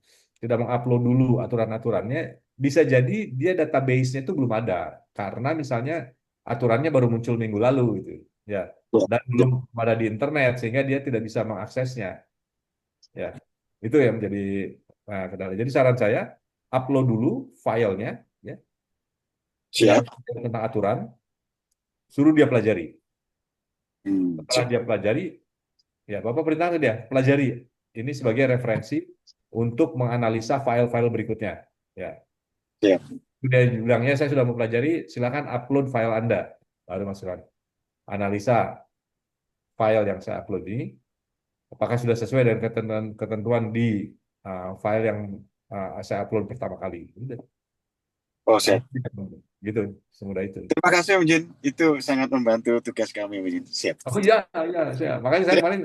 tidak mengupload dulu aturan-aturannya, bisa jadi dia database-nya itu belum ada. Karena misalnya aturannya baru muncul minggu lalu gitu. Ya. Dan belum ada di internet sehingga dia tidak bisa mengaksesnya. Ya. Itu yang menjadi kendala. Jadi saran saya upload dulu filenya ya, Siap. tentang aturan, suruh dia pelajari. Setelah Siap. dia pelajari, ya Bapak perintah ke dia, pelajari. Ini sebagai referensi untuk menganalisa file-file berikutnya. Ya. Siap. Sudah bilangnya saya sudah mempelajari, silakan upload file Anda. Baru masukkan. Analisa file yang saya upload ini, apakah sudah sesuai dengan ketentuan di file yang saya upload pertama kali. Oh, siap. Gitu, semudah itu. Terima kasih, Om Jin. Itu sangat membantu tugas kami, Om Jin. Siap. Oh iya, saya. Makanya saya kemarin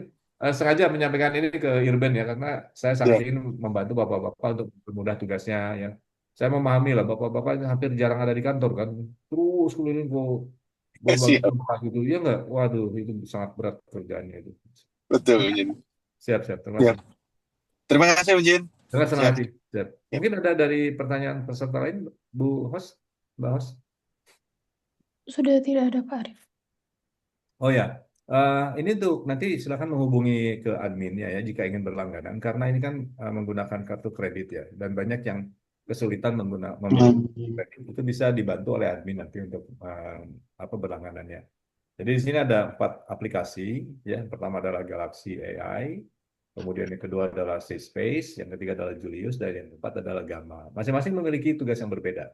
sengaja menyampaikan ini ke Irben ya, karena saya sangat ingin membantu bapak-bapak untuk mempermudah tugasnya. Ya. Saya memahami lah, bapak-bapak hampir jarang ada di kantor kan, terus keliling ke Berbangun Siap. tempat itu, ya nggak? Waduh, itu sangat berat kerjaannya itu. Betul, Bung Jin. Siap, siap. Terima Siap. kasih. Terima kasih, Bung Jin. Terima Siap. kasih. Siap. Mungkin ada dari pertanyaan peserta lain, Bu Host, Mbak Host. Sudah tidak ada Pak Arief. Oh ya, ini tuh nanti silakan menghubungi ke adminnya ya jika ingin berlangganan karena ini kan menggunakan kartu kredit ya dan banyak yang kesulitan memilih kredit itu bisa dibantu oleh admin nanti untuk apa berlangganannya. Jadi di sini ada 4 aplikasi ya. Yang pertama adalah Galaxy AI, kemudian yang kedua adalah C-Space, yang ketiga adalah Julius dan yang keempat adalah Gamma. Masing-masing memiliki tugas yang berbeda.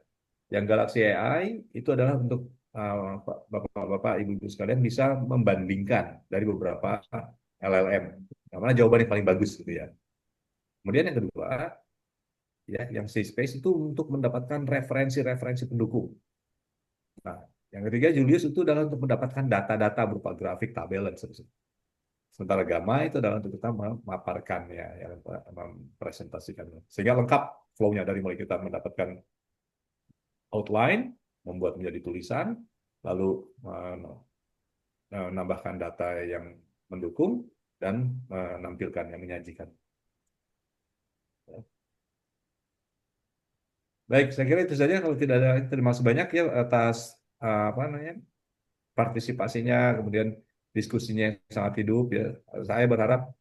Yang Galaxy AI itu adalah untuk Bapak-bapak, Ibu-ibu sekalian bisa membandingkan dari beberapa LLM. Yang mana jawaban yang paling bagus gitu ya. Kemudian yang kedua, ya, yang C-Space itu untuk mendapatkan referensi-referensi pendukung. Nah, yang ketiga Julius itu adalah untuk mendapatkan data-data berupa grafik, tabel, dan seterusnya. Sementara Gamma itu adalah untuk kita memaparkannya, ya, mempresentasikannya. Sehingga lengkap flow-nya dari mulai kita mendapatkan outline, membuat menjadi tulisan, lalu menambahkan data yang mendukung, dan menampilkan yang menyajikan. Baik, saya kira itu saja. Kalau tidak ada, terima kasih banyak ya atas apa namanya partisipasinya, kemudian diskusinya yang sangat hidup ya. Saya berharap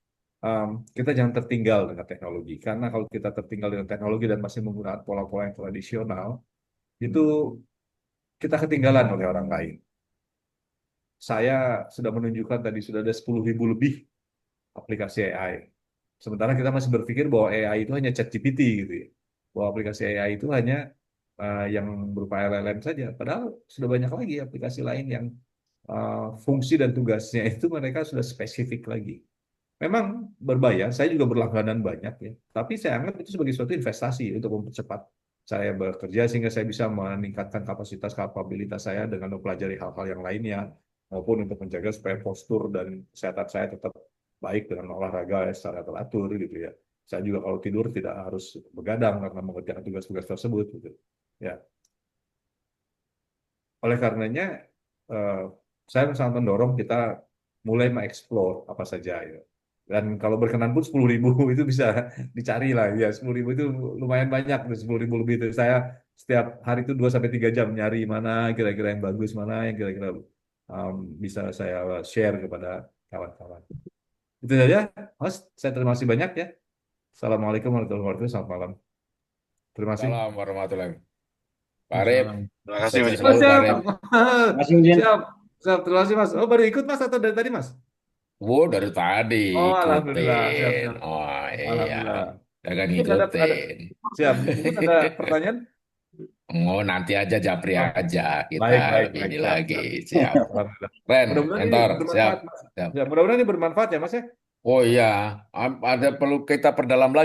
kita jangan tertinggal dengan teknologi, karena kalau kita tertinggal dengan teknologi dan masih menggunakan pola-pola yang tradisional, itu kita ketinggalan oleh orang lain. Saya sudah menunjukkan tadi sudah ada 10.000 lebih aplikasi AI. Sementara kita masih berpikir bahwa AI itu hanya ChatGPT gitu ya. Bahwa aplikasi AI itu hanya yang berupa LLM saja. Padahal sudah banyak lagi aplikasi lain yang fungsi dan tugasnya itu mereka sudah spesifik lagi. Memang berbayar, saya juga berlangganan banyak ya. Tapi saya anggap itu sebagai suatu investasi untuk mempercepat saya bekerja sehingga saya bisa meningkatkan kapasitas kapabilitas saya dengan mempelajari hal-hal yang lainnya maupun untuk menjaga supaya postur dan kesehatan saya tetap baik dengan olahraga secara teratur gitu ya. Saya juga kalau tidur tidak harus begadang karena mengerjakan tugas-tugas tersebut gitu. Ya. Oleh karenanya saya sangat mendorong kita mulai mengeksplor apa saja ya. Dan kalau berkenan pun 10.000 itu bisa dicari lah ya. 10.000 itu lumayan banyak, 10.000 lebih itu saya setiap hari itu 2 sampai 3 jam nyari mana kira-kira yang bagus, mana yang kira-kira bisa saya share kepada kawan-kawan. Itu saja, Mas. Saya terima kasih banyak ya. Assalamualaikum warahmatullahi wabarakatuh. Selamat malam. Terima kasih. Assalamualaikum warahmatullahi wabarakatuh. Pak Arif, Terima kasih, Bung sukses Jin. selalu Pak Siap. Arif. Terima kasih, Bung Jin. Siap. Siap. Terima kasih, Mas. Oh, baru ikut, Mas, atau dari tadi, Mas? Wow, dari tadi Oh, alhamdulillah. Siap, ikutin. siap. Oh iya, Alhamdulillah. ya kan Mungkin ada ngikutin. siap. Mungkin ada pertanyaan? Oh, nanti aja japri Oh, aja kita baik, baik, lebih baik. ini Siap, lagi. siap. Siap. Alhamdulillah. Keren, Mudah-mudahan ini mentor. Siap. bermanfaat, Mas. Siap. Ya, mudah-mudahan ini bermanfaat ya, Mas ya. Oh iya, ada perlu kita perdalam lagi.